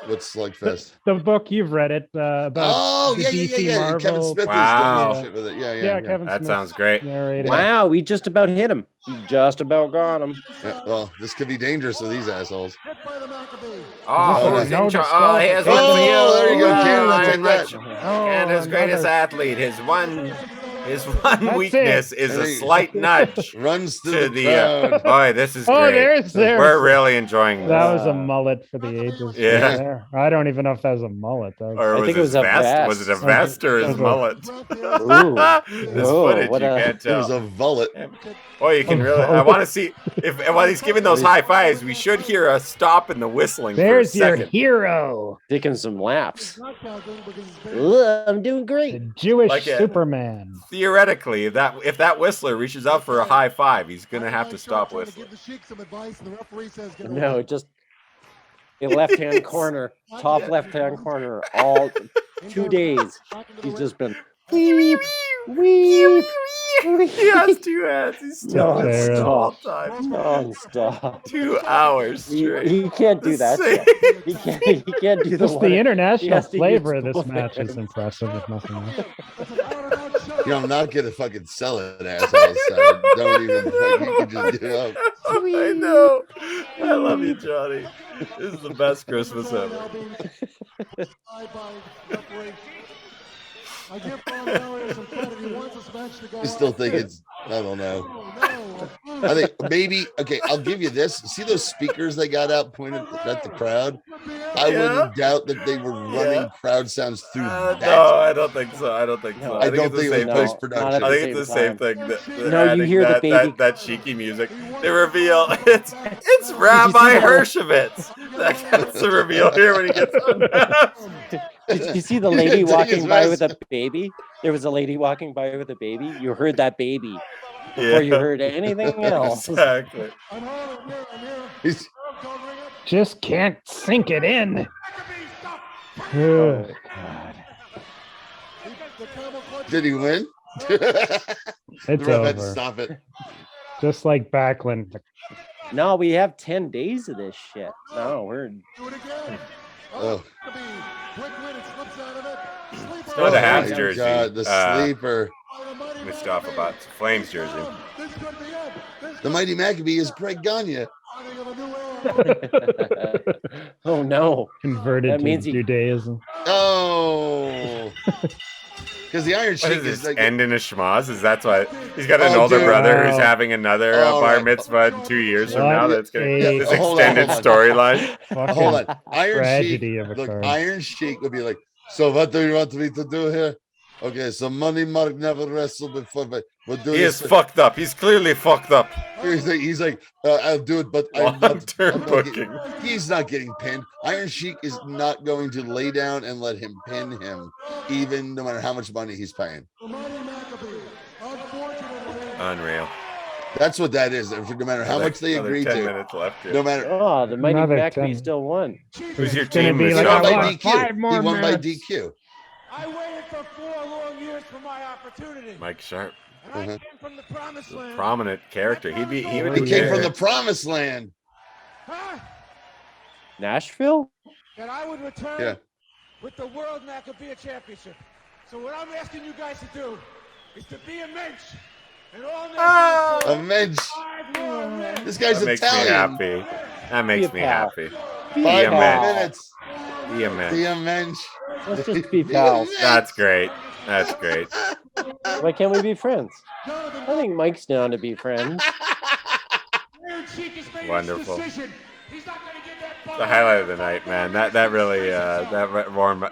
What's Slugfest? the book, you've read it about the DC Marvel. Kevin Smith Wow. is doing shit with it. Yeah, Kevin That Smith sounds great. narrated. Wow, we just about hit him. We just about got him. Yeah, well, this could be dangerous with these assholes. Oh, Oh, who's no in charge? Oh, here's one for you. Oh, there you go, Oh, Ken. I'll Iron take that. Rich. Oh, Canada's greatest another- athlete. His one That's weakness is a Hey. slight nudge Runs to through the. crowd. Boy, this is Oh, great. there's We're really enjoying this. that was a mullet for the ages. right Yeah. there. I don't even know if that was a mullet. That was, Or I was think it his was a vest. Was it a vest or his It was a- mullet? This Ooh, footage, what you a- can't It was tell. a vullet. Boy, you can a really. I mullet. want to see if while he's giving those high fives, we should hear a stop in the whistling there's for a your second. hero, Taking some laps. I'm doing great. the Jewish Like it. Superman. Theoretically, if that whistler reaches out for a high five, he's gonna have to stop whistling. No, just a left-hand corner, top left-hand corner, all 2 days. He's just been weep, weep, He has 2 hands. He's still There. all time. non-stop. 2 hours straight. He can't do that Same. shit. He can't do the Just one. the international has to flavor use of this both match is hands. impressive, if nothing else. You know, I'm not gonna fucking sell it, assholes. So don't even. You can just give up. I know. I love you, Johnny. This is the best Christmas ever. I still think it's. I don't know. I think maybe. Okay, I'll give you this. See those speakers they got out pointed at the crowd? I wouldn't doubt that they were running crowd sounds through that. No, I don't think so. I don't think so. I don't it's the think it was same thing. post-production. I think it's the same thing. No, you hear the baby- that cheeky music. They reveal it's Rabbi Hershevitz. That's the reveal here when he gets unmasked. Did you see the lady walking by with a baby? There was a lady walking by with a baby. You heard that baby before you heard anything else. Exactly. He's- Just can't sink it in. Oh, Ugh. God. Did he win? It's The ref had to over. stop it. Just like Backlund. No, we have 10 days of this shit. No, we're Oh, No, the oh Habs my jersey. God, the sleeper. Missed off about Flames jersey. The Mighty Maccabee is Greg Gagne. oh no. Converted That to means he- Judaism. Oh, because the Iron What Sheik is is this? like. End in a schmoz? Is that's why he's got an Oh, older dude. brother who's Wow. having another Oh, bar right. mitzvah in 2 years from What now? That's gonna a this Hold on, extended hold on. storyline. Fucking Hold on, Iron tragedy Sheik. of a Look, card. Iron Sheik would be like, so what do you want me to do here? Okay, so Money Mark never wrestled before, but we'll do He is this. fucked up. He's clearly fucked up. He's like, I'll do it, but I'm not. Long-term I'm not booking. he's not getting pinned. Iron Sheik is not going to lay down and let him pin him, even no matter how much money he's paying. Unreal. That's what that is. No matter how much they Another agreed 10 to, minutes left. Here. no matter. Oh, the Mighty Another Maccabee 10. still won. Who's your It's gonna team? be this like, He I won by want DQ. 5 more He won by minutes. DQ. I waited for 4 long years for my opportunity. Mike Sharp, And I came from the promised land. prominent character. He would He be came from there. the promised land. Huh? Nashville? That I would return Yeah. with the World Maccabee Championship. So what I'm asking you guys to do is to be a mensch. And all A mensch. 5 more minutes. This guy's That makes me Italian. happy. That makes me pal. happy. Be 5 a more mensch. minutes. Be a man. Be a mensch. Let's just be pals. That's great. That's great. Why can't we be friends? I think Mike's down to be friends. Iron Sheik has made his Wonderful. decision. He's not going to give that The highlight of the night, man. That really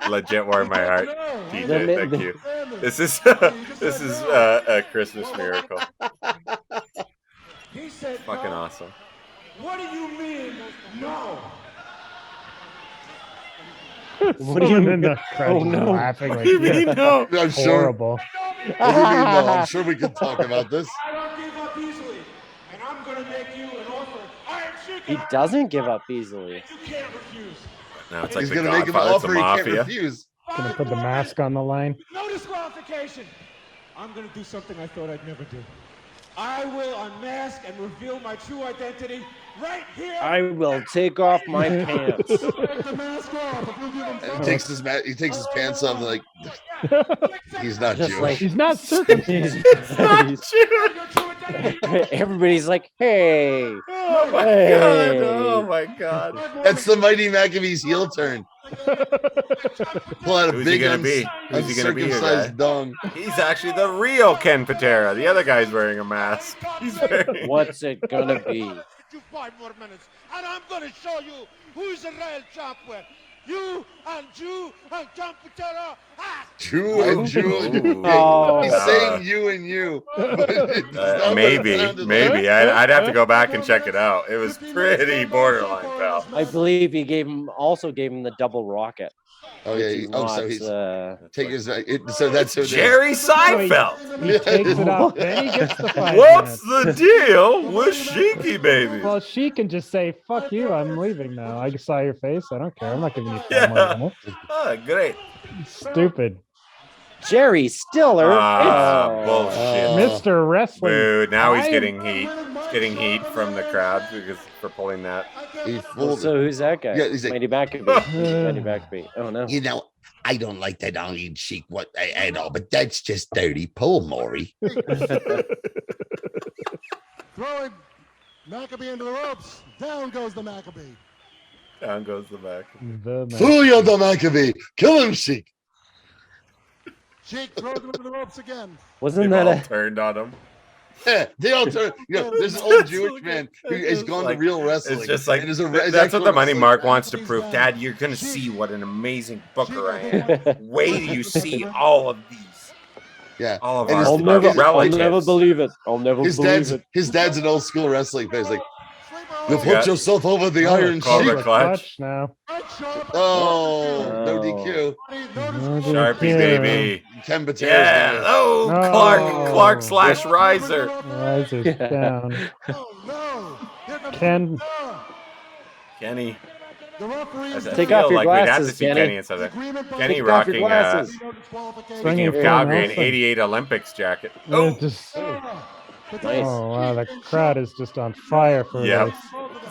legit warmed my heart. TJ, thank you. This is this is a Christmas miracle. He said, Fucking no, awesome. What do you mean? No. Someone in the crowd Oh, just no. laughing like You mean no? I'm sure. horrible. What do you mean, no? I'm sure we can talk about this. I don't give up easily, and I'm gonna make you an offer. Iron Sheik. He doesn't give up easily. You can't refuse. Now it's like He's the gonna make him an Godfather, it's a offer he can't mafia. refuse. Gonna put the mask on the line. No disqualification. I'm gonna do something I thought I'd never do. I will unmask and reveal my true identity right here. I will take off my pants. Take the mask off. If you give him And he takes his pants off and like he's not Just Jewish. like- He's not circumcised. Everybody's like, hey. Oh my Hey. god! Oh my god! That's the Mighty Maccabees heel turn. Pull out a Who's he big gonna be? Who's he gonna be, your guy? uncircumcised dong. He's actually the real Ken Patera. The other guy's wearing a mask. He's wearing... What's it gonna be? you 5 more minutes, and I'm gonna show you who's the real champion. You and Jew and Computera. Jew and Jew. Oh. He's saying you and you. but it's not what it Maybe. sounded like. I'd have to go back and check it out. It was pretty borderline, pal. I believe he also gave him the double rocket. Oh yeah. He's So not, he's uh, take his. So that's who it is. Jerry Seinfeld. He takes it out, then he gets the 5 What's minutes. the deal with Sheiky Baby? Well, she can just say, "Fuck you, I'm leaving now. I saw your face. I don't care. I'm not giving you 5 Yeah. more minutes." Oh, great. Stupid. Jerry Stiller. Ah, bullshit. Mr. Wrestling. Boo, now he's I am- getting heat. He's getting heat from the crowd for pulling that. He Well, fooled so who's that guy? Yeah, he's like- Mighty Maccabee. Mighty Maccabee. Oh no. You know, I don't like that Iron Sheik at all, but that's just dirty. Pull Maury. Throwing Maccabee into the ropes. Down goes the Maccabee. Down goes the back. The Fool you, the Maccabee. Kill him, Sheik. Sheik throws him into the ropes again. Wasn't They've all that turned on him. Yeah, they all turn. You know, there's an old Jewish man who has gone to real wrestling. It's just like and is a, is that's actually what the Money wrestling. Mark wants to prove. Dad, you're gonna see what an amazing booker I am. Wait till you see all of these. Yeah, All of And our, his- I'll never, our relatives. I'll never believe it. I'll never his believe dad's it. his dad's an old school wrestling fan. He's like, you Yeah. put yourself over the Oh, Iron Cobra Sheik. Clutch. now. Oh, no Oh. DQ. Sharpie, baby. Ken Patera's Yeah. gonna- Oh, No. Clark slash Riser. Riser's down. Oh no! Here comes Ken. Kenny. the referee. I Take feel off your like we'd have to glasses, see Kenny. Kenny instead of Kenny Take off your rocking. glasses. Speaking of Full Calgary, an Nelson. '88 Olympics jacket. Oh, Oh, just, Nice. oh wow, the crowd is just on fire for yeah. this.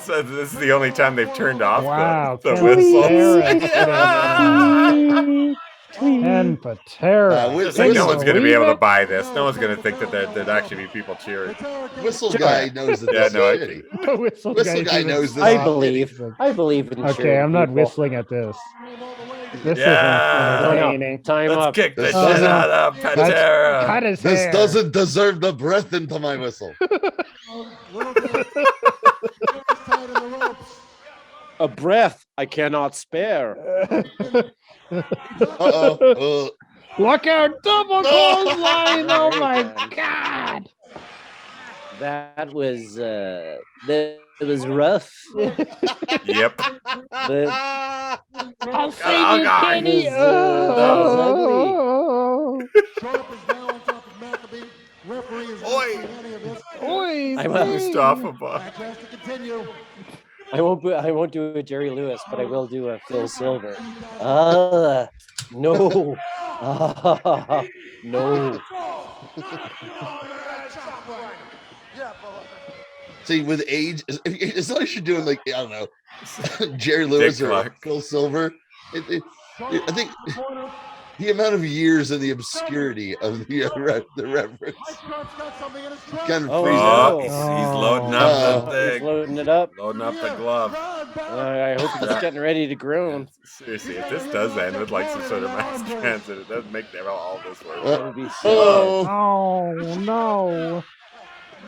So this is the only time they've turned off Wow, the Ken whistles. Patera. Ken Patera. Just like no one's going to be able to Believe buy this. No one's going to think that there'd actually be people cheering. Whistle guy knows that Yeah, this no, I is shitty. it? The whistle Whistle guy even knows this. I is believe. shitty. I believe in Okay, cheering I'm not people. whistling at this. This Yeah. isn't No, no. entertaining. Time Let's up. kick the This shit doesn't- out of Patera. Cut his This hair. doesn't deserve the breath into my whistle. Little bit. Tied in the ropes. A breath I cannot spare. Uh-oh. Look out, double clothesline! Oh my Very god! That was it was rough. Yep. The, I'll save Oh, you, God. Kenny! That was Oh, Sharp is now on top of Maccabee. Referee is not Oi. seeing any of this. Oi, I will Mustafa. Match has to continue. I won't do a Jerry Lewis, but I will do a Phil Silver. No. No. See, with age, as long as you're doing like, I don't know, Jerry Lewis Dick or Clark. Phil Silver, I think the amount of years and the obscurity of the reference Sharp's got something in his trunk. kind of Oh, frees Oh, it. he's Oh. loading up Oh. the He's thing. loading it up. Loading up the glove. I hope he's getting ready to groan. Seriously, if this does end with like some sort of mass transit, it does make all this work. That would be so. Oh, Oh no!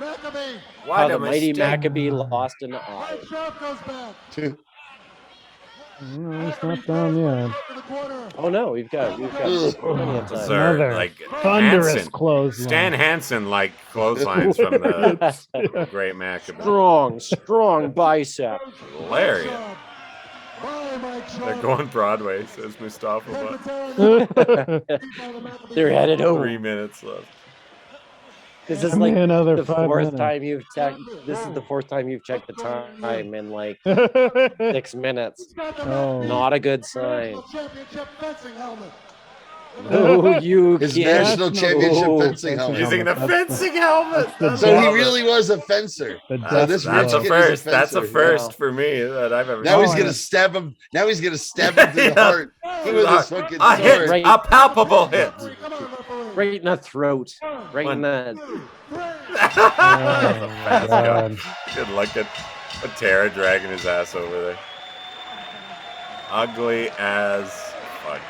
Maccabee. What How a the mighty mistake. Maccabee lost an eye. Sharp goes back. No, it's not done yet. Oh no, we've got plenty of time. Sir, Another like thunderous Hansen. clothesline. Stan Hansen like clotheslines from the Great Maccabee. Strong bicep. Hilarious. They're going Broadway, says Mustafa. They're headed over. 3 minutes left. This is Give me like another the 5 fourth minutes. time you've checked. This is the fourth time you've checked the time in like 6 minutes. Oh. Not a good sign. No, you His can't. national championship No. fencing helmet. Using the That's fencing helmet. the So he Love it. really was a fencer. The So this death rich That's a kid blow. is first. That's a fencer. first for me that I've ever Now he's seen. gonna stab him. Now he's gonna stab him through the Yeah. heart with his fucking A hit, sword. Right. a palpable hit. Right in the throat. Right in the. Oh, God. Good luck at Tara dragging his ass over there. Ugly as fuck.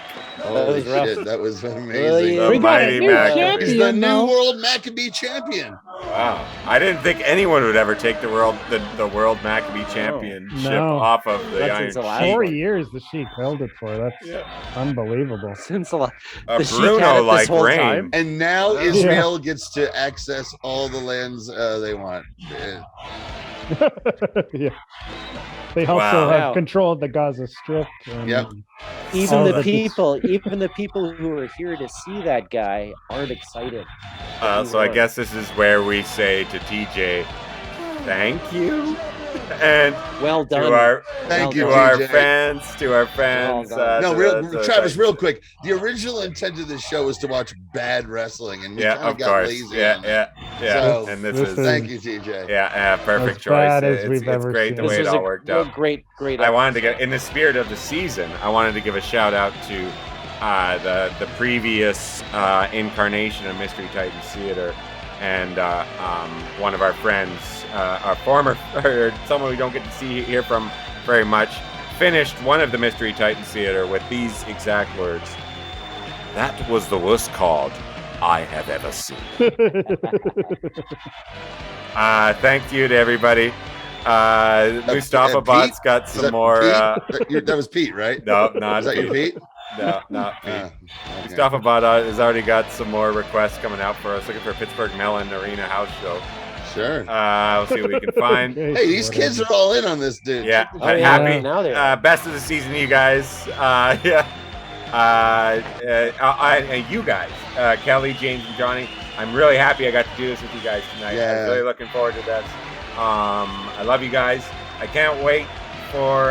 Holy was rough. shit, that was Well, amazing. The We got a mighty new Maccabee. He's the champion new now. world Maccabee champion. Wow. I didn't think anyone would ever take the world Maccabee championship No. off of the That's Iron since the last Sheik. 4 years the Sheik held it for. That's unbelievable. Since a lot. A The Sheik had it Bruno this like whole rain. time. And now Yeah. Israel gets to access all the lands they want. Yeah. Yeah. They also Wow. have Wow. control of the Gaza Strip. And Yep. Even all the that- people who are here to see that guy aren't excited. So I guess this is where we say to TJ, thank you. And Well done. to our Thank you, to our TJ. fans. Well done. No, to Travis, thank- real quick. The original intent of this show was to watch bad wrestling, and we Yeah, kind of of got course. lazy. Yeah, on that. yeah. So, And this this is is- Thank you, TJ. perfect As choice. bad as It's we've ever great the seen. way This it was all worked out. great. I wanted to get, in the spirit of the season, I wanted to give a shout out to the previous incarnation of Mystery Titans Theater, and one of our friends, our former, or someone we don't get to hear from very much, finished one of the Mystery Titans Theater with these exact words: "That was the worst card I have ever seen." Thank you to everybody. Mustafa Pete? Bot's got Is some that more. Pete? That was Pete, right? No, not Is that your Pete. Pete? No, not Pete. Okay. Mustafa Bot has already got some more requests coming out for us. Looking for a Pittsburgh Melon Arena house show. Sure. We'll see what we can find. Okay, Hey, these kids are all in on this, dude. Yeah, Oh, but yeah. happy. Now they're- Best of the season, you guys. Yeah. And you guys, Kelly, James, and Johnny. I'm really happy I got to do this with you guys tonight. Yeah. I'm really looking forward to this. I love you guys. I can't wait for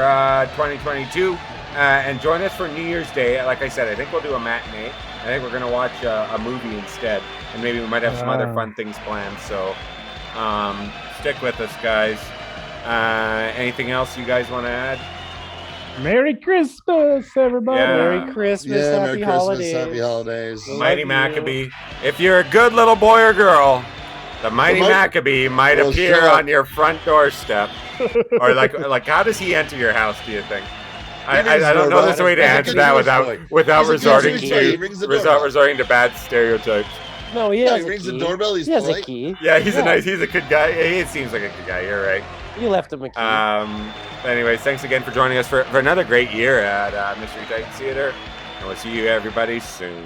2022. And join us for New Year's Day. Like I said, I think we'll do a matinee. I think we're going to watch a movie instead. And maybe we might have some other Wow. fun things planned. So stick with us, guys. Anything else you guys want to add? Merry Christmas, everybody. Yeah. Merry Christmas, Yeah, happy Merry Christmas, holidays. Happy holidays. Love Mighty you. Maccabee. If you're a good little boy or girl, the Mighty The might- Maccabee might Well, appear shut up. on your front doorstep. Or like how does he enter your house, do you think? I rings don't the know doorbell. there's a way to He's a answer good that news without boy. without He's a resorting good news boy. He rings the doorbell. resorting to bad stereotypes. No, he Yeah, has he a rings the key. doorbell, he's he has a polite. key. Yeah, he's a good guy. He seems like a good guy. You're right. You left him a key. Anyways, thanks again for joining us for another great year at Mystery Titans Theater, and we'll see you everybody soon.